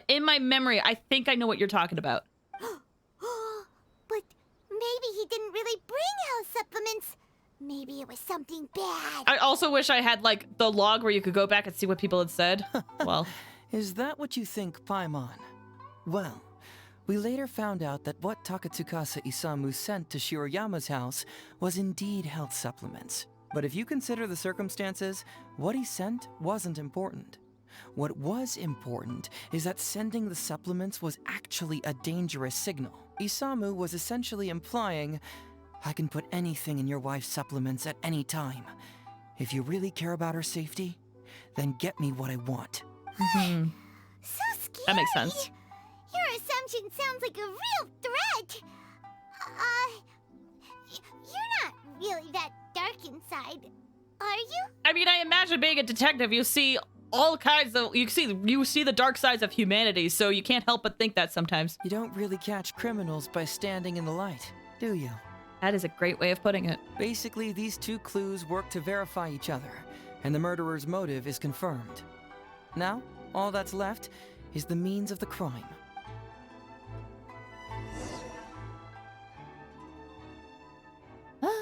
in my memory, I think I know what you're talking about. But maybe he didn't really bring health supplements. Maybe it was something bad. I also wish I had, like, the log where you could go back and see what people had said. Well. Is that what you think, Paimon? Well, we later found out that what Takatsukasa Isamu sent to Shiroyama's house was indeed health supplements. But if you consider the circumstances, what he sent wasn't important. What was important is that sending the supplements was actually a dangerous signal. Isamu was essentially implying, I can put anything in your wife's supplements at any time. If you really care about her safety, then get me what I want. Mm-hmm. So scary. That makes sense. Your assumption sounds like a real threat. You're not really that dark inside, are you? I mean, I imagine being a detective, you see all kinds of, you see the dark sides of humanity, so you can't help but think that sometimes. You don't really catch criminals by standing in the light, do you? That is a great way of putting it. Basically, these two clues work to verify each other, and the murderer's motive is confirmed. Now, all that's left is the means of the crime.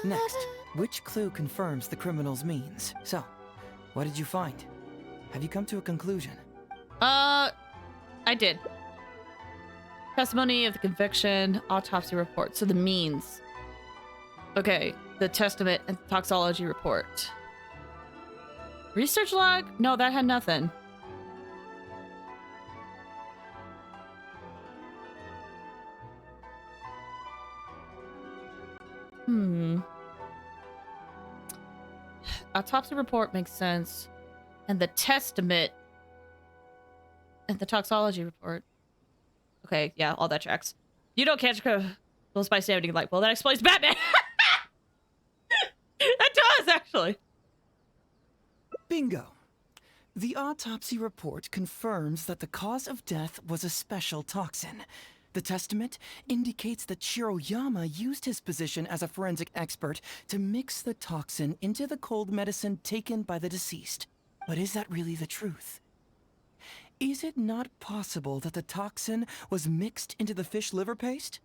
Next, which clue confirms the criminal's means? So, what did you find? Have you come to a conclusion? I did. Testimony of the conviction, autopsy report, so the means. Okay, the testament and toxology report. Research log? No, that had nothing. Autopsy report makes sense. And the testament and the toxology report. Okay, yeah, all that tracks. You don't catch those by standing like, well, that explains Batman. That does, actually. Bingo. The autopsy report confirms that the cause of death was a special toxin. The testament indicates that Shiroyama used his position as a forensic expert to mix the toxin into the cold medicine taken by the deceased. But is that really the truth? Is it not possible that the toxin was mixed into the fish liver paste?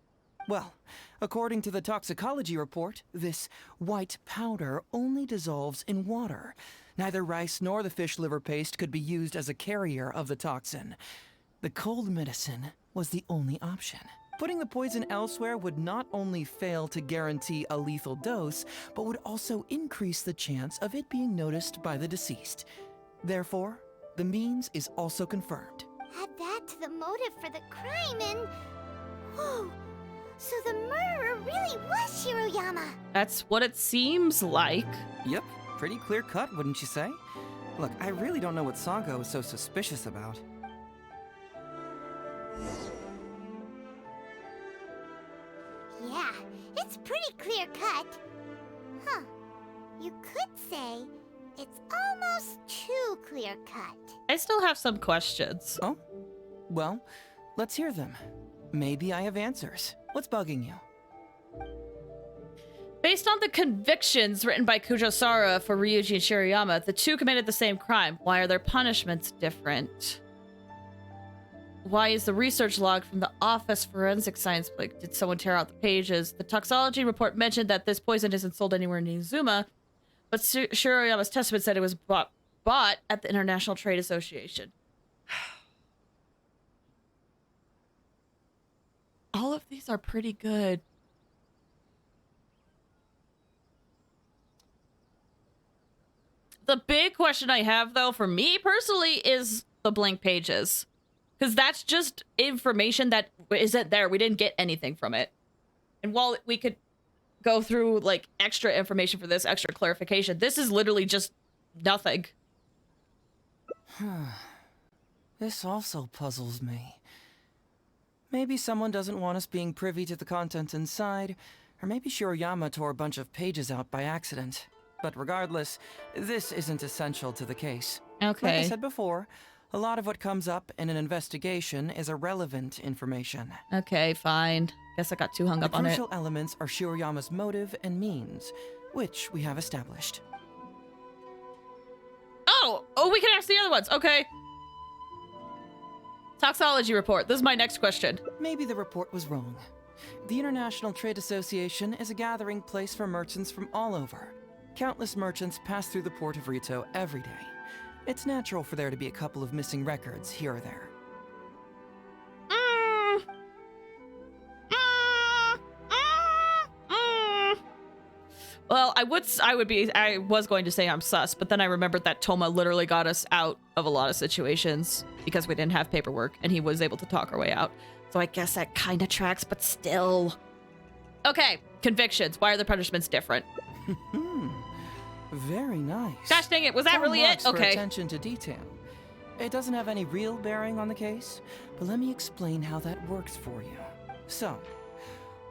Well, according to the toxicology report, this white powder only dissolves in water. Neither rice nor the fish liver paste could be used as a carrier of the toxin. The cold medicine was the only option. Putting the poison elsewhere would not only fail to guarantee a lethal dose, but would also increase the chance of it being noticed by the deceased. Therefore, the means is also confirmed. Add that to the motive for the crime and... Whoa! So the murderer really was Shiroyama! That's what it seems like. Yep, pretty clear cut, wouldn't you say? Look, I really don't know what Sango is so suspicious about. Yeah, it's pretty clear cut. Huh. You could say it's almost too clear cut. I still have some questions. Oh? Well, let's hear them. Maybe I have answers. What's bugging you? Based on the convictions written by Kujo-Sara for Ryuji and Shirayama, the two committed the same crime. Why are their punishments different? Why is the research log from the office forensic science, like, did someone tear out the pages? The toxology report mentioned that this poison isn't sold anywhere in Inazuma, but Shirayama's testament said it was bought at the International Trade Association. All of these are pretty good. The big question I have, though, for me personally, is the blank pages. Because that's just information that isn't there. We didn't get anything from it. And while we could go through, like, extra information for this, extra clarification, this is literally just nothing. This also puzzles me. Maybe someone doesn't want us being privy to the contents inside, or maybe Shirayama tore a bunch of pages out by accident. But regardless, this isn't essential to the case. Okay. Like I said before, a lot of what comes up in an investigation is irrelevant information. Okay, fine. Guess I got too hung up on it. The crucial elements are Shirayama's motive and means, which we have established. Oh, we can ask the other ones. Okay. Toxology report. This is my next question. Maybe the report was wrong. The International Trade Association is a gathering place for merchants from all over. Countless merchants pass through the port of Rito every day. It's natural for there to be a couple of missing records here or there. Well, I was going to say I'm sus, but then I remembered that Toma literally got us out of a lot of situations because we didn't have paperwork, and he was able to talk our way out. So I guess that kind of tracks, but still. Okay, convictions. Why are the punishments different? Very nice. Gosh dang it, was that really it? For Okay. attention to detail. It doesn't have any real bearing on the case, but let me explain how that works for you. So,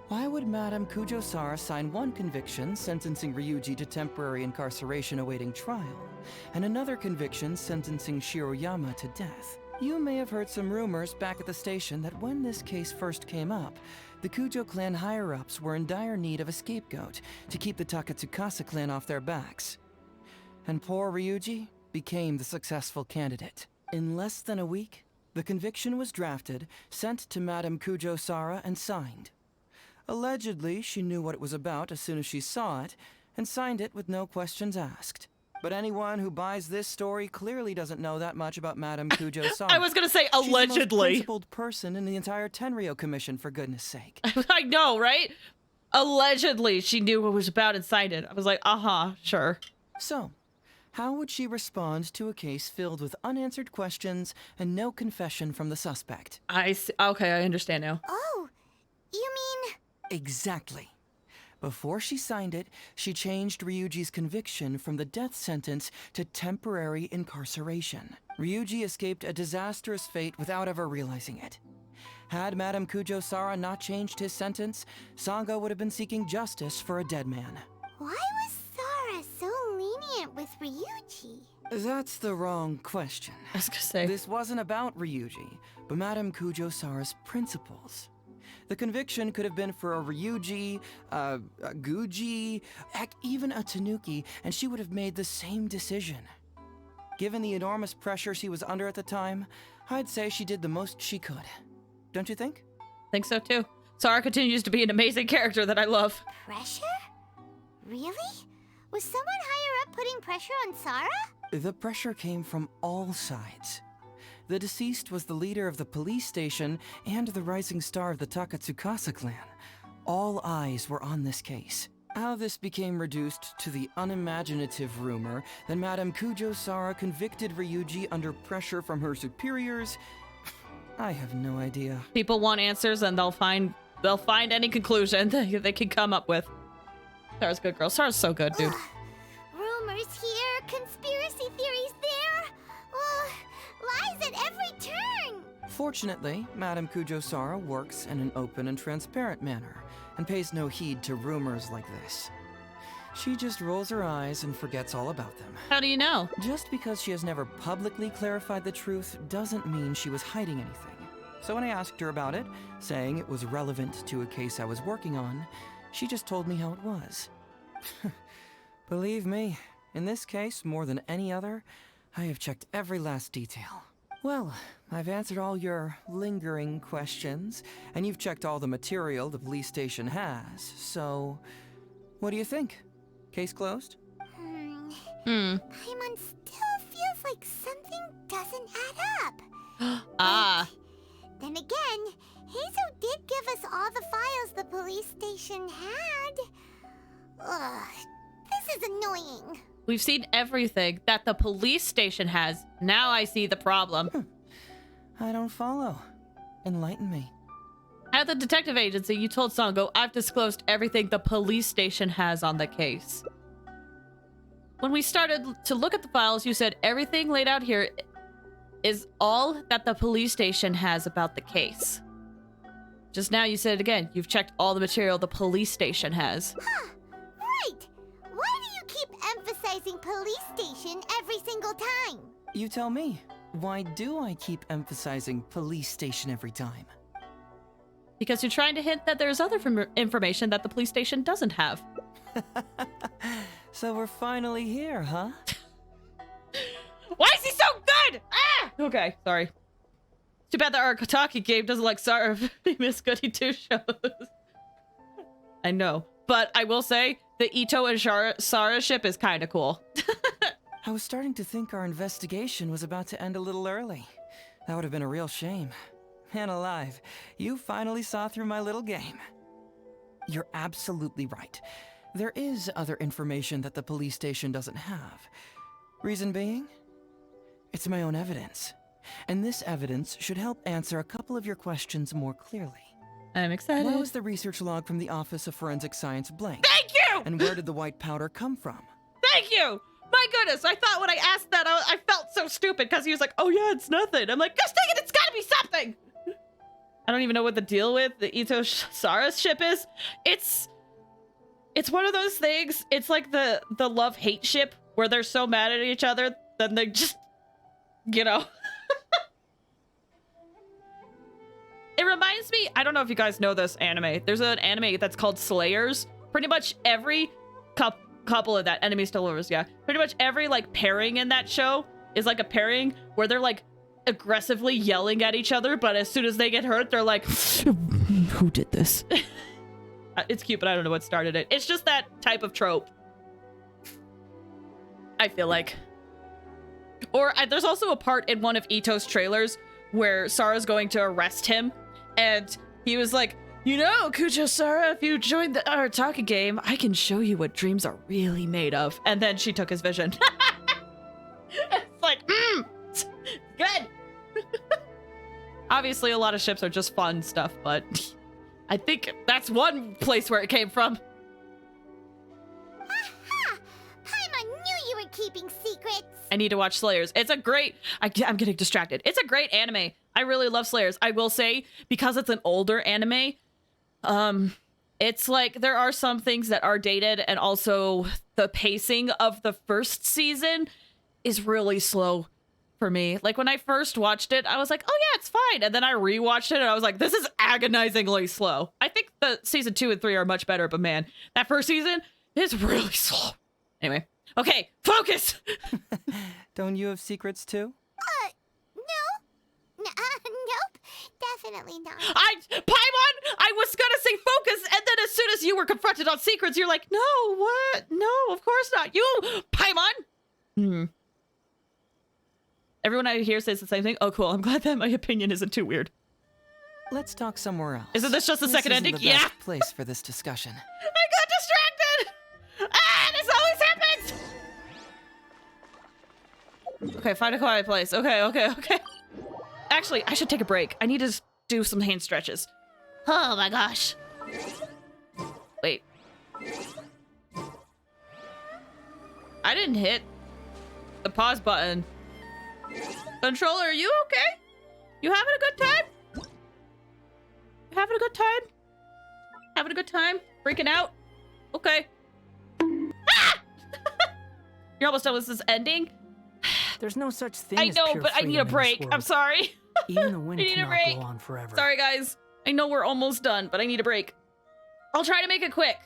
why would Madame Kujo-Sara sign one conviction sentencing Ryuji to temporary incarceration awaiting trial, and another conviction sentencing Shirayama to death? You may have heard some rumors back at the station that when this case first came up, the Kujo clan higher-ups were in dire need of a scapegoat to keep the Takatsukasa clan off their backs. And poor Ryuji became the successful candidate. In less than a week, the conviction was drafted, sent to Madame Kujo-Sara, and signed. Allegedly, she knew what it was about as soon as she saw it, and signed it with no questions asked. But anyone who buys this story clearly doesn't know that much about Madame Kujo-Sara. I was gonna say allegedly. She's the most principled person in the entire Tenryo Commission, for goodness sake. I know, right? Allegedly, she knew what it was about and signed it. I was like, sure. So, how would she respond to a case filled with unanswered questions and no confession from the suspect? Okay, I understand now. Oh, you mean... Exactly. Before she signed it, she changed Ryuji's conviction from the death sentence to temporary incarceration. Ryuji escaped a disastrous fate without ever realizing it. Had Madame Kujo-Sara not changed his sentence, Sango would have been seeking justice for a dead man. Why was Sara so lenient with Ryuji? That's the wrong question. I was gonna say. This wasn't about Ryuji, but Madame Kujo-Sara's principles. The conviction could have been for a Ryuji, a Guji, heck, even a Tanuki, and she would have made the same decision. Given the enormous pressure she was under at the time, I'd say she did the most she could. Don't you think? Think so too. Sara continues to be an amazing character that I love. Pressure? Really? Was someone higher up putting pressure on Sara? The pressure came from all sides. The deceased was the leader of the police station and the rising star of the Takatsukasa clan. All eyes were on this case. How this became reduced to the unimaginative rumor that Madame Kujo-Sara convicted Ryuji under pressure from her superiors, I have no idea. People want answers, and they'll find any conclusion that they can come up with. Sara's good girl. Sara's so good, dude. Rumors here, conspiracy theories there. Lies at every turn! Fortunately, Madame Kujo-Sara works in an open and transparent manner, and pays no heed to rumors like this. She just rolls her eyes and forgets all about them. How do you know? Just because she has never publicly clarified the truth doesn't mean she was hiding anything. So when I asked her about it, saying it was relevant to a case I was working on, she just told me how it was. Believe me, in this case, more than any other, I have checked every last detail. Well, I've answered all your lingering questions, and you've checked all the material the police station has, so what do you think? Case closed? Paimon still feels like something doesn't add up. Ah. Then again, Heizou did give us all the files the police station had. Ugh, this is annoying. We've seen everything that the police station has. Now I see the problem. I don't follow. Enlighten me. At the detective agency, you told Sango, I've disclosed everything the police station has on the case. When we started to look at the files, you said everything laid out here is all that the police station has about the case. Just now you said it again. You've checked all the material the police station has. Huh, right. Why do you keep emphasizing police station every single time? You tell me. Why do I keep emphasizing police station every time? Because you're trying to hint that there's other information that the police station doesn't have. So we're finally here, huh? Why is he so good? Ah! Okay, sorry. Too bad the Arakataki game doesn't like Sara Famous Goody 2 shows. I know. But I will say, the Ito and Sara ship is kind of cool. I was starting to think our investigation was about to end a little early. That would have been a real shame. Man alive, you finally saw through my little game. You're absolutely right. There is other information that the police station doesn't have. Reason being? It's my own evidence. And this evidence should help answer a couple of your questions more clearly. I'm excited. Why was the research log from the Office of Forensic Science blank? Thank you! And where did the white powder come from? Thank you! My goodness, I thought when I asked that, I felt so stupid because he was like, oh yeah, it's nothing. I'm like, gosh dang it, it's gotta be something! I don't even know what the deal with the Ito Sara ship is. It's one of those things, it's like the love-hate ship where they're so mad at each other, then they just, you know. It reminds me, I don't know if you guys know this anime. There's an anime that's called Slayers. Pretty much every couple of that, enemies to lovers, yeah. Pretty much every like pairing in that show is like a pairing where they're like aggressively yelling at each other, but as soon as they get hurt, they're like, who did this? It's cute, but I don't know what started it. It's just that type of trope. I feel like. Or there's also a part in one of Ito's trailers where Sara's going to arrest him, and he was like, you know, Kujo Sara, if you join the Arataka game, I can show you what dreams are really made of. And then she took his vision. It's like, good. Obviously, a lot of ships are just fun stuff, but I think that's one place where it came from. Aha! Paimon knew you were keeping secrets. I need to watch Slayers. It's a great... I'm getting distracted. It's a great anime. I really love Slayers. I will say, because it's an older anime, it's like there are some things that are dated, and also the pacing of the first season is really slow for me. Like when I first watched it, I was like, oh yeah, it's fine. And then I rewatched it and I was like, this is agonizingly slow. I think the season 2 and 3 are much better, but man, that first season is really slow. Anyway, okay, focus. Don't you have secrets too? No. Nope. Definitely not. Paimon, I was gonna say focus, and then as soon as you were confronted on secrets, you're like, no, what? No, of course not. You, Paimon. Everyone I hear says the same thing. Oh, cool. I'm glad that my opinion isn't too weird. Let's talk somewhere else. Isn't this just the second isn't ending? The Yeah. best place for this discussion. I got distracted. This always happens. Okay, find a quiet place. Okay. Actually, I should take a break. I need to do some hand stretches. Oh my gosh. Wait. I didn't hit the pause button. Controller, are you okay? You having a good time? You having a good time? Having a good time? Freaking out? Okay. Ah! You're almost done with this ending? There's no such thing I as know, pure but I need a freedom in this break. world. I'm sorry. Even the wind I need a cannot break. go on forever. Sorry, guys. I know we're almost done, but I need a break. I'll try to make it quick.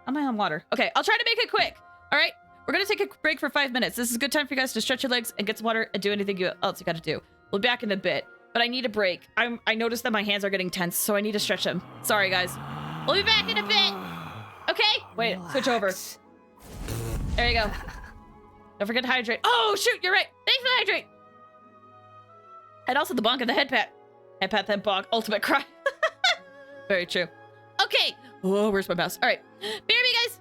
Am I on water? Okay, I'll try to make it quick. All right, we're gonna take a break for 5 minutes. This is a good time for you guys to stretch your legs and get some water and do anything else you gotta do. We'll be back in a bit, but I need a break. I noticed that my hands are getting tense, so I need to stretch them. Sorry, guys. We'll be back in a bit. Okay? Wait, switch over. There you go. Don't forget to hydrate. Oh, shoot, you're right. Thanks for the hydrate. And also the bonk and the head pat. Head pat, then bonk. Ultimate cry. Very true. Okay. Oh, where's my mouse? All right. BRB, guys.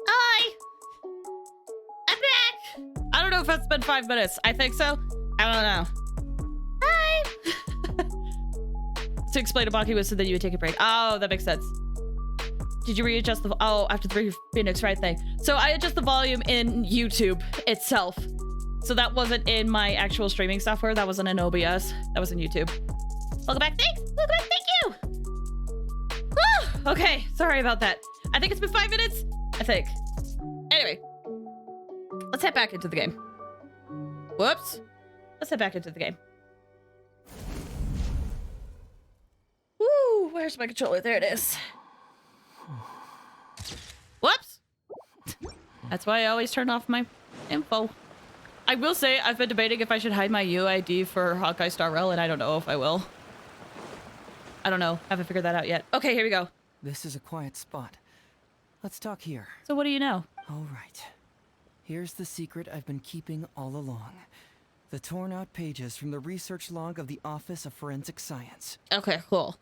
Hi! I'm back! I don't know if it's been 5 minutes. I think so. I don't know. Hi! To explain to Baki was so that you would take a break. Oh, that makes sense. Did you readjust the... Oh, after the Phoenix, right thing. So I adjust the volume in YouTube itself. So that wasn't in my actual streaming software. That wasn't in OBS. That was in YouTube. Welcome back. Thanks. Welcome back. Thank you. Whew. Okay. Sorry about that. I think it's been 5 minutes. I think. Anyway. Let's head back into the game. Whoops. Let's head back into the game. Woo. Where's my controller? There it is. Whoops. That's why I always turn off my info. I will say I've been debating if I should hide my UID for Hawkeye Star Rail, and I don't know if I will. I don't know. Haven't figured that out yet. Okay, here we go. This is a quiet spot. Let's talk here. So what do you know? All right. Here's the secret I've been keeping all along. The torn out pages from the research log of the Office of Forensic Science. Okay, cool.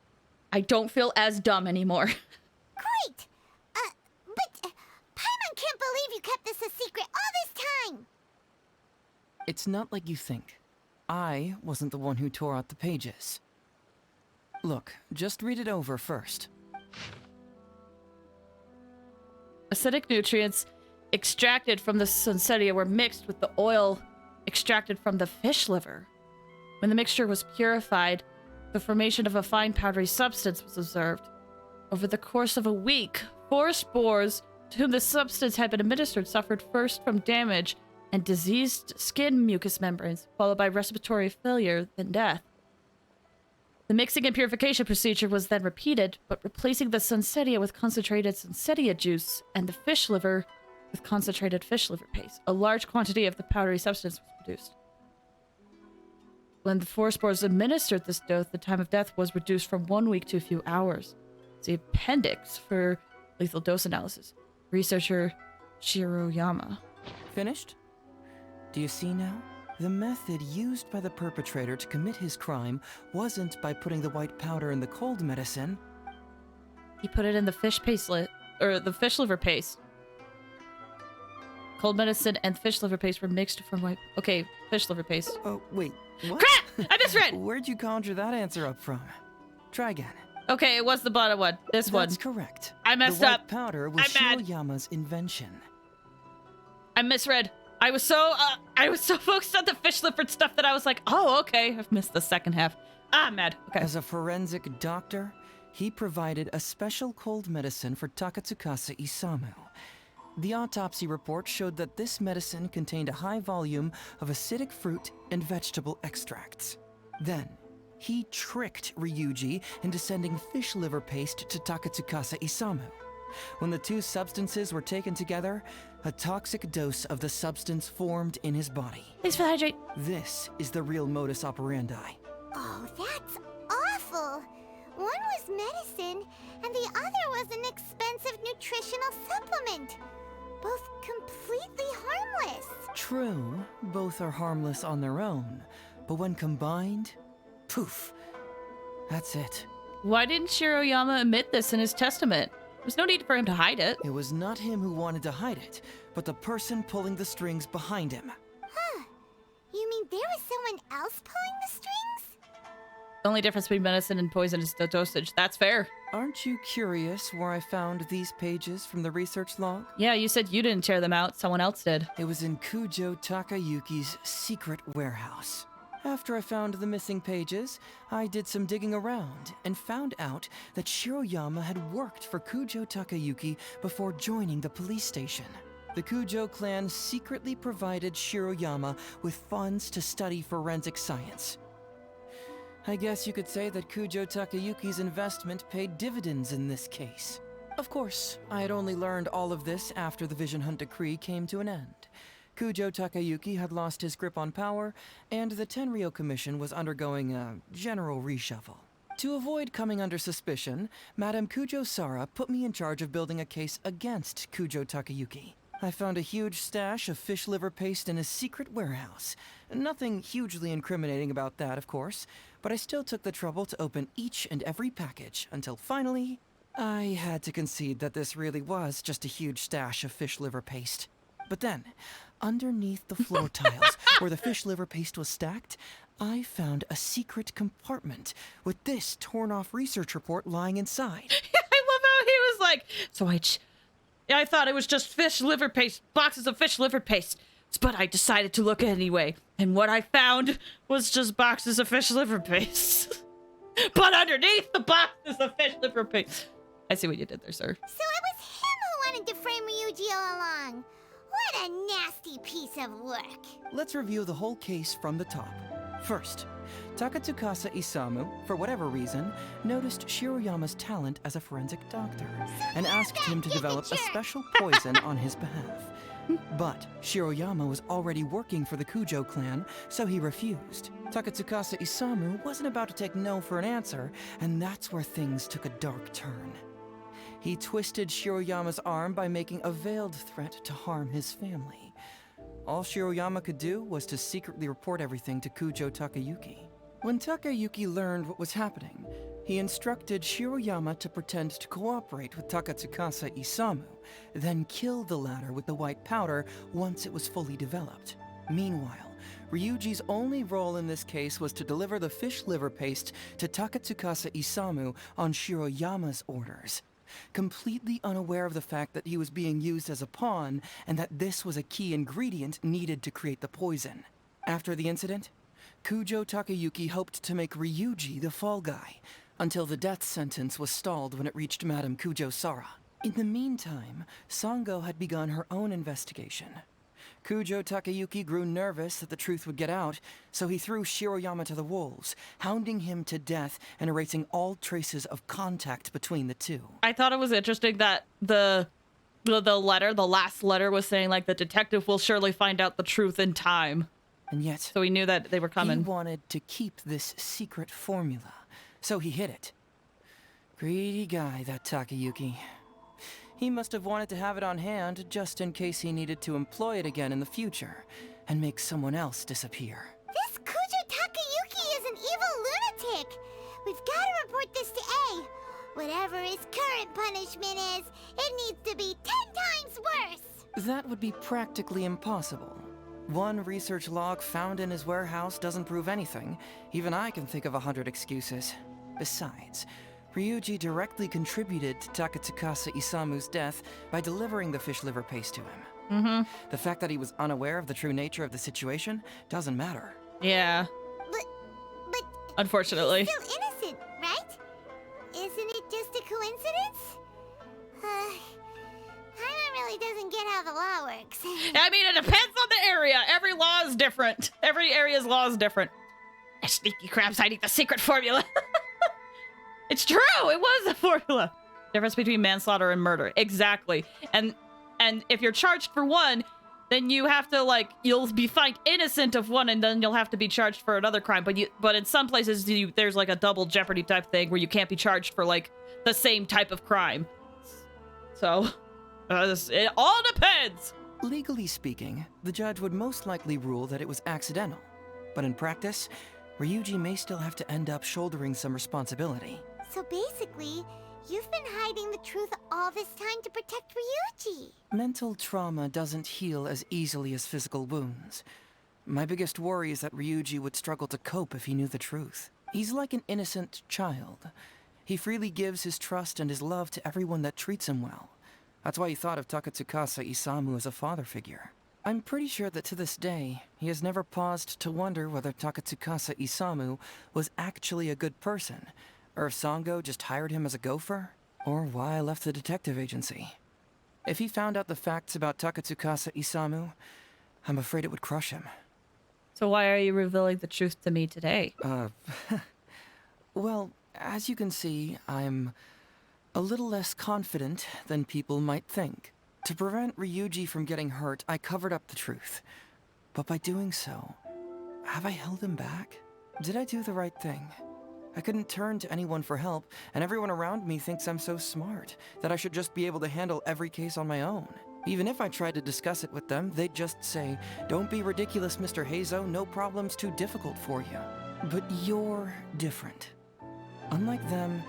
I don't feel as dumb anymore. Great! But Paimon can't believe you kept this a secret all this time! It's not like you think. I wasn't the one who tore out the pages. Look, just read it over first. Acidic nutrients extracted from the Sunsetia were mixed with the oil extracted from the fish liver. When the mixture was purified, the formation of a fine powdery substance was observed. Over the course of a week, 4 spores to whom the substance had been administered suffered first from damage and diseased skin mucous membranes, followed by respiratory failure, then death. The mixing and purification procedure was then repeated, but replacing the Sunsetia with concentrated Sunsetia juice and the fish liver with concentrated fish liver paste. A large quantity of the powdery substance was produced. When the 4 spores administered this dose, the time of death was reduced from 1 week to a few hours. It's the appendix for lethal dose analysis. Researcher Shiroyama. Finished? Do you see now? The method used by the perpetrator to commit his crime wasn't by putting the white powder in the cold medicine. He put it in the fish paste or the fish liver paste. Cold medicine and fish liver paste were mixed from white... Okay, fish liver paste. Oh, wait. What? Crap! I misread! Where'd you conjure that answer up from? Try again. Okay, it was the bottom one. This one. That's correct. I messed up. up. The white powder was Shiroyama's invention. I misread. I was so focused on the fish liver stuff that I was like, oh, okay. I've missed the second half. I'm mad. Okay. As a forensic doctor, he provided a special cold medicine for Takatsukasa Isamu. The autopsy report showed that this medicine contained a high volume of acidic fruit and vegetable extracts. Then, he tricked Ryuji into sending fish liver paste to Takatsukasa Isamu. When the 2 substances were taken together, a toxic dose of the substance formed in his body. Thanks for the hydrate. This is the real modus operandi. Oh, that's awful! One was medicine, and the other was an expensive nutritional supplement. Both completely harmless. True, both are harmless on their own, but when combined, poof, that's it. Why didn't Shiroyama admit this in his testament? There's no need for him to hide it. It was not him who wanted to hide it, but the person pulling the strings behind him. Huh. You mean there was someone else pulling the strings? The only difference between medicine and poison is the dosage. That's fair. Aren't you curious where I found these pages from the research log? Yeah, you said you didn't tear them out. Someone else did. It was in Kujo Takayuki's secret warehouse. After I found the missing pages, I did some digging around and found out that Shiroyama had worked for Kujo Takayuki before joining the police station. The Kujo clan secretly provided Shiroyama with funds to study forensic science. I guess you could say that Kujo Takayuki's investment paid dividends in this case. Of course, I had only learned all of this after the Vision Hunt decree came to an end. Kujo Takayuki had lost his grip on power, and the Tenryou Commission was undergoing a general reshuffle. To avoid coming under suspicion, Madame Kujo Sara put me in charge of building a case against Kujo Takayuki. I found a huge stash of fish liver paste in a secret warehouse. Nothing hugely incriminating about that, of course, but I still took the trouble to open each and every package until finally, I had to concede that this really was just a huge stash of fish liver paste. But then, underneath the floor tiles where the fish liver paste was stacked, I found a secret compartment with this torn-off research report lying inside. I love how he was like, so I thought it was just fish liver paste, boxes of fish liver paste, but I decided to look anyway, and what I found was just boxes of fish liver paste. But underneath the boxes of fish liver paste. I see what you did there, sir. So it was him who wanted to frame Ryuji all along. What a nasty piece of work. Let's review the whole case from the top. First, Takatsukasa Isamu, for whatever reason, noticed Shiroyama's talent as a forensic doctor and asked him to develop a special poison on his behalf. But Shiroyama was already working for the Kujo clan, so he refused. Takatsukasa Isamu wasn't about to take no for an answer, and that's where things took a dark turn. He twisted Shiroyama's arm by making a veiled threat to harm his family. All Shiroyama could do was to secretly report everything to Kujo Takayuki. When Takayuki learned what was happening, he instructed Shiroyama to pretend to cooperate with Takatsukasa Isamu, then kill the latter with the white powder once it was fully developed. Meanwhile, Ryuji's only role in this case was to deliver the fish liver paste to Takatsukasa Isamu on Shiroyama's orders, completely unaware of the fact that he was being used as a pawn and that this was a key ingredient needed to create the poison. After the incident, Kujo Takayuki hoped to make Ryuji the fall guy, until the death sentence was stalled when it reached Madame Kujo-Sara. In the meantime, Sango had begun her own investigation. Kujo Takayuki grew nervous that the truth would get out, so he threw Shiroyama to the wolves, hounding him to death and erasing all traces of contact between the two. I thought it was interesting that the last letter was saying, like, the detective will surely find out the truth in time. And yet, so he knew that they were coming. He wanted to keep this secret formula, so he hid it. Greedy guy, that Takayuki. He must have wanted to have it on hand just in case he needed to employ it again in the future and make someone else disappear. This Kujo Takayuki is an evil lunatic. We've got to report this to A. Whatever his current punishment is, it needs to be 10 times worse. That would be practically impossible. One research log found in his warehouse doesn't prove anything. Even I can think of 100 excuses. Besides, Ryuji directly contributed to Takatsukasa Isamu's death by delivering the fish liver paste to him. The fact that he was unaware of the true nature of the situation doesn't matter. Yeah. But unfortunately. He's still innocent, right? Isn't it just a coincidence? Paimon really doesn't get how the law works. I mean, it depends on the area. Every law is different. Every area's law is different. A sneaky crab's hiding the secret formula. It's true. It was a formula. Difference between manslaughter and murder. Exactly. And if you're charged for one, then you have to, like, you'll be found innocent of one, and then you'll have to be charged for another crime. But in some places, there's like a double jeopardy type thing where you can't be charged for, like, the same type of crime. So it all depends. Legally speaking, the judge would most likely rule that it was accidental. But in practice, Ryuji may still have to end up shouldering some responsibility. So basically, you've been hiding the truth all this time to protect Ryuji. Mental trauma doesn't heal as easily as physical wounds. My biggest worry is that Ryuji would struggle to cope if he knew the truth. He's like an innocent child. He freely gives his trust and his love to everyone that treats him well. That's why he thought of Takatsukasa Isamu as a father figure. I'm pretty sure that to this day, he has never paused to wonder whether Takatsukasa Isamu was actually a good person, or if Sango just hired him as a gopher, or why I left the detective agency. If he found out the facts about Takatsukasa Isamu, I'm afraid it would crush him. So why are you revealing the truth to me today? Well, as you can see, I'm a little less confident than people might think. To prevent Ryuji from getting hurt, I covered up the truth. But by doing so, have I held him back? Did I do the right thing? I couldn't turn to anyone for help, and everyone around me thinks I'm so smart, that I should just be able to handle every case on my own. Even if I tried to discuss it with them, they'd just say, "Don't be ridiculous, Mr. Heizou, no problem's too difficult for you." But you're different. Unlike them,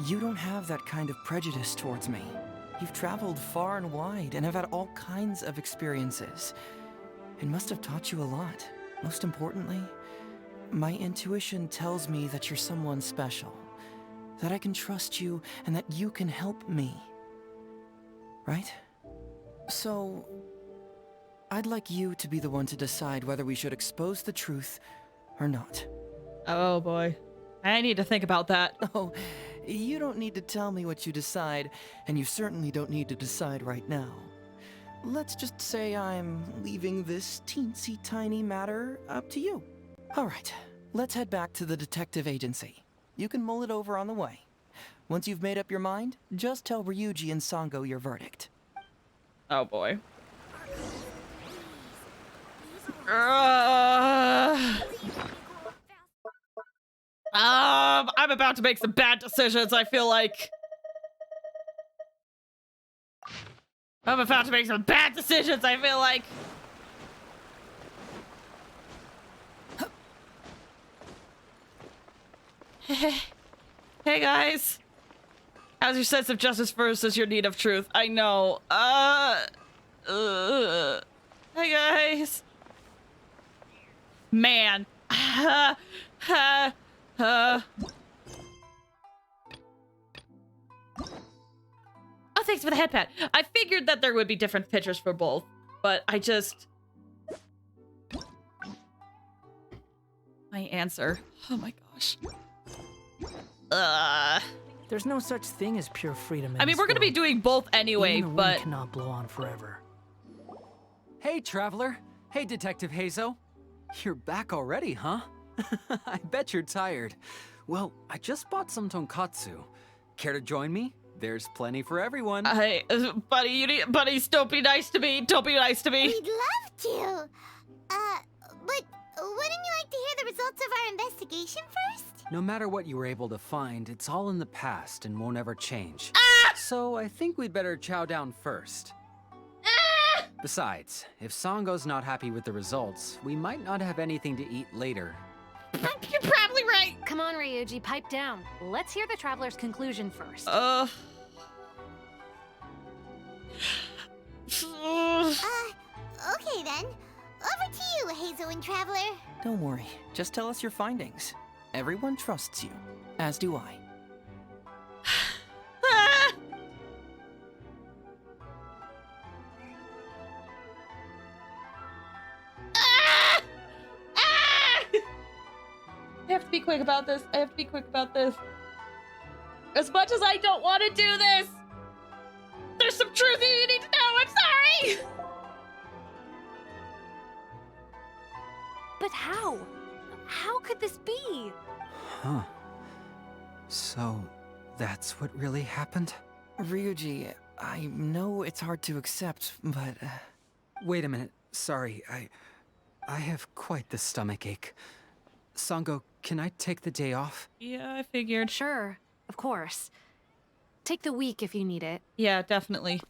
you don't have that kind of prejudice towards me. You've traveled far and wide and have had all kinds of experiences. It must have taught you a lot. Most importantly, my intuition tells me that you're someone special, that I can trust you and that you can help me. Right? So, I'd like you to be the one to decide whether we should expose the truth or not. Oh boy. I need to think about that. Oh, you don't need to tell me what you decide, and you certainly don't need to decide right now. Let's just say I'm leaving this teensy tiny matter up to you. All right, let's head back to the detective agency. You can mull it over on the way. Once you've made up your mind, just tell Ryuji and Sango your verdict. Oh boy. I'm about to make some bad decisions, I feel like. I'm about to make some bad decisions, I feel like. Hey guys. How's your sense of justice versus your need of truth? I know. Hey guys. Man. Oh, thanks for the headpad. I figured that there would be different pictures for both, but I just... My answer. Oh my gosh. There's no such thing as pure freedom. I mean, we're gonna be doing both anyway, Even the but... wind cannot blow on forever. Hey, Traveler. Hey, Detective Heizou. You're back already, huh? I bet you're tired. Well, I just bought some tonkatsu. Care to join me? There's plenty for everyone. Buddy, buddies, don't be nice to me. Don't be nice to me. We'd love to. But wouldn't you like to hear the results of our investigation first? No matter what you were able to find, it's all in the past and won't ever change. So I think we'd better chow down first. Besides, if Sango's not happy with the results, we might not have anything to eat later. You're probably right. Come on, Ryuji, pipe down. Let's hear the Traveler's conclusion first. Okay then. Over to you, Heizou and Traveler. Don't worry, just tell us your findings. Everyone trusts you, as do I. I have to be quick about this. I have to be quick about this. As much as I don't want to do this, there's some truth you need to know. I'm sorry. But how? How could this be? Huh. So, that's what really happened? Ryuji, I know it's hard to accept, but... Wait a minute. Sorry, I have quite the stomachache. Sango, can I take the day off? Yeah, I figured. Sure, of course. Take the week if you need it. Yeah, definitely.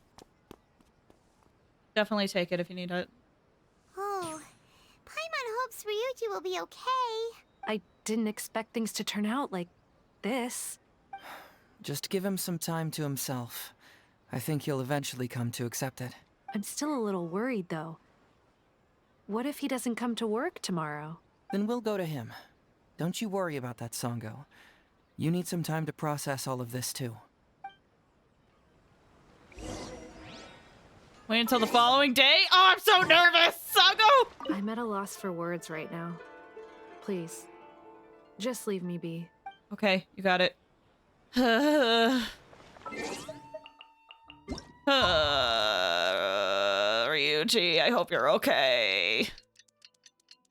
Definitely take it if you need it. Oh, Paimon hopes Ryuji will be okay. I didn't expect things to turn out like this. Just give him some time to himself. I think he'll eventually come to accept it. I'm still a little worried, though. What if he doesn't come to work tomorrow? Then we'll go to him. Don't you worry about that, Sango. You need some time to process all of this, too. Wait until the following day? Oh, I'm so nervous! Sango! I'm at a loss for words right now. Please, just leave me be. Okay, you got it. Ryuji, I hope you're okay.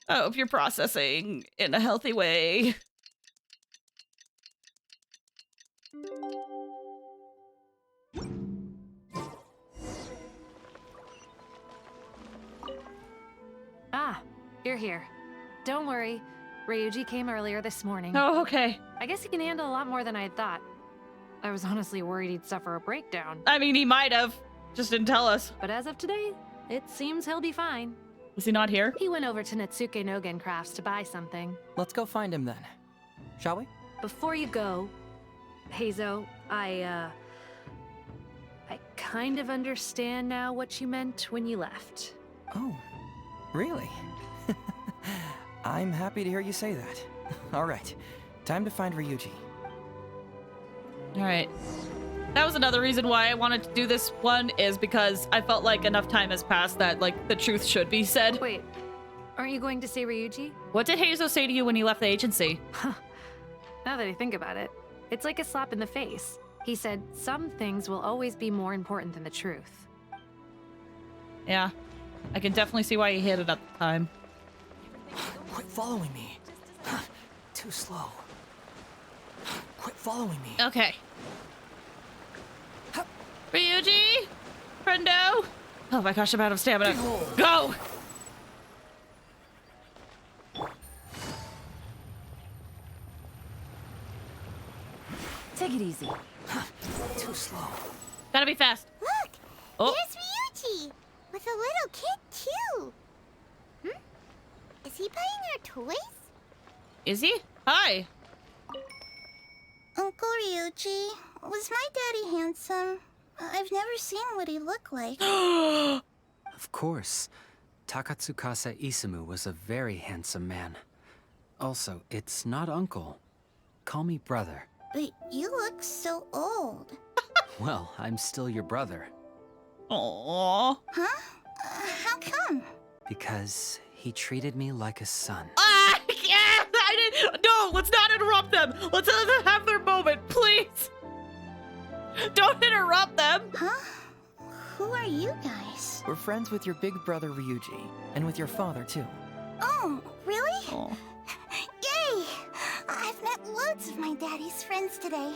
I hope you're processing in a healthy way. Ah, you're here. Don't worry. Ryuji came earlier this morning. Oh, okay. I guess he can handle a lot more than I had thought. I was honestly worried he'd suffer a breakdown. I mean, he might have. Just didn't tell us. But as of today, it seems he'll be fine. Is he not here? He went over to Natsuke Nogen Crafts to buy something. Let's go find him then. Shall we? Before you go, Heizou, I kind of understand now what you meant when you left. Oh, really? I'm happy to hear you say that. All right, time to find Ryuji. All right. That was another reason why I wanted to do this one, is because I felt like enough time has passed that, like, the truth should be said. Wait, aren't you going to say Ryuji? What did Heizou say to you when he left the agency? Now that I think about it, it's like a slap in the face. He said, some things will always be more important than the truth. Yeah. I can definitely see why he hit it at the time. Quit following me. Too slow. Quit following me. Okay. Ryuji? Friendo? Oh my gosh, I'm out of stamina. Go! Take it easy. Too slow. Gotta be fast. Look! Oh. There's Ryuji! With a little kid, too! Is he buying our toys? Is he? Hi. Uncle Ryuji, was my daddy handsome? I've never seen what he looked like. Of course. Takatsukasa Isamu was a very handsome man. Also, it's not uncle. Call me brother. But you look so old. Well, I'm still your brother. Aww. Huh? How come? Because he treated me like a son. Ah! Yeah! I didn't. No! Let's not interrupt them! Let's let them have their moment, please! Don't interrupt them! Huh? Who are you guys? We're friends with your big brother Ryuji, and with your father too. Oh, really? Oh. Yay! I've met loads of my daddy's friends today.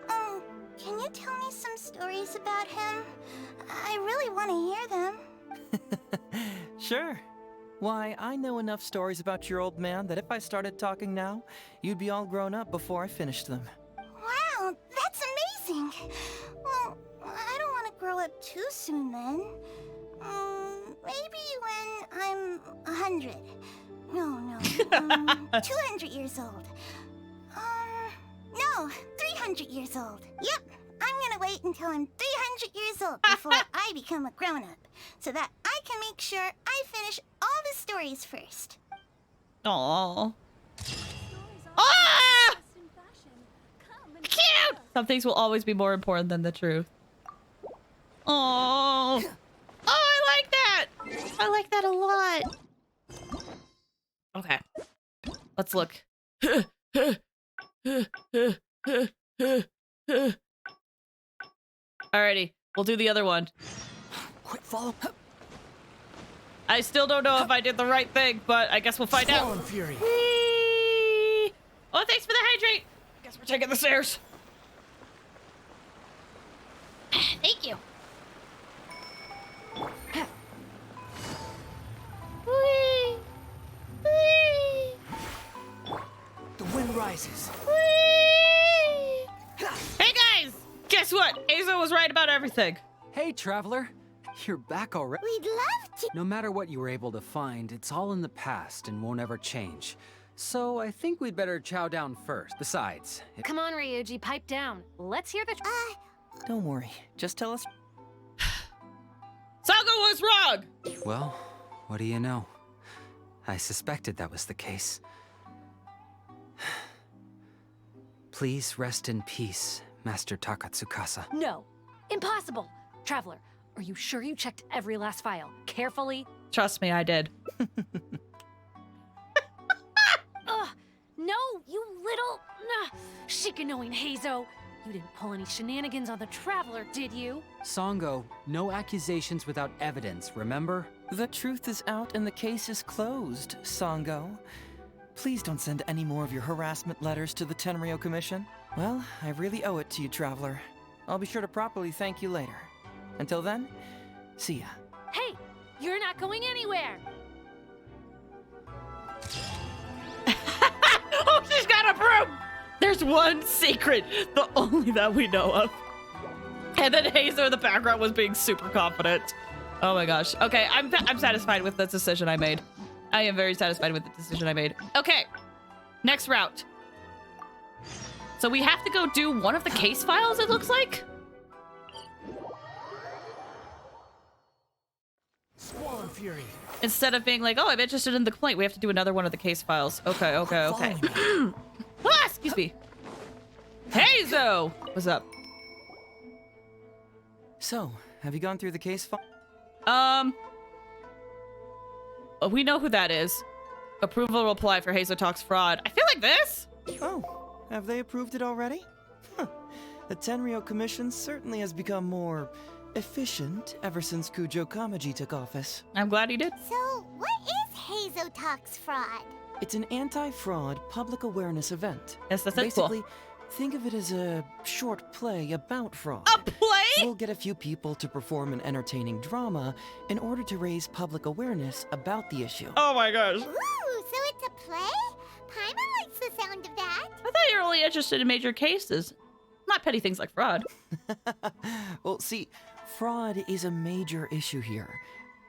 Can you tell me some stories about him? I really want to hear them. Sure. Why, I know enough stories about your old man that if I started talking now, you'd be all grown up before I finished them. Wow, that's amazing. Well, I don't want to grow up too soon then. Maybe when I'm 100. No, 200 years old. No, 300 years old. Yep, I'm gonna wait until I'm 300 years old before I become a grown-up, so that I can make sure I finish all the stories first. Aww. Ah! Cute! Some things will always be more important than the truth. Aww. Oh, I like that! I like that a lot. Okay. Let's look. Alrighty, we'll do the other one. Quit following. I still don't know if I did the right thing, but I guess we'll find out. Fury. Whee! Oh, thanks for the hydrate. Guess we're taking the stairs. Thank you. Whee! Whee! The wind rises. Whee! Hey guys! Guess what? Heizou was right about everything. Hey, traveler. You're back already. We'd love to. No matter what you were able to find, it's all in the past and won't ever change. So I think we'd better chow down first. Besides, Come on, Ryuji, pipe down. Let's hear the Don't worry, just tell us. Sango was wrong! well, what do you know? I suspected that was the case. Please rest in peace, Master Takatsukasa. No, impossible. Traveler, are you sure you checked every last file carefully? Trust me, I did. Ugh, no, you little chicken-knowing Heizou. You didn't pull any shenanigans on the Traveler, did you? Sango, no accusations without evidence, remember? The truth is out and the case is closed, Sango. Please don't send any more of your harassment letters to the Tenryo Commission. Well, I really owe it to you, Traveler. I'll be sure to properly thank you later. Until then, see ya. Hey, you're not going anywhere. Oh, she's got a broom! There's one secret, the only that we know of. And then Heizou in the background was being super confident. Oh my gosh. Okay, I'm satisfied with the decision I made. I am very satisfied with the decision I made. Okay, next route. So we have to go do one of the case files, it looks like? Squall and Fury. Instead of being like, oh, I'm interested in the complaint, we have to do another one of the case files. Okay, okay, okay. Ah, excuse me. Heizou! What's up? So, have you gone through the case file? We know who that is. Approval reply for Heizou Talks fraud. I feel like this. Oh, have they approved it already? Huh. The Tenryou Commission certainly has become more efficient ever since Kujo Kamaji took office. I'm glad he did. So, what is Heizou Talks fraud? It's an anti-fraud public awareness event. Yes, that's basically, think of it as a short play about fraud. A play? We'll get a few people to perform an entertaining drama in order to raise public awareness about the issue. Oh my gosh. Ooh, so it's a play? Paimon likes the sound of that. I thought you were only interested in major cases, not petty things like fraud. Well, see, fraud is a major issue here.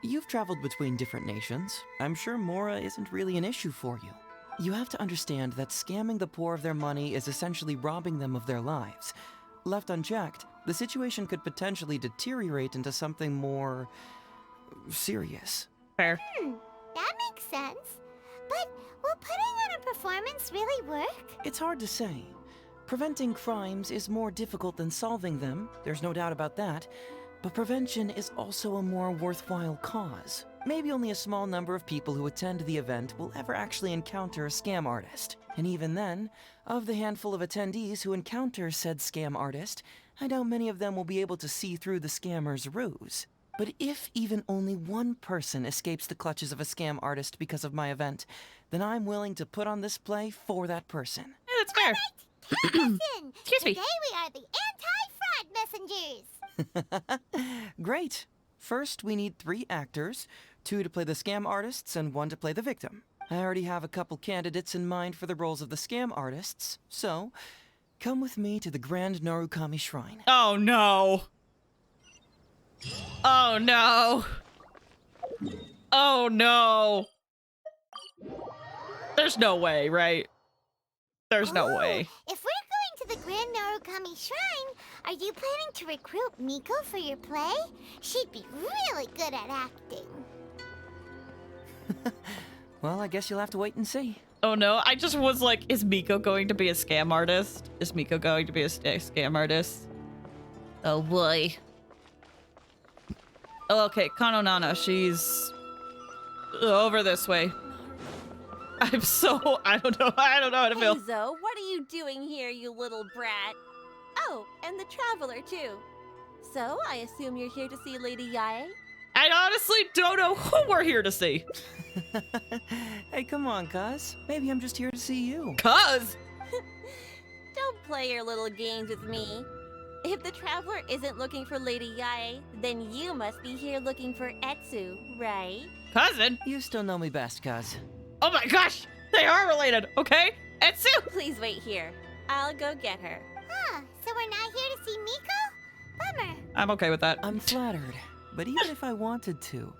You've traveled between different nations. I'm sure Mora isn't really an issue for you. You have to understand that scamming the poor of their money is essentially robbing them of their lives. Left unchecked, the situation could potentially deteriorate into something more serious. Fair. That makes sense. But will putting on a performance really work? It's hard to say. Preventing crimes is more difficult than solving them, there's no doubt about that. But prevention is also a more worthwhile cause. Maybe only a small number of people who attend the event will ever actually encounter a scam artist. And even then, of the handful of attendees who encounter said scam artist, I doubt many of them will be able to see through the scammer's ruse. But if even only one person escapes the clutches of a scam artist because of my event, then I'm willing to put on this play for that person. Yeah, that's fair. Listen, Excuse me. today we are the anti-fraud messengers. Great. First, we need 3 actors, 2 to play the scam artists and 1 to play the victim. I already have a couple candidates in mind for the roles of the scam artists, so come with me to the Grand Narukami Shrine. Oh no. Oh no. Oh no. There's no way, right? There's no way. If we're going to the Grand Narukami Shrine, are you planning to recruit Miko for your play? She'd be really good at acting. Well, I guess you'll have to wait and see. Oh no, I just was like, is Miko going to be a scam artist? Is Miko going to be a scam artist? Oh boy. Oh, okay, Kano Nana, she's over this way. I'm so, I don't know how to feel. Heizou, what are you doing here, you little brat? Oh, and the Traveler, too. So, I assume you're here to see Lady Yae? I honestly don't know who we're here to see. Hey, come on, cuz. Maybe I'm just here to see you. Cuz? Don't play your little games with me. If the Traveler isn't looking for Lady Yae, then you must be here looking for Etsu, right? Cousin? You still know me best, cuz. Oh my gosh! They are related, okay? Etsu! Please wait here. I'll go get her. Huh, so we're not here to see Miko? Bummer. I'm okay with that. I'm flattered. But even if I wanted to,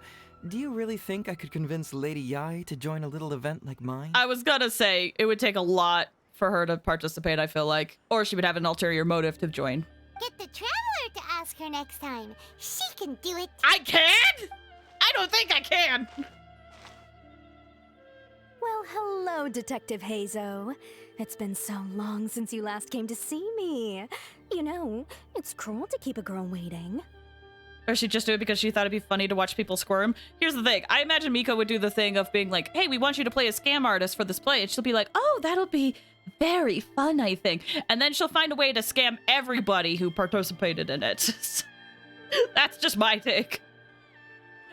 do you really think I could convince Lady Yae to join a little event like mine? I was gonna say, it would take a lot for her to participate, I feel like. Or she would have an ulterior motive to join. Get the Traveler to ask her next time. She can do it. I can? I don't think I can. Well, hello, Detective Heizou. It's been so long since you last came to see me. You know, it's cruel to keep a girl waiting. Or she'd just do it because she thought it'd be funny to watch people squirm. Here's the thing. I imagine Miko would do the thing of being like, hey, we want you to play a scam artist for this play. And she'll be like, oh, that'll be very fun, I think. And then she'll find a way to scam everybody who participated in it. That's just my take.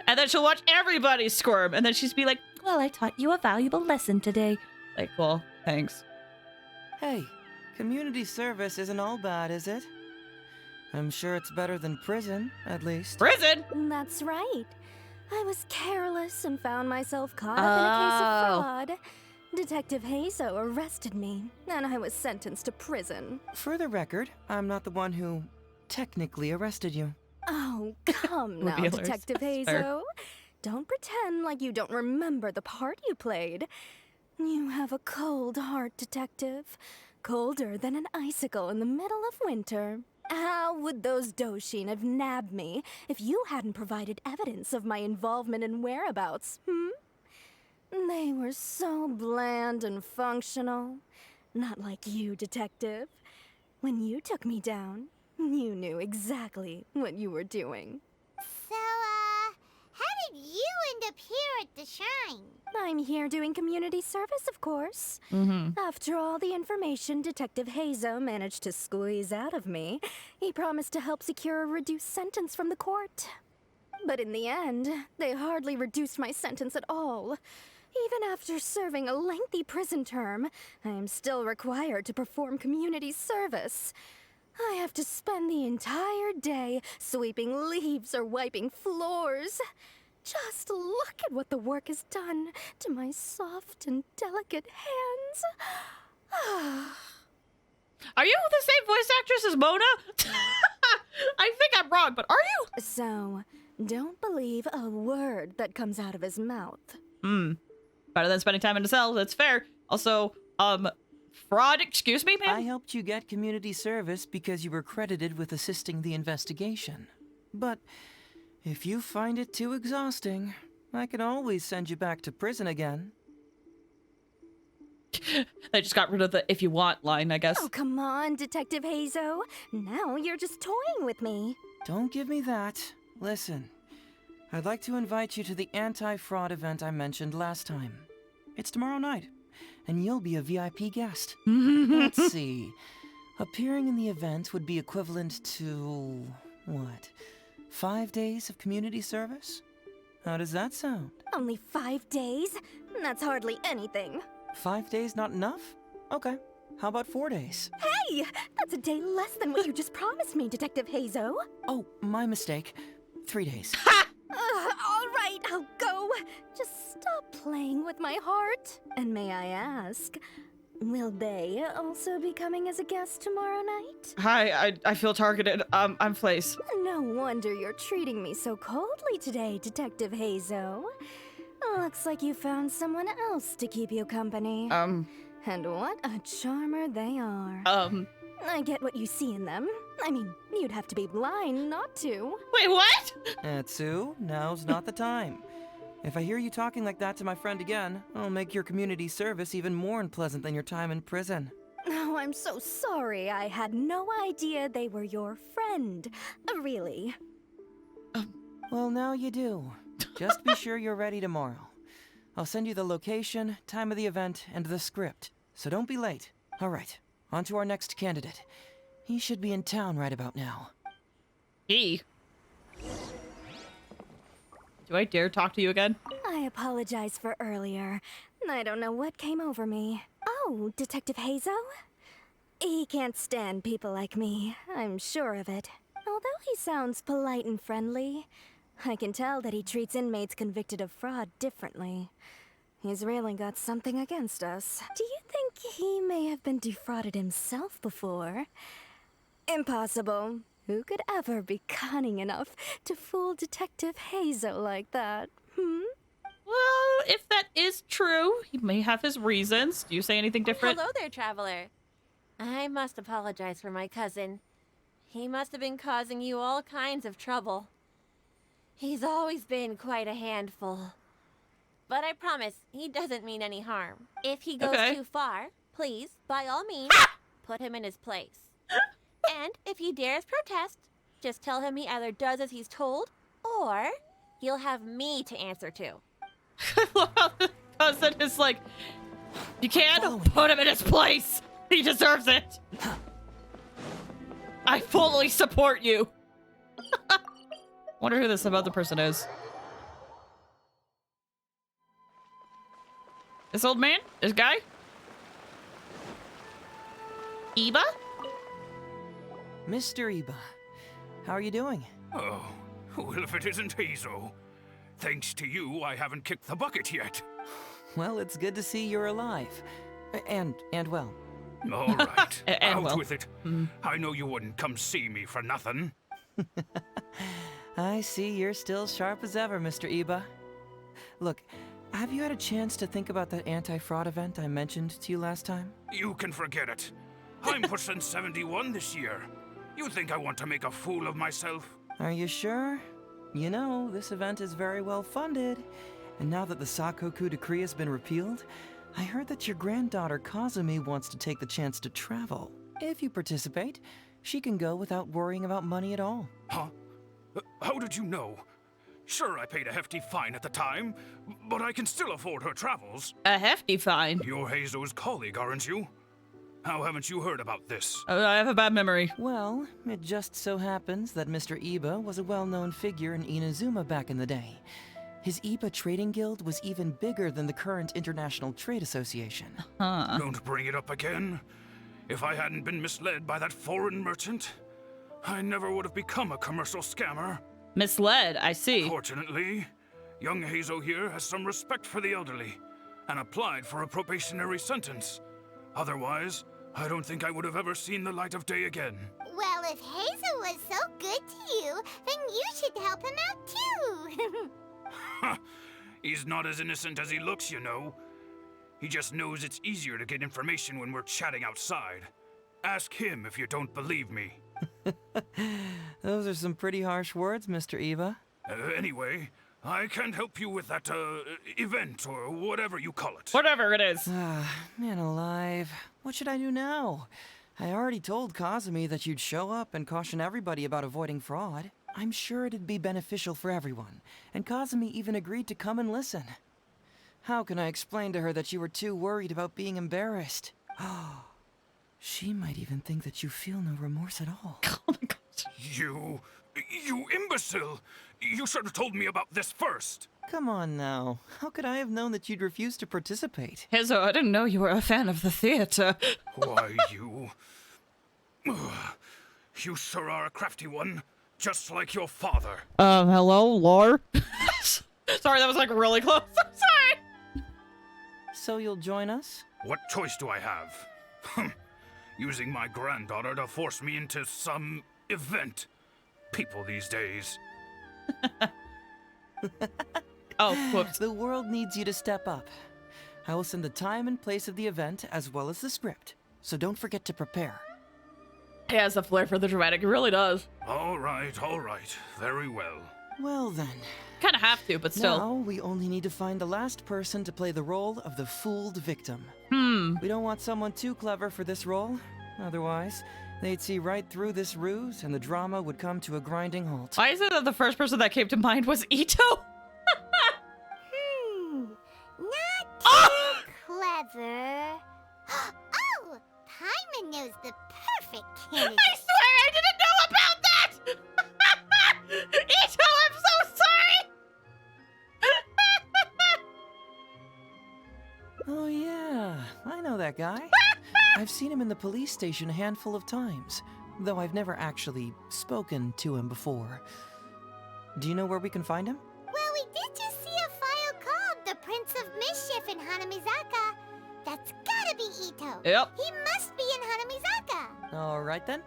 And then she'll watch everybody squirm. And then she'd be like, well, I taught you a valuable lesson today. Like, well, thanks. Hey, community service isn't all bad, is it? I'm sure it's better than prison, at least. Prison? That's right. I was careless and found myself caught up in a case of fraud. Detective Heizou arrested me, and I was sentenced to prison. For the record, I'm not the one who technically arrested you. Oh, come now, Revealers. Detective Fair. Heizou. Don't pretend like you don't remember the part you played. You have a cold heart, Detective. Colder than an icicle in the middle of winter. How would those Doshin have nabbed me if you hadn't provided evidence of my involvement and whereabouts, They were so bland and functional. Not like you, Detective. When you took me down, you knew exactly what you were doing. So, how did you end up here at the shrine? I'm here doing community service, of course. Mm-hmm. After all the information Detective Heizou managed to squeeze out of me, he promised to help secure a reduced sentence from the court. But in the end, they hardly reduced my sentence at all. Even after serving a lengthy prison term, I am still required to perform community service. I have to spend the entire day sweeping leaves or wiping floors. Just look at what the work has done to my soft and delicate hands. Are you the same voice actress as Mona? I think I'm wrong, but are you? So, don't believe a word that comes out of his mouth. Better than spending time in a cell, that's fair. Also, fraud, excuse me, ma'am? I helped you get community service because you were credited with assisting the investigation. But if you find it too exhausting, I can always send you back to prison again. They just got rid of the "if you want" line, I guess. Oh, come on, Detective Heizou. Now you're just toying with me. Don't give me that. Listen, I'd like to invite you to the anti-fraud event I mentioned last time. It's tomorrow night, and you'll be a VIP guest. Let's see. Appearing in the event would be equivalent to, what, 5 days of community service? How does that sound? Only 5 days? That's hardly anything. 5 days not enough? Okay. How about 4 days? Hey! That's a day less than what you just promised me, Detective Heizou. Oh, my mistake. 3 days. All right, I'll go. Just stop playing with my heart. And may I ask, will they also be coming as a guest tomorrow night? Hi, I feel targeted. I'm Flace. No wonder you're treating me so coldly today, Detective Heizou. Looks like you found someone else to keep you company. And what a charmer they are. I get what you see in them. I mean, you'd have to be blind not to. Wait, what? Atsu, now's not the time. If I hear you talking like that to my friend again, I'll make your community service even more unpleasant than your time in prison. Oh, I'm so sorry. I had no idea they were your friend. Really. Well, now you do. Just be sure you're ready tomorrow. I'll send you the location, time of the event, and the script. So don't be late. All right, on to our next candidate. He should be in town right about now. He? Do I dare talk to you again? I apologize for earlier. I don't know what came over me. Oh, Detective Heizou? He can't stand people like me, I'm sure of it. Although he sounds polite and friendly, I can tell that he treats inmates convicted of fraud differently. He's really got something against us. Do you think he may have been defrauded himself before? Impossible. Who could ever be cunning enough to fool Detective Heizou like that, Well, if that is true, he may have his reasons. Do you say anything different? Hello there, traveler. I must apologize for my cousin. He must have been causing you all kinds of trouble. He's always been quite a handful. But I promise, he doesn't mean any harm. If he goes too far, please, by all means, put him in his place. And if he dares protest, just tell him he either does as he's told, or he'll have me to answer to. The cousin is like, you can put him in his place. He deserves it. I fully support you. Wonder who this other person is. This old man? This guy? Iba? Mr. Iba, how are you doing? Oh, well, if it isn't Heizou. Thanks to you, I haven't kicked the bucket yet. Well, it's good to see you're alive. And well, All right, And out will. with it. I know you wouldn't come see me for nothing. I see you're still sharp as ever, Mr. Iba. Look, have you had a chance to think about that anti-fraud event I mentioned to you last time? You can forget it. I'm pushing 71 this year. You think I want to make a fool of myself? Are you sure? You know, this event is very well funded. And now that the Sakoku decree has been repealed, I heard that your granddaughter Kazumi wants to take the chance to travel. If you participate, she can go without worrying about money at all. Huh? How did you know? Sure, I paid a hefty fine at the time, but I can still afford her travels. A hefty fine? You're Heizou's colleague, aren't you? How haven't you heard about this? I have a bad memory. Well, it just so happens that Mr. Iba was a well-known figure in Inazuma back in the day. His Iba Trading Guild was even bigger than the current International Trade Association. Don't bring it up again. If I hadn't been misled by that foreign merchant, I never would have become a commercial scammer. Misled, I see. Fortunately, young Heizou here has some respect for the elderly and applied for a probationary sentence. Otherwise, I don't think I would have ever seen the light of day again. Well, if Heizou was so good to you, then you should help him out too. He's not as innocent as he looks, you know. He just knows it's easier to get information when we're chatting outside. Ask him if you don't believe me. Those are some pretty harsh words, Mr. Iba. Anyway, I can't help you with that, event or whatever you call it. Whatever it is. Man alive. What should I do now? I already told Kazumi that you'd show up and caution everybody about avoiding fraud. I'm sure it'd be beneficial for everyone, and Kazumi even agreed to come and listen. How can I explain to her that you were too worried about being embarrassed? She might even think that you feel no remorse at all. Oh my gosh. You imbecile! You should have told me about this first. Come on now. How could I have known that you'd refuse to participate? Heizou, I didn't know you were a fan of the theater. Why, you... You sure are a crafty one, just like your father. Hello, Lore? Sorry, that was like really close. I'm sorry. So you'll join us? What choice do I have? Using my granddaughter to force me into some event. People these days. Oh, whoops. The world needs you to step up. I will send the time and place of the event as well as the script, so don't forget to prepare. He has a flair for the dramatic, he really does. All right, very well. Well then. Kind of have to, but still. Now we only need to find the last person to play the role of the fooled victim. We don't want someone too clever for this role. Otherwise, they'd see right through this ruse and the drama would come to a grinding halt. Why is it that the first person that came to mind was Ito? Not too clever. Oh, Paimon knows the perfect candidate. I swear I didn't know about that! Ito, I'm so sorry! Oh yeah, I know that guy. I've seen him in the police station a handful of times, though I've never actually spoken to him before. Do you know where we can find him? Well, we did just see a file called The Prince of Mischief in Hanamizaka. That's gotta be Ito. Yep. He must be in Hanamizaka. All right then.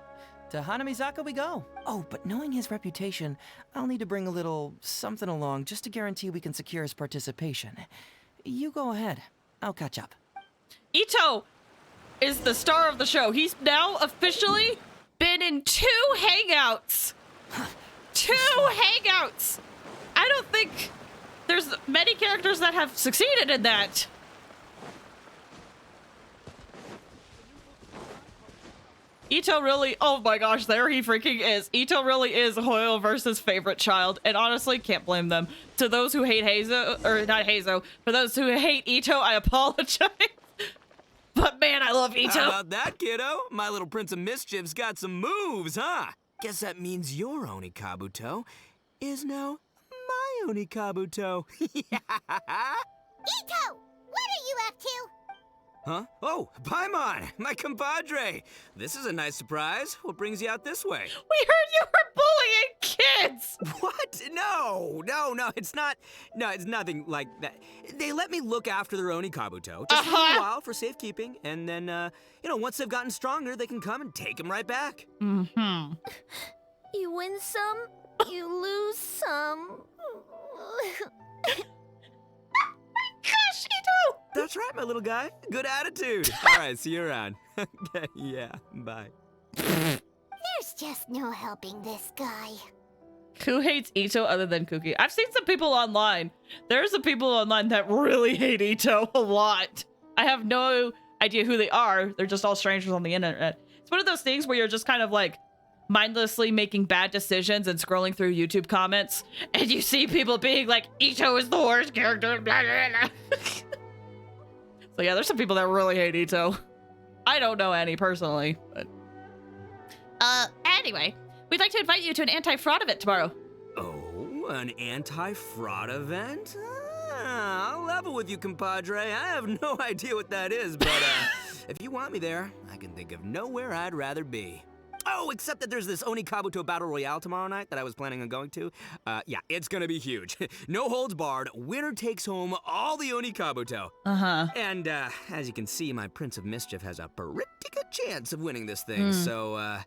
To Hanamizaka we go. Oh, but knowing his reputation, I'll need to bring a little something along just to guarantee we can secure his participation. You go ahead. I'll catch up. Ito is the star of the show. He's now officially been in 2 hangouts. 2 hangouts. I don't think there's many characters that have succeeded in that. Ito really, oh my gosh, there he freaking is. Ito really is Hoyoverse's favorite child, and honestly, can't blame them. To those who hate Heizou, or not Heizou, for those who hate Ito, I apologize. But man, I love Ito. How about that, kiddo? My little Prince of Mischief's got some moves, huh? Guess that means your Onikabuto is now my Onikabuto. Ito, what are you up to? Huh? Oh, Paimon, my compadre. This is a nice surprise. What brings you out this way? We heard you were bullying kids! What? No, it's not. No, it's nothing like that. They let me look after their Oni Kabuto just for a little while for safekeeping, and then, once they've gotten stronger, they can come and take them right back. Mm-hmm. You win some, you lose some. Gosh, Ito! That's right, my little guy. Good attitude. All right, see you around. Okay, yeah, bye. There's just no helping this guy. Who hates Ito other than Kuki? I've seen some people online. There are some people online that really hate Ito a lot. I have no idea who they are. They're just all strangers on the internet. It's one of those things where you're just kind of like mindlessly making bad decisions and scrolling through YouTube comments, and you see people being like, Ito is the worst character, blah, blah, blah. So yeah, there's some people that really hate Ito. I don't know any personally, but... Anyway, we'd like to invite you to an anti-fraud event tomorrow. Oh, an anti-fraud event? I'll level with you, compadre. I have no idea what that is, but if you want me there, I can think of nowhere I'd rather be. Oh, except that there's this Oni Kabuto Battle Royale tomorrow night that I was planning on going to. Yeah, it's gonna be huge. No holds barred. Winner takes home all the Oni Kabuto. Uh-huh. And as you can see, my Prince of Mischief has a pretty good chance of winning this thing. So,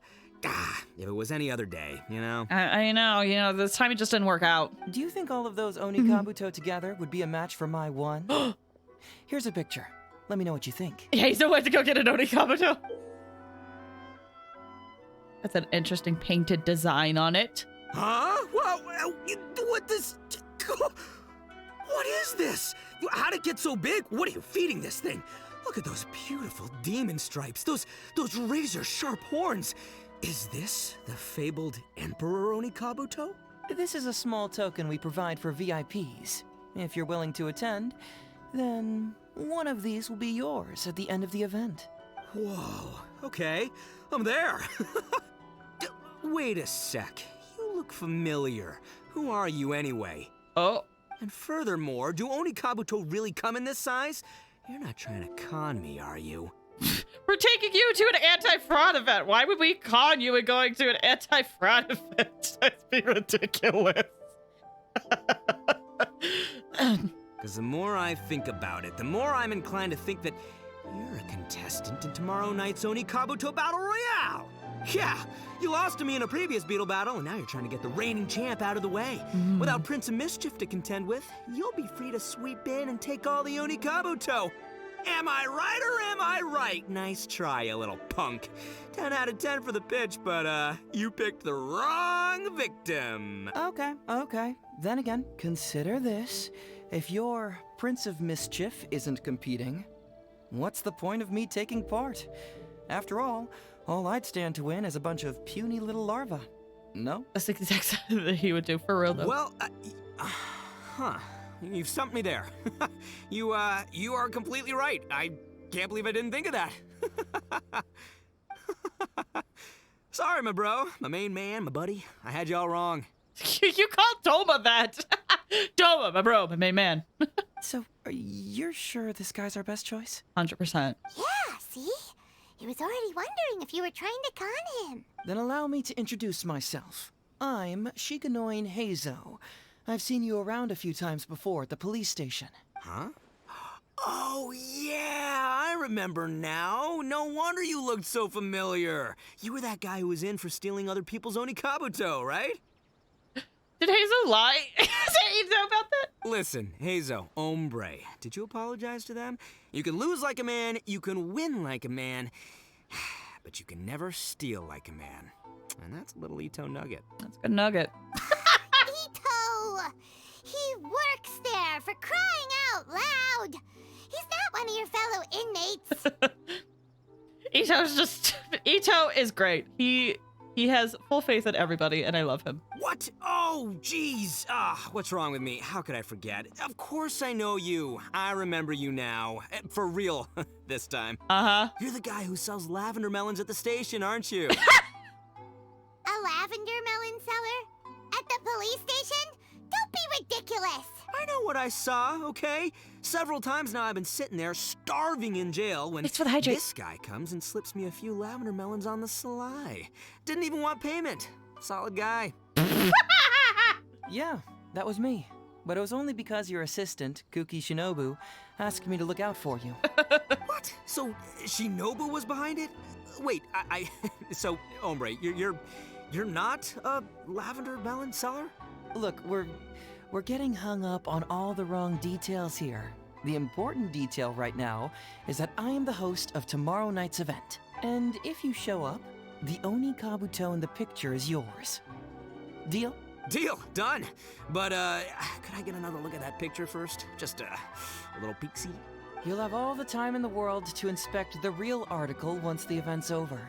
if it was any other day, you know? I know, this time it just didn't work out. Do you think all of those Oni Kabuto together would be a match for my one? Here's a picture. Let me know what you think. Yeah, he's the one to go get an Oni Kabuto. That's an interesting painted design on it. Huh? What this? What is this? How'd it get so big? What are you feeding this thing? Look at those beautiful demon stripes. Those razor-sharp horns. Is this the fabled Emperor Oni Kabuto? This is a small token we provide for VIPs. If you're willing to attend, then one of these will be yours at the end of the event. Whoa, okay, I'm there. Wait a sec, you look familiar. Who are you anyway? Oh. And furthermore, do Oni Kabuto really come in this size? You're not trying to con me, are you? We're taking you to an anti-fraud event. Why would we con you in going to an anti-fraud event? That'd be ridiculous. Because the more I think about it, the more I'm inclined to think that you're a contestant in tomorrow night's Oni Kabuto Battle Royale. Yeah, you lost to me in a previous Beetle battle, and now you're trying to get the reigning champ out of the way. Without Prince of Mischief to contend with, you'll be free to sweep in and take all the Oni Kabuto. Am I right or am I right? Nice try, you little punk. 10 out of 10 for the pitch, but you picked the wrong victim. Okay. Then again, consider this. If your Prince of Mischief isn't competing, what's the point of me taking part? After all I'd stand to win is a bunch of puny little larvae. No? That's the exact thing that he would do, for real, though. Well, you've stumped me there. You are completely right. I can't believe I didn't think of that. Sorry, my bro, my main man, my buddy. I had y'all wrong. You called Toma that. Toma, my bro, my main man. So, are you sure this guy's our best choice? 100%. Yeah, see? He was already wondering if you were trying to con him. Then allow me to introduce myself. I'm Shikanoin Heizou. I've seen you around a few times before at the police station. Huh? Oh, yeah, I remember now. No wonder you looked so familiar. You were that guy who was in for stealing other people's Oni Kabuto, right? Did Heizou lie? Did you know about that? Listen, Heizou, hombre, did you apologize to them? You can lose like a man, you can win like a man, but you can never steal like a man. And that's a little Ito nugget. That's a good nugget. Ito! He works there, for crying out loud! He's not one of your fellow inmates. Ito is great. He has full faith in everybody, and I love him. What? Oh, jeez. What's wrong with me? How could I forget? Of course I know you. I remember you now. For real, this time. Uh-huh. You're the guy who sells lavender melons at the station, aren't you? A lavender melon seller? At the police station? Don't be ridiculous! I know what I saw, okay? Several times now I've been sitting there starving in jail when it's for the hydrate. This guy comes and slips me a few lavender melons on the sly. Didn't even want payment. Solid guy. Yeah, that was me. But it was only because your assistant, Kuki Shinobu, asked me to look out for you. What? So Shinobu was behind it? Wait, so Ombre, you're not a lavender melon seller? Look, we're getting hung up on all the wrong details here. The important detail right now is that I am the host of tomorrow night's event. And if you show up, the Oni Kabuto in the picture is yours. Deal? Deal, done. But could I get another look at that picture first? Just a little peek-see? You'll have all the time in the world to inspect the real article once the event's over.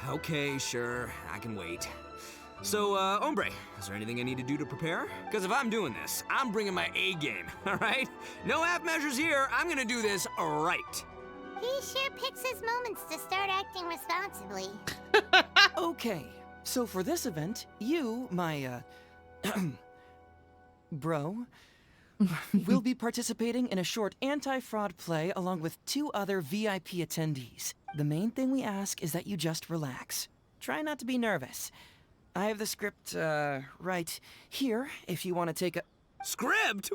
Okay, sure, I can wait. So, Ombre, is there anything I need to do to prepare? Because if I'm doing this, I'm bringing my A game, all right? No half measures here, I'm gonna do this right. He sure picks his moments to start acting responsibly. Okay, so for this event, you, my, bro, will be participating in a short anti-fraud play along with 2 other VIP attendees. The main thing we ask is that you just relax. Try not to be nervous. I have the script, right here, if you want to take a... Script?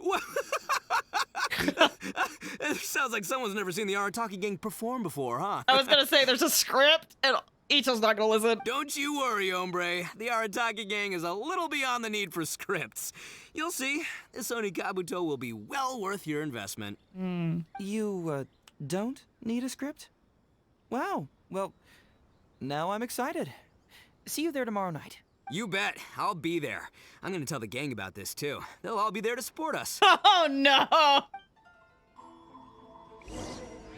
It sounds like someone's never seen the Arataki gang perform before, huh? I was gonna say, there's a script, and Ito's not gonna listen. Don't you worry, hombre. The Arataki gang is a little beyond the need for scripts. You'll see, this Oni Kabuto will be well worth your investment. You, don't need a script? Wow, well, now I'm excited. See you there tomorrow night. You bet. I'll be there. I'm gonna tell the gang about this, too. They'll all be there to support us. Oh, no!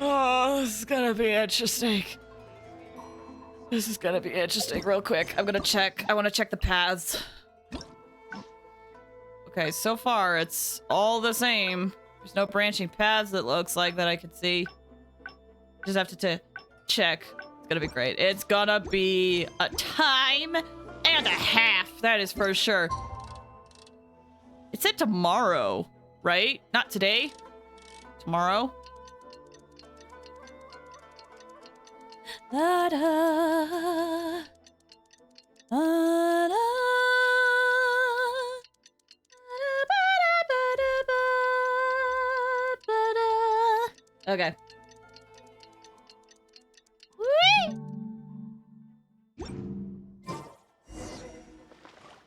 Oh, this is gonna be interesting. This is gonna be interesting real quick. I'm gonna check. I want to check the paths. Okay, so far it's all the same. There's no branching paths, it looks like, that I can see. Just have to check. It's gonna be great. It's gonna be a time and a half. That is for sure. It said tomorrow, right? Not today. Tomorrow. Da, da, da, da, okay.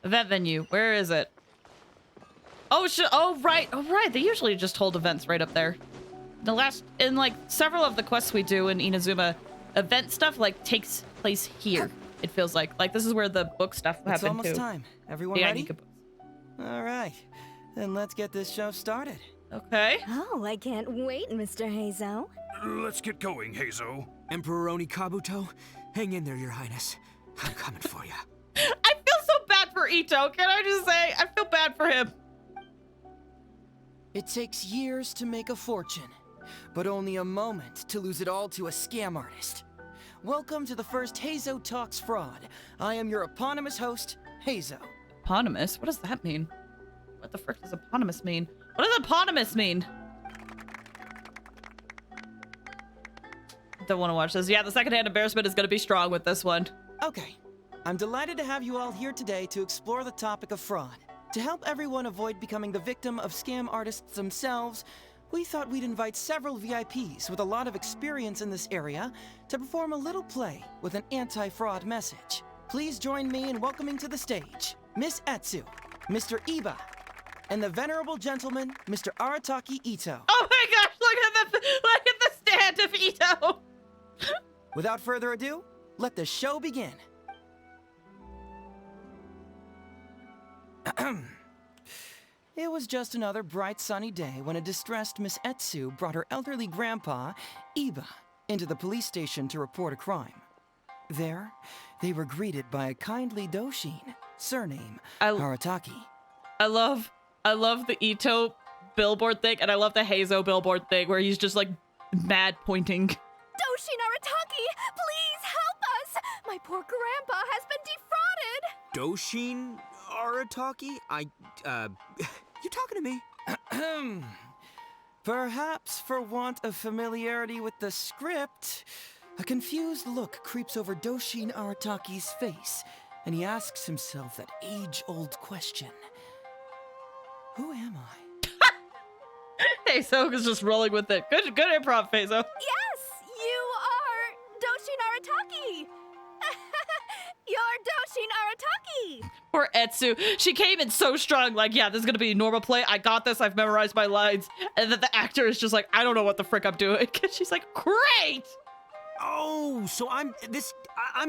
Event venue. Where is it? Oh, oh right. Oh, right. They usually just hold events right up there. In like several of the quests we do in Inazuma, event stuff like takes place here. It feels like this is where the book stuff happened too. It's almost time. Everyone Yeah, ready? All right. Then let's get this show started. Okay. Oh, I can't wait, Mr. Heizou. Let's get going, Heizou. Emperor Oni Kabuto, hang in there, Your Highness. I'm coming for you. I feel so bad for Ito. Can I just say, I feel bad for him. It takes years to make a fortune, but only a moment to lose it all to a scam artist. Welcome to the first Heizou Talks Fraud. I am your eponymous host, Heizou. Eponymous? What does that mean? What the frick does eponymous mean? What does eponymous mean? Don't want to watch this. Yeah, the secondhand embarrassment is going to be strong with this one. Okay. I'm delighted to have you all here today to explore the topic of fraud. To help everyone avoid becoming the victim of scam artists themselves, we thought we'd invite several VIPs with a lot of experience in this area to perform a little play with an anti-fraud message. Please join me in welcoming to the stage Miss Etsu, Mr. Iba, and the venerable gentleman, Mr. Arataki Ito. Oh my gosh, look at the stand of Ito. Without further ado, let the show begin. It was just another bright sunny day when a distressed Miss Etsu brought her elderly grandpa, Iba, into the police station to report a crime. There, they were greeted by a kindly Doshin, surname Arataki. I love the Ito billboard thing, and I love the Heizou billboard thing where he's just like mad pointing. Doshin Arataki, please help us! My poor grandpa has been defrauded! Doshin Arataki? You talking to me? Perhaps for want of familiarity with the script, a confused look creeps over Doshin Arataki's face, and he asks himself that age-old question. Who am I? Heizou is just rolling with it. Good improv, Heizou. Yes, you are Doshin Arataki. You're Doshin Arataki. Poor Etsu. She came in so strong, like, yeah, this is gonna be normal play. I got this. I've memorized my lines. And then the actor is just like, I don't know what the frick I'm doing. And she's like, great. Oh, so I'm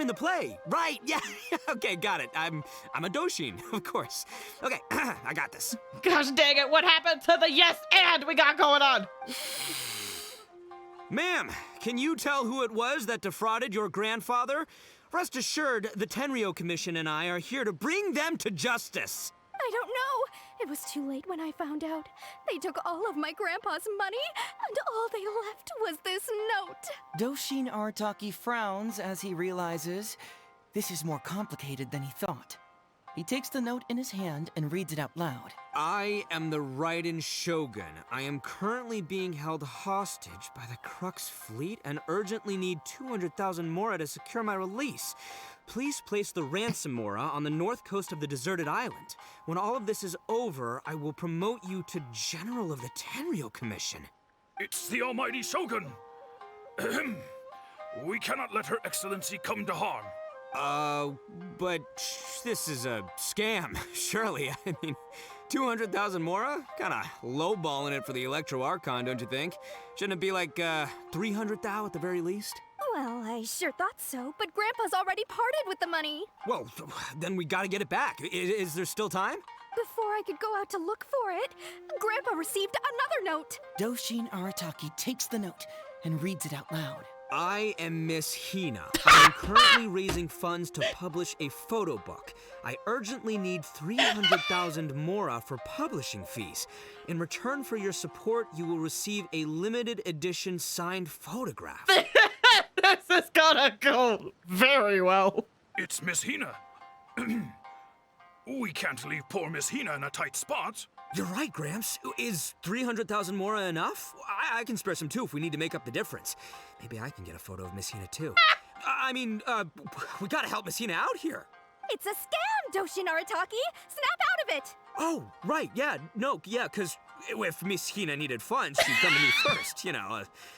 in the play, right? Yeah. Okay, got it. I'm a Doshin, of course. Okay, I got this. Gosh dang it! What happened to the yes and we got going on? Ma'am, can you tell who it was that defrauded your grandfather? Rest assured, the Tenryou Commission and I are here to bring them to justice. I don't know. It was too late when I found out. They took all of my grandpa's money, and all they left was this note. Doshin Arataki frowns as he realizes this is more complicated than he thought. He takes the note in his hand and reads it out loud. I am the Raiden Shogun. I am currently being held hostage by the Crux fleet and urgently need 200,000 mora to secure my release. Please place the ransom mora on the north coast of the deserted island. When all of this is over, I will promote you to General of the Tenryou Commission. It's the almighty Shogun. We cannot let Her Excellency come to harm. But this is a scam, surely. I mean, 200,000 mora? Kinda lowballing it for the Electro Archon, don't you think? Shouldn't it be like, 300 thou at the very least? Well, I sure thought so, but Grandpa's already parted with the money. Well, then we gotta get it back. Is there still time? Before I could go out to look for it, Grandpa received another note. Doshin Arataki takes the note and reads it out loud. I am Miss Hina. I am currently raising funds to publish a photo book. I urgently need 300,000 mora for publishing fees. In return for your support, you will receive a limited edition signed photograph. This is gonna go very well. It's Miss Hina. We can't leave poor Miss Hina in a tight spot. You're right, Gramps. Is 300,000 mora enough? I can spare some too if we need to make up the difference. Maybe I can get a photo of Miss Hina too. We gotta help Miss Hina out here. It's a scam, Doshin Arataki! Snap out of it! Oh, right, yeah, because if Miss Hina needed funds, she'd come to me first,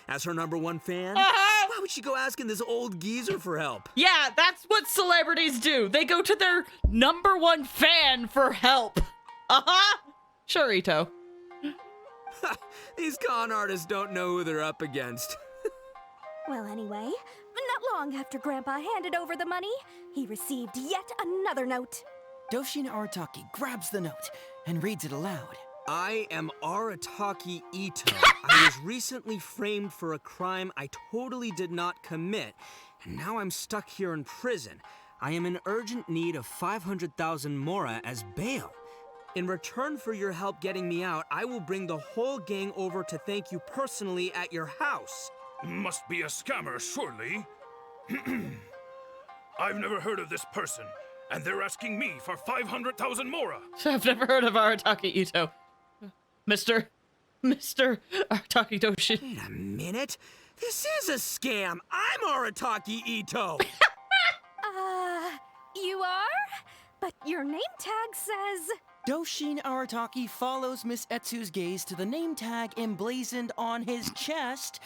as her #1 fan. Why would she go asking this old geezer for help? Yeah, that's what celebrities do. They go to their #1 fan for help. Sure, Ito. These con artists don't know who they're up against. Well, anyway, not long after Grandpa handed over the money, he received yet another note. Doshin Arataki grabs the note and reads it aloud. I am Arataki Ito. I was recently framed for a crime I totally did not commit, and now I'm stuck here in prison. I am in urgent need of 500,000 mora as bail. In return for your help getting me out, I will bring the whole gang over to thank you personally at your house. Must be a scammer, surely. I've never heard of this person, and they're asking me for 500,000 mora. I've never heard of Arataki Ito. Mr. Arataki Doshin. Wait a minute. This is a scam. I'm Arataki Ito. You are? But your name tag says... Doshin Arataki follows Miss Etsu's gaze to the name tag emblazoned on his chest,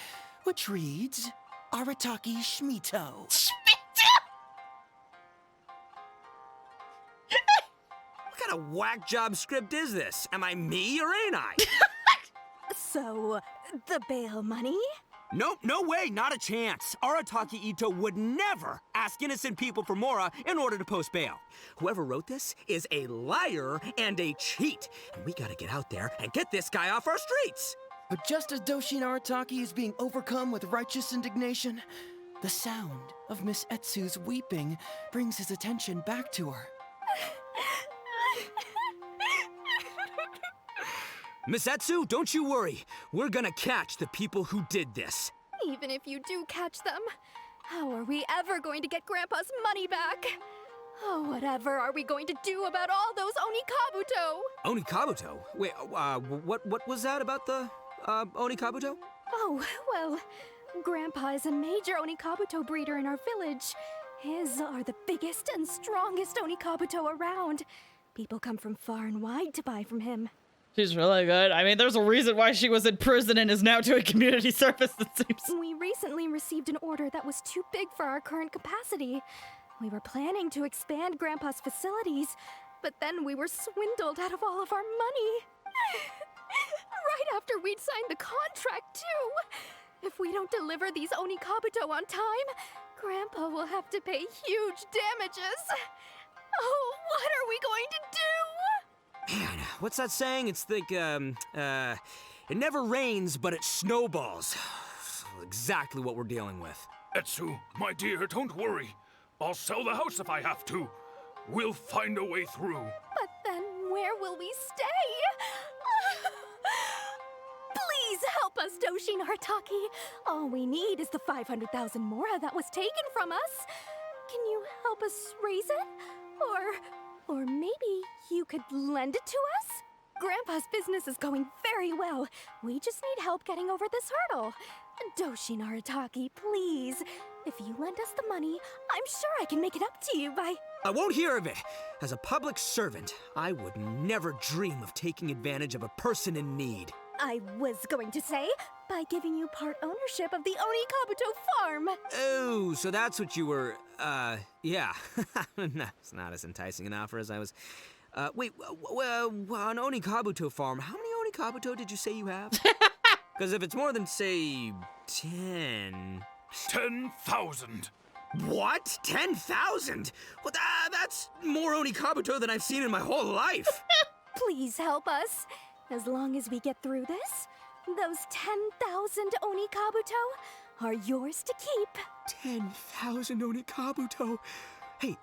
which reads, Arataki Shmito. What kind of whack job script is this? Am I me or ain't I? So, the bail money? Nope, no way, not a chance. Arataki Ito would never ask innocent people for mora in order to post bail. Whoever wrote this is a liar and a cheat. And we gotta get out there and get this guy off our streets. But just as Doshin Arataki is being overcome with righteous indignation, the sound of Miss Etsu's weeping brings his attention back to her. Miss Etsu, don't you worry. We're gonna catch the people who did this. Even if you do catch them, how are we ever going to get Grandpa's money back? Oh, whatever are we going to do about all those Onikabuto? Onikabuto? Wait, what was that about the, Onikabuto? Oh, well, Grandpa is a major Onikabuto breeder in our village. His are the biggest and strongest Onikabuto around. People come from far and wide to buy from him. She's really good. I mean, there's a reason why she was in prison and is now doing community service, it seems. We recently received an order that was too big for our current capacity. We were planning to expand Grandpa's facilities, but then we were swindled out of all of our money. Right after we'd signed the contract, too. If we don't deliver these Oni Kabuto on time, Grandpa will have to pay huge damages. Oh, what are we going to do? Man, what's that saying? It's like, it never rains, but it snowballs. Exactly what we're dealing with. Heizou, my dear, don't worry. I'll sell the house if I have to. We'll find a way through. But then where will we stay? Please help us, Doshin Artaki. All we need is the 500,000 mora that was taken from us. Can you help us raise it? Or maybe you could lend it to us? Grandpa's business is going very well. We just need help getting over this hurdle. Doshin Arataki, please. If you lend us the money, I'm sure I can make it up to you by... I won't hear of it. As a public servant, I would never dream of taking advantage of a person in need. I was going to say, by giving you part ownership of the Oni Kabuto farm. Oh, so that's what you were, yeah. It's not as enticing an offer as I was... wait, an Oni Kabuto farm, how many Oni Kabuto did you say you have? Because if it's more than, say, 10... 10,000. What? 10,000? Well, that's more Oni Kabuto than I've seen in my whole life. Please help us. As long as we get through this, those 10,000 Oni Kabuto are yours to keep. 10,000 Oni Kabuto? Hey,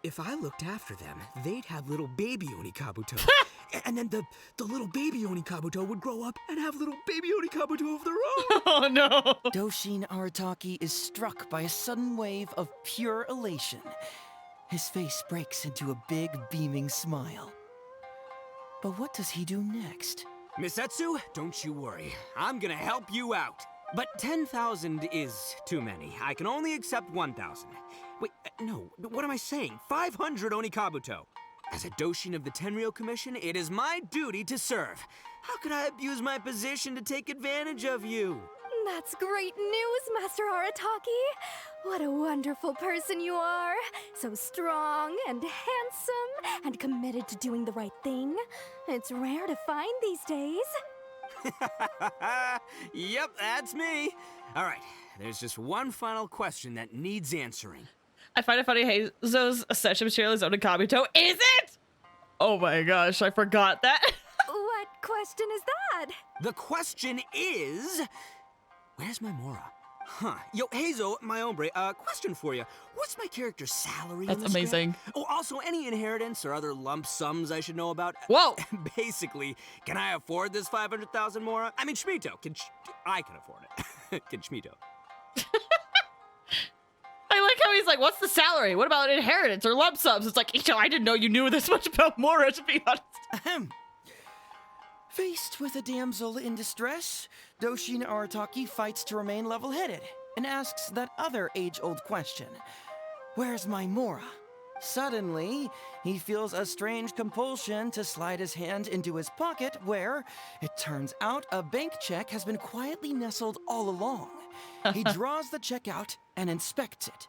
if I looked after them, they'd have little baby Oni Kabuto. And then the little baby Oni Kabuto would grow up and have little baby Oni Kabuto of their own. Oh no! Doshin Arataki is struck by a sudden wave of pure elation. His face breaks into a big, beaming smile. But what does he do next? Miss Heizou, don't you worry. I'm gonna help you out. But 10,000 is too many. I can only accept 1,000. Wait, no, what am I saying? 500 Oni Kabuto. As a Doshin of the Tenryou Commission, it is my duty to serve. How could I abuse my position to take advantage of you? That's great news, Master Arataki. What a wonderful person you are. So strong and handsome and committed to doing the right thing. It's rare to find these days. Yep, that's me. All right, there's just one final question that needs answering. I find it funny, Heizou's essential material is Oni Kabuto. Is it? Oh my gosh, I forgot that. What question is that? The question is... Where's my Mora? Huh. Yo, Heizou, my hombre, question for you. What's my character's salary That's in this amazing. grant? Oh, also, any inheritance or other lump sums I should know about? Whoa! Basically, can I afford this 500,000 Mora? I mean, Schmito, I can afford it. Can Schmito? I like how he's like, what's the salary? What about inheritance or lump sums? It's like, I didn't know you knew this much about Mora, to be honest. Ahem. Faced with a damsel in distress, Doshin Arataki fights to remain level-headed and asks that other age-old question. Where's my Mora? Suddenly, he feels a strange compulsion to slide his hand into his pocket where, it turns out, a bank check has been quietly nestled all along. He draws the check out and inspects it.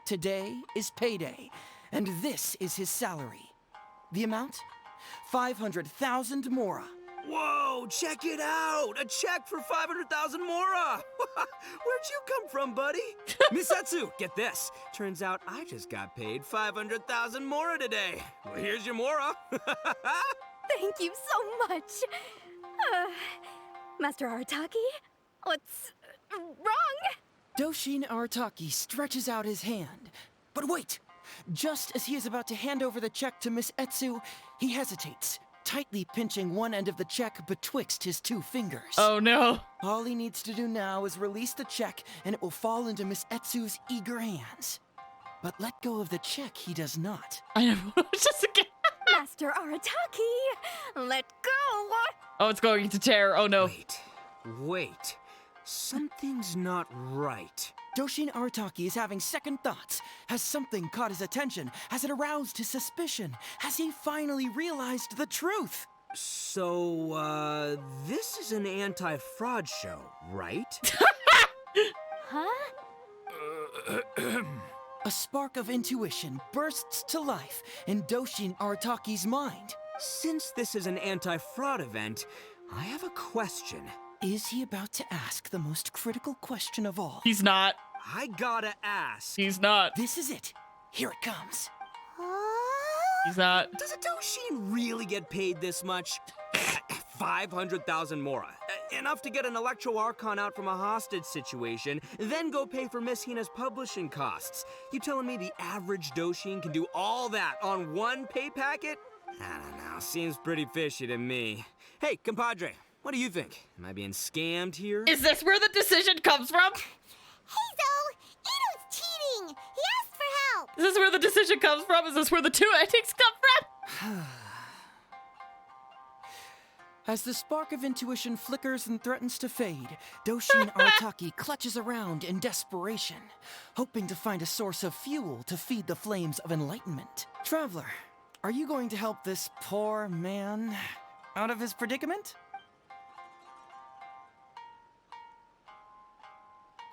Today is payday, and this is his salary. The amount? 500,000 Mora. Whoa, check it out! A check for 500,000 Mora! Where'd you come from, buddy? Miss Heizou, get this. Turns out I just got paid 500,000 Mora today. Well, here's your Mora. Thank you so much. Master Arataki, what's wrong? Doshin Arataki stretches out his hand. But wait! Just as he is about to hand over the check to Miss Heizou, he hesitates, tightly pinching one end of the check betwixt his two fingers. Oh no. All he needs to do now is release the check and it will fall into Miss Heizou's eager hands. But let go of the check he does not. I know. Just again. Master Arataki, let go. Oh, it's going to tear. Oh no. Wait. Something's not right. Doshin Arataki is having second thoughts. Has something caught his attention? Has it aroused his suspicion? Has he finally realized the truth? So, this is an anti-fraud show, right? Huh? A spark of intuition bursts to life in Doshin Arataki's mind. Since this is an anti-fraud event, I have a question. Is he about to ask the most critical question of all? He's not. I gotta ask. He's not. This is it. Here it comes. He's not. Does a Doshin really get paid this much? 500,000 mora. Enough to get an Electro Archon out from a hostage situation, then go pay for Miss Hina's publishing costs. You telling me the average Doshin can do all that on one pay packet? I don't know, seems pretty fishy to me. Hey, compadre, what do you think? Am I being scammed here? Is this where the decision comes from? Heizou, Ito's cheating. He asked for help. Is this where the decision comes from? Is this where the two endings come from? As the spark of intuition flickers and threatens to fade, Doshin Arataki clutches around in desperation, hoping to find a source of fuel to feed the flames of enlightenment. Traveler, are you going to help this poor man out of his predicament?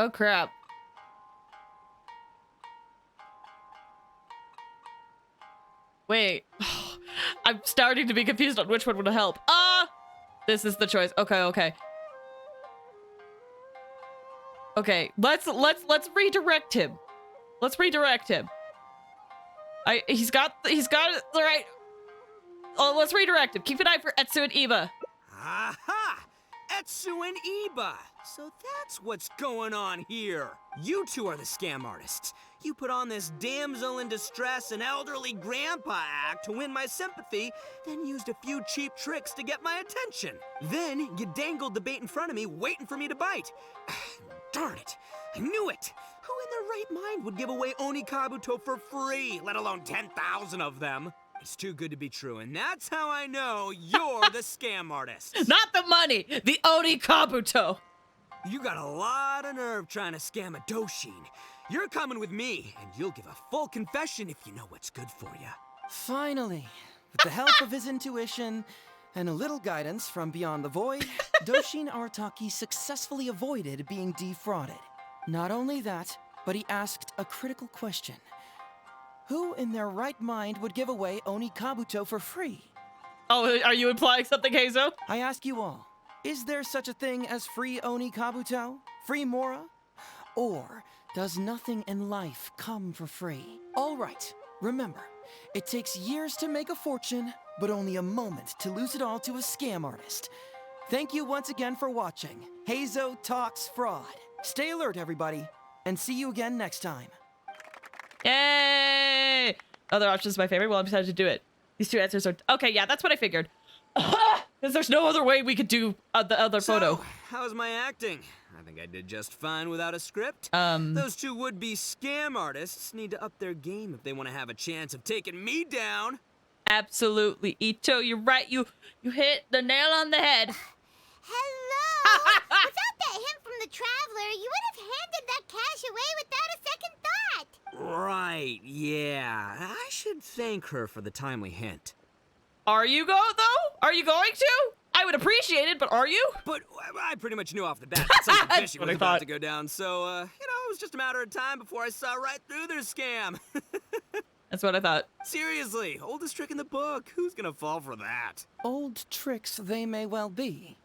Oh, crap. Wait. I'm starting to be confused on which one would help. This is the choice. Okay, okay. Okay, let's redirect him. Let's redirect him. He's got it right. Oh, let's redirect him. Keep an eye for Etsu and Iba. Aha! Etsu and Iba! So that's what's going on here. You two are the scam artists. You put on this damsel in distress and elderly grandpa act to win my sympathy, then used a few cheap tricks to get my attention. Then you dangled the bait in front of me, waiting for me to bite. Darn it, I knew it. Who in their right mind would give away Oni Kabuto for free, let alone 10,000 of them? It's too good to be true, and that's how I know you're the scam artist. Not the money, the Oni Kabuto. You got a lot of nerve trying to scam a Doshin. You're coming with me, and you'll give a full confession if you know what's good for you. Finally, with the help of his intuition and a little guidance from beyond the void, Doshin Arataki successfully avoided being defrauded. Not only that, but he asked a critical question. Who in their right mind would give away Oni Kabuto for free? Oh, are you implying something, Heizou? I ask you all, is there such a thing as free Oni Kabuto? Free Mora? Or does nothing in life come for free? All right, remember, it takes years to make a fortune, but only a moment to lose it all to a scam artist. Thank you once again for watching Heizou Talks Fraud. Stay alert, everybody, and see you again next time. Yay! Other options is my favorite. Well, I'm decided to do it. These two answers are... Okay, yeah, that's what I figured. Because there's no other way we could do the other photo. How's my acting? I think I did just fine without a script. Those two would-be scam artists need to up their game if they want to have a chance of taking me down. Absolutely, Ito, you're right. You hit the nail on the head. Hello! Without that hint from the Traveler, you would have handed that cash away without a second thought. Right, yeah. I should thank her for the timely hint. Are you though? Are you going to? I would appreciate it, but are you? But I pretty much knew off the bat that something fishy was about to go down, so, it was just a matter of time before I saw right through their scam. That's what I thought. Seriously, oldest trick in the book. Who's gonna fall for that? Old tricks they may well be,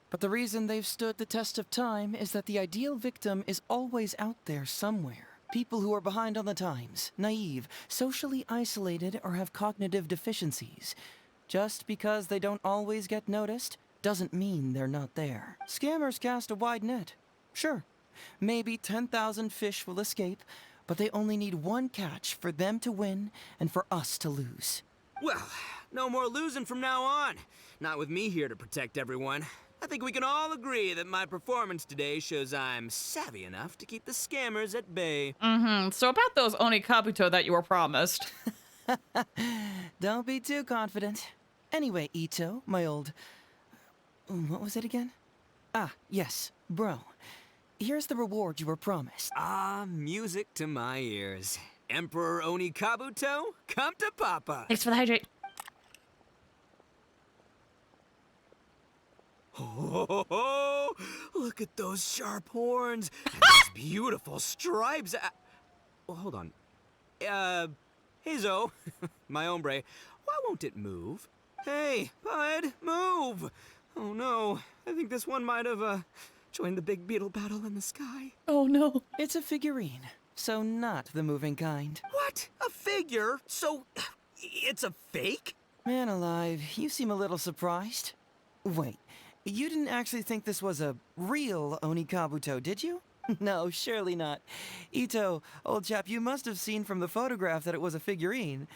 but the reason they've stood the test of time is that the ideal victim is always out there somewhere. People who are behind on the times, naive, socially isolated, or have cognitive deficiencies. Just because they don't always get noticed doesn't mean they're not there. Scammers cast a wide net. Sure, maybe 10,000 fish will escape, but they only need one catch for them to win and for us to lose. Well, no more losing from now on. Not with me here to protect everyone. I think we can all agree that my performance today shows I'm savvy enough to keep the scammers at bay. So about those Oni Kabuto that you were promised. Don't be too confident. Anyway, Ito, my old... What was it again? Ah, yes, bro. Here's the reward you were promised. Ah, music to my ears. Emperor Oni Kabuto, come to Papa. Thanks for the hydrate. Oh, look at those sharp horns and those beautiful stripes. Well, hold on. Heizou, my hombre, why won't it move? Hey, bud, move! Oh no, I think this one might have, joined the big beetle battle in the sky. Oh no. It's a figurine, so not the moving kind. What? A figure? So, it's a fake? Man alive, you seem a little surprised. Wait, you didn't actually think this was a real Onikabuto, did you? No, surely not. Ito, old chap, you must have seen from the photograph that it was a figurine.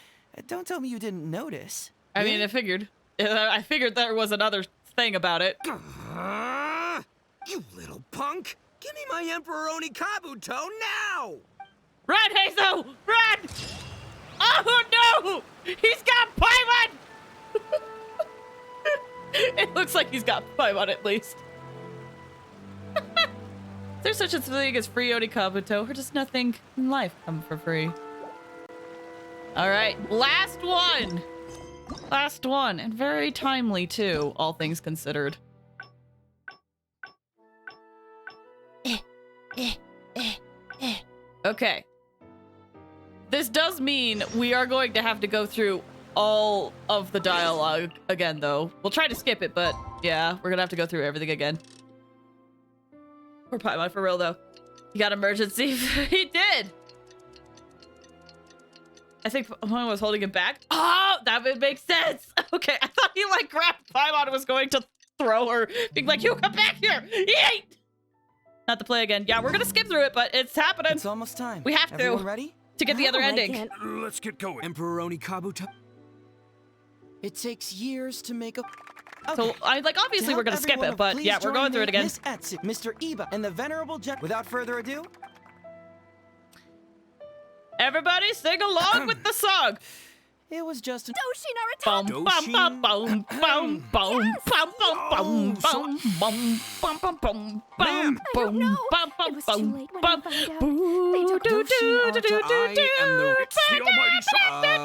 Don't tell me you didn't notice. I mean, I figured there was another thing about it. You little punk! Give me my Emperor Onikabuto now! Run, Heizou! Run! Oh no! He's got Paimon! It looks like he's got Paimon at least. There's such a thing as free Onikabuto, or does nothing in life come for free? Alright, last one! Last one, and very timely too, all things considered. Okay. This does mean we are going to have to go through all of the dialogue again, though. We'll try to skip it, but yeah, we're gonna have to go through everything again. Poor Paimon, for real, though. He got emergency. He did! I think Paimon was holding him back. Oh, that would make sense! Okay, I thought he, like, grabbed Paimon and was going to throw her, being like, you come back here! Yeet! Not to play again. Yeah, we're gonna skip through it, but it's happening. It's almost time. We have Everyone to. ready? To get the other ending. Let's get going. Emperor Onikabuto. It takes years to make a... So, obviously we're gonna skip it, but yeah, we're going through it again. Miss Etsu, Mr. Iba, and the Venerable Jet. Without further ado... Everybody sing along with the song! It was just an... Bum bum bum bum bum bum bum bum bum bum bum bum bum bum bum bum bum bum bum bum. Boo do do do do do do. It's the almighty song. Then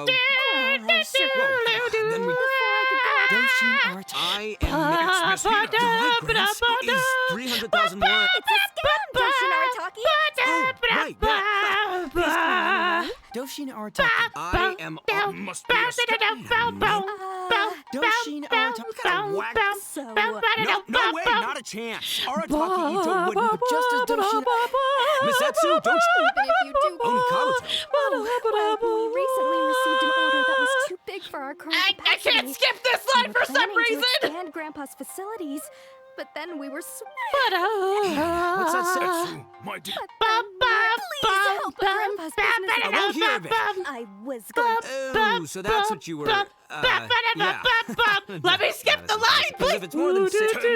we... I am Miss Peter. Is 300,000 more... Oh, right, yeah. Doshin Arataki. I am... must be a Doshin Arataki. No way, not a chance. Arataki Ito wouldn't... But just as Doshin... Misetsu, don't you... Even if you do... Onikabuto. Well, we recently received an order that was too big for our current I can't skip this line for some reason! And Grandpa's facilities, but then we were What's that say? My dear. Please help Grandpa's business. I won't hear of it. I was going Oh, so that's what you were... yeah. Let me skip the line, Because if it's more than 6... What? 10?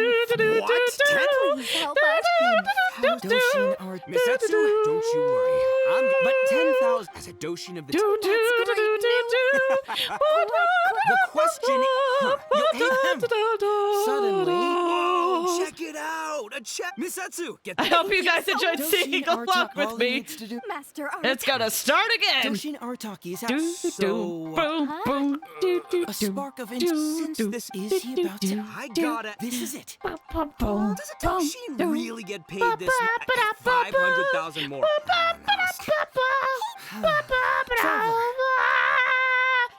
Please help us. Doshin Arataki. Misetsu, don't you worry. But 10,000 as a Doshin of the... The question is... You'll hate them. Suddenly... Oh, check it out! A check... Misetsu, get I hope you guys enjoyed singing along with me. Master It's gonna start again! Doshin Arataki is So... a spark of interest. Since this is he about to... I got it. This is it. Does a Doshin really get paid this much? 500,000 more.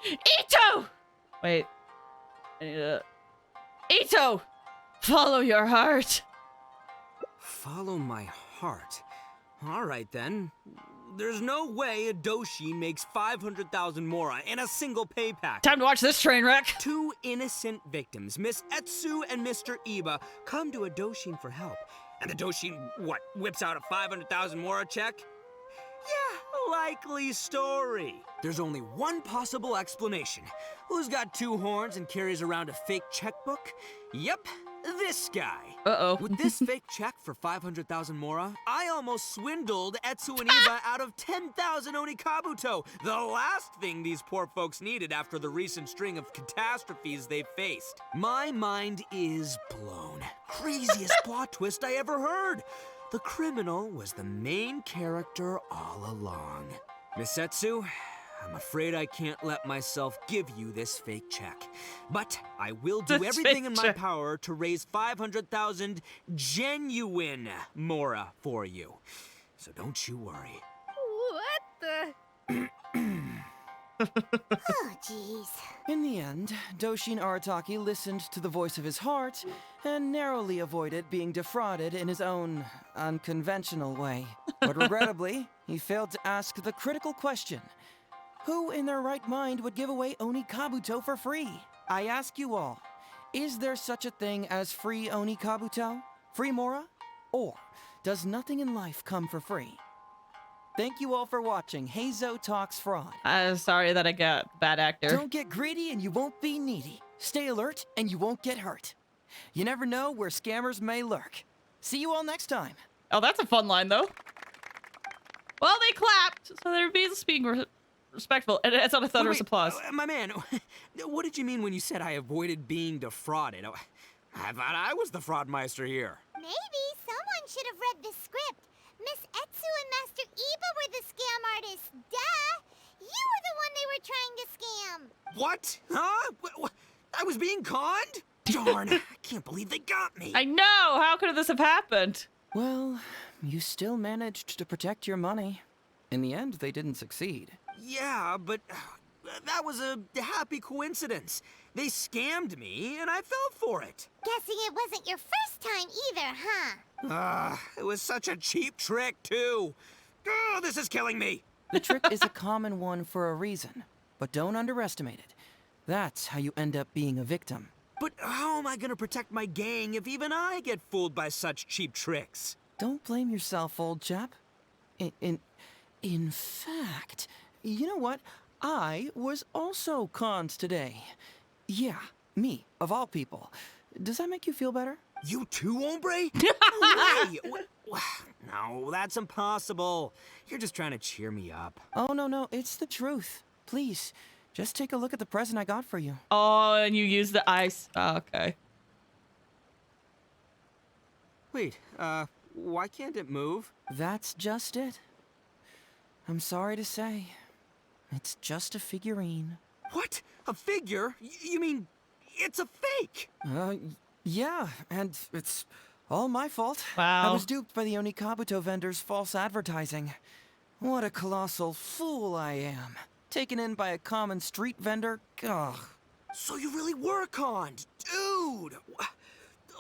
Ito! Wait. I need to... Ito! Follow your heart. Follow my heart. All right, then. There's no way a Doshin makes 500,000 mora in a single pay pack. Time to watch this train wreck. Two innocent victims, Miss Etsu and Mr. Iba, come to a Doshin for help. And the Doshin, what, whips out a 500,000 mora check? Yeah, likely story. There's only one possible explanation. Who's got two horns and carries around a fake checkbook? Yep, this guy. Uh-oh. With this fake check for 500,000 mora, I almost swindled Etsu and Iba out of 10,000 Onikabuto, the last thing these poor folks needed after the recent string of catastrophes they've faced. My mind is blown. Craziest plot twist I ever heard. The criminal was the main character all along. Misetsu, I'm afraid I can't let myself give you this fake check. But I will do This everything fake in my check. power to raise 500,000 genuine Mora for you. So don't you worry. What the? Oh, jeez. In the end, Doshin Arataki listened to the voice of his heart and narrowly avoided being defrauded in his own unconventional way. But regrettably, he failed to ask the critical question: who in their right mind would give away Oni Kabuto for free? I ask you all, is there such a thing as free Oni Kabuto? Free Mora? Or does nothing in life come for free? Thank you all for watching Heizou Talks Fraud. I'm sorry that I got bad actor. Don't get greedy and you won't be needy. Stay alert and you won't get hurt. You never know where scammers may lurk. See you all next time. Oh, that's a fun line, though. Well, they clapped, so they're being respectful, and it's on a thunderous applause. My man, what did you mean when you said I avoided being defrauded? I thought I was the fraudmeister here. Maybe someone should have read the script. Miss Etsu and Master Iba were the scam artists. Duh! You were the one they were trying to scam. What? Huh? What? I was being conned? Darn, I can't believe they got me. I know! How could this have happened? Well, you still managed to protect your money. In the end, they didn't succeed. Yeah, but that was a happy coincidence. They scammed me, and I fell for it. Guessing it wasn't your first time either, huh? It was such a cheap trick, too. Oh, this is killing me. The trick is a common one for a reason, but don't underestimate it. That's how you end up being a victim. But how am I gonna protect my gang if even I get fooled by such cheap tricks? Don't blame yourself, old chap. In fact, you know what? I was also conned today. Yeah, me, of all people. Does that make you feel better? You too, hombre? No way! No, that's impossible. You're just trying to cheer me up. Oh, no, it's the truth. Please, just take a look at the present I got for you. Oh, and you use the ice. Oh, okay. Wait, why can't it move? That's just it. I'm sorry to say, it's just a figurine. What? A figure? You mean it's a fake? Yeah, and it's all my fault. Wow. I was duped by the Oni Kabuto vendor's false advertising. What a colossal fool I am. Taken in by a common street vendor? Ugh. So you really were conned, dude!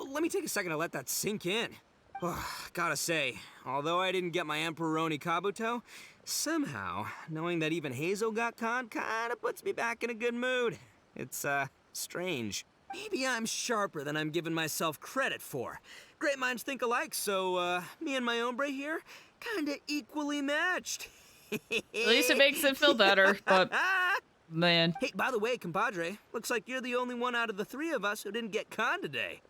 Let me take a second to let that sink in. Gotta say, although I didn't get my Emperor Oni Kabuto, somehow, knowing that even Heizou got conned kinda puts me back in a good mood. It's, strange. Maybe I'm sharper than I'm giving myself credit for. Great minds think alike, so, me and my hombre here, kinda equally matched. At least it makes it feel better, but man. Hey, by the way, compadre, looks like you're the only one out of the three of us who didn't get conned today.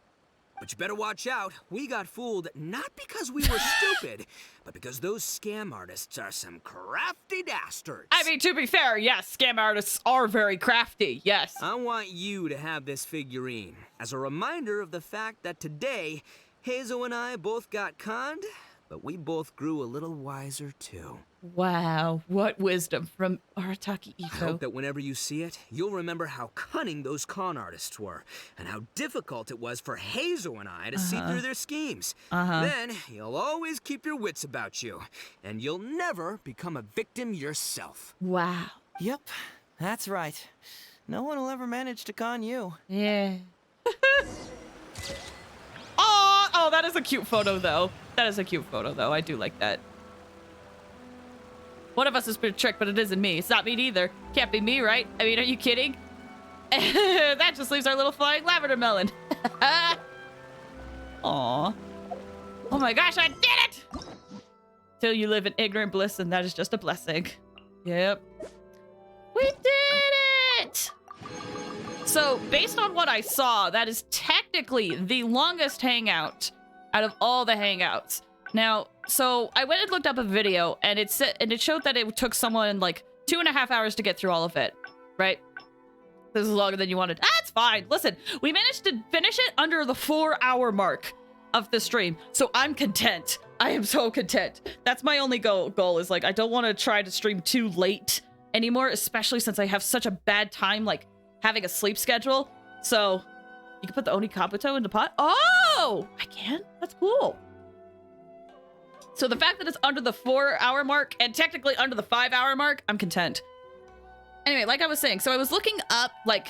But you better watch out. We got fooled not because we were stupid, but because those scam artists are some crafty dastards. I mean, to be fair, yes, scam artists are very crafty, yes. I want you to have this figurine as a reminder of the fact that today, Heizou and I both got conned, but we both grew a little wiser too. Wow, what wisdom from Arataki I Ito. hope that whenever you see it, you'll remember how cunning those con artists were, and how difficult it was for Heizou and I to see through their schemes. Then, you'll always keep your wits about you, and you'll never become a victim yourself. Wow. Yep, that's right. No one will ever manage to con you. Yeah. Oh, that is a cute photo, though. That is a cute photo, though. I do like that. One of us has been tricked, but it isn't me. It's not me either. Can't be me, right? I mean, are you kidding? That just leaves our little flying lavender melon. Aw. Oh my gosh, I did it! Till you live in ignorant bliss, and that is just a blessing. Yep. We did it! So, based on what I saw, that is technically the longest hangout out of all the hangouts. Now, so I went and looked up a video, and it showed that it took someone like 2.5 hours to get through all of it, right? This is longer than you wanted. That's fine. Listen, we managed to finish it under the 4-hour mark of the stream, so I'm content. I am so content. That's my only goal is like, I don't want to try to stream too late anymore, especially since I have such a bad time, like, having a sleep schedule. So, you can put the Oni Kabuto in the pot. Oh! I can? That's cool. So the fact that it's under the 4-hour mark and technically under the 5-hour mark, I'm content. Anyway, like I was saying, so I was looking up, like,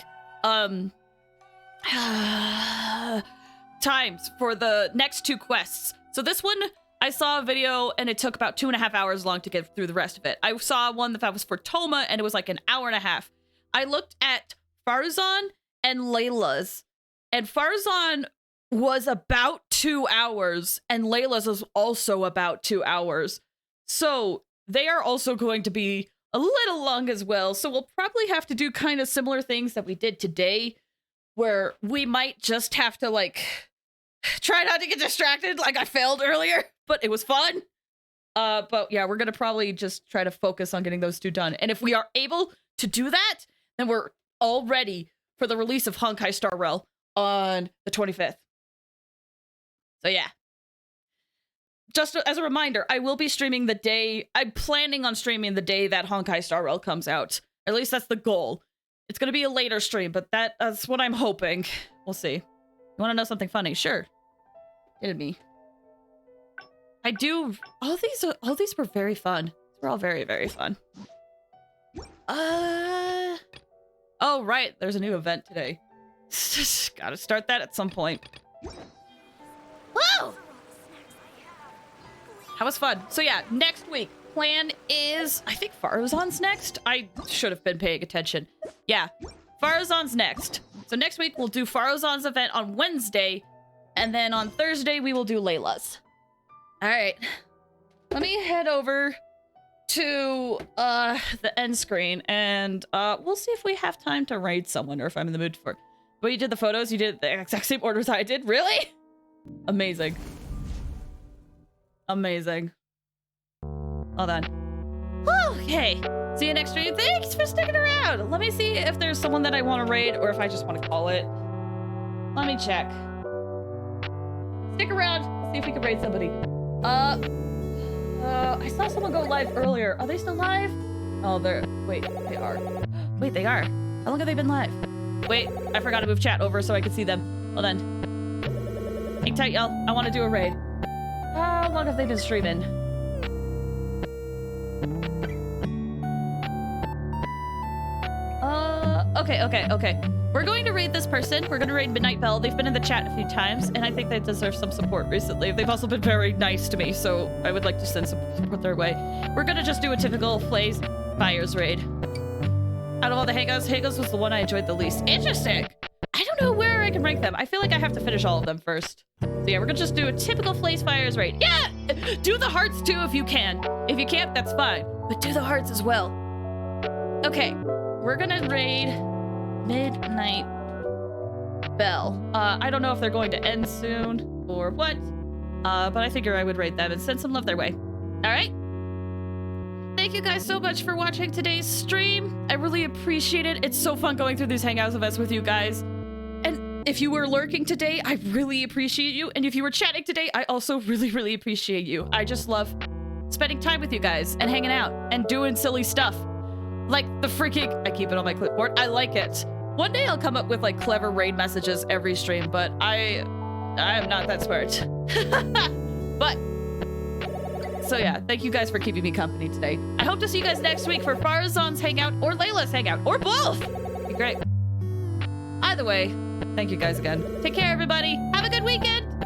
times for the next 2 quests. So this one, I saw a video and it took about 2.5 hours long to get through the rest of it. I saw one that was for Toma and it was like an hour and a half. I looked at Farazan and Layla's, and Farazan was about 2 hours and Layla's was also about 2 hours. So they are also going to be a little long as well. So we'll probably have to do kind of similar things that we did today, where we might just have to, like, try not to get distracted like I failed earlier, but it was fun. But yeah, we're going to probably just try to focus on getting those 2 done. And if we are able to do that, then we're all ready for the release of Honkai Star Rail on the 25th. So yeah. Just as a reminder, I will be streaming the day, I'm planning on streaming the day that Honkai Star Rail comes out. At least that's the goal. It's going to be a later stream, but that's what I'm hoping. We'll see. You want to know something funny? Sure. It'd me. I do. All these were very fun. They're all very, very fun. Oh, right. There's a new event today. Gotta start that at some point. Woo! That was fun. So yeah, next week, plan is, I think Farazan's next? I should have been paying attention. Yeah, Farazan's next. So next week, we'll do Farazan's event on Wednesday, and then on Thursday, we will do Layla's. All right. Let me head over to the end screen, and we'll see if we have time to raid someone, or if I'm in the mood for it. But you did the photos? You did the exact same orders I did? Really? Amazing. Amazing. All done. Okay. See you next stream. Thanks for sticking around. Let me see if there's someone that I want to raid or if I just want to call it. Let me check. Stick around. See if we can raid somebody. I saw someone go live earlier. Are they still live? Oh, wait, they are. Wait, they are. How long have they been live? Wait, I forgot to move chat over so I could see them. Hold on. Hang tight, y'all. I want to do a raid. How long have they been streaming? Okay. We're going to raid this person. We're going to raid Midnight Bell. They've been in the chat a few times, and I think they deserve some support recently. They've also been very nice to me, so I would like to send some support their way. We're going to just do a typical Flays Fires raid. Out of all the Hangouts was the one I enjoyed the least. Interesting. I don't know where I can rank them. I feel like I have to finish all of them first. So yeah, we're gonna just do a typical Flays Fires raid. Yeah! Do the hearts too if you can. If you can't, that's fine. But do the hearts as well. Okay, we're gonna raid Midnight Bell. I don't know if they're going to end soon or what, but I figure I would raid them and send some love their way. All right? Thank you guys so much for watching today's stream. I really appreciate it. It's so fun going through these Hangouts events with you guys. And if you were lurking today, I really appreciate you. And if you were chatting today, I also really, really appreciate you. I just love spending time with you guys and hanging out and doing silly stuff. Like the freaking, I keep it on my clipboard. I like it. One day I'll come up with like clever raid messages every stream, but I am not that smart. But, so yeah, thank you guys for keeping me company today. I hope to see you guys next week for Farazan's Hangout or Layla's Hangout, or both. It'd be great. Either way, thank you guys again. Take care, everybody. Have a good weekend.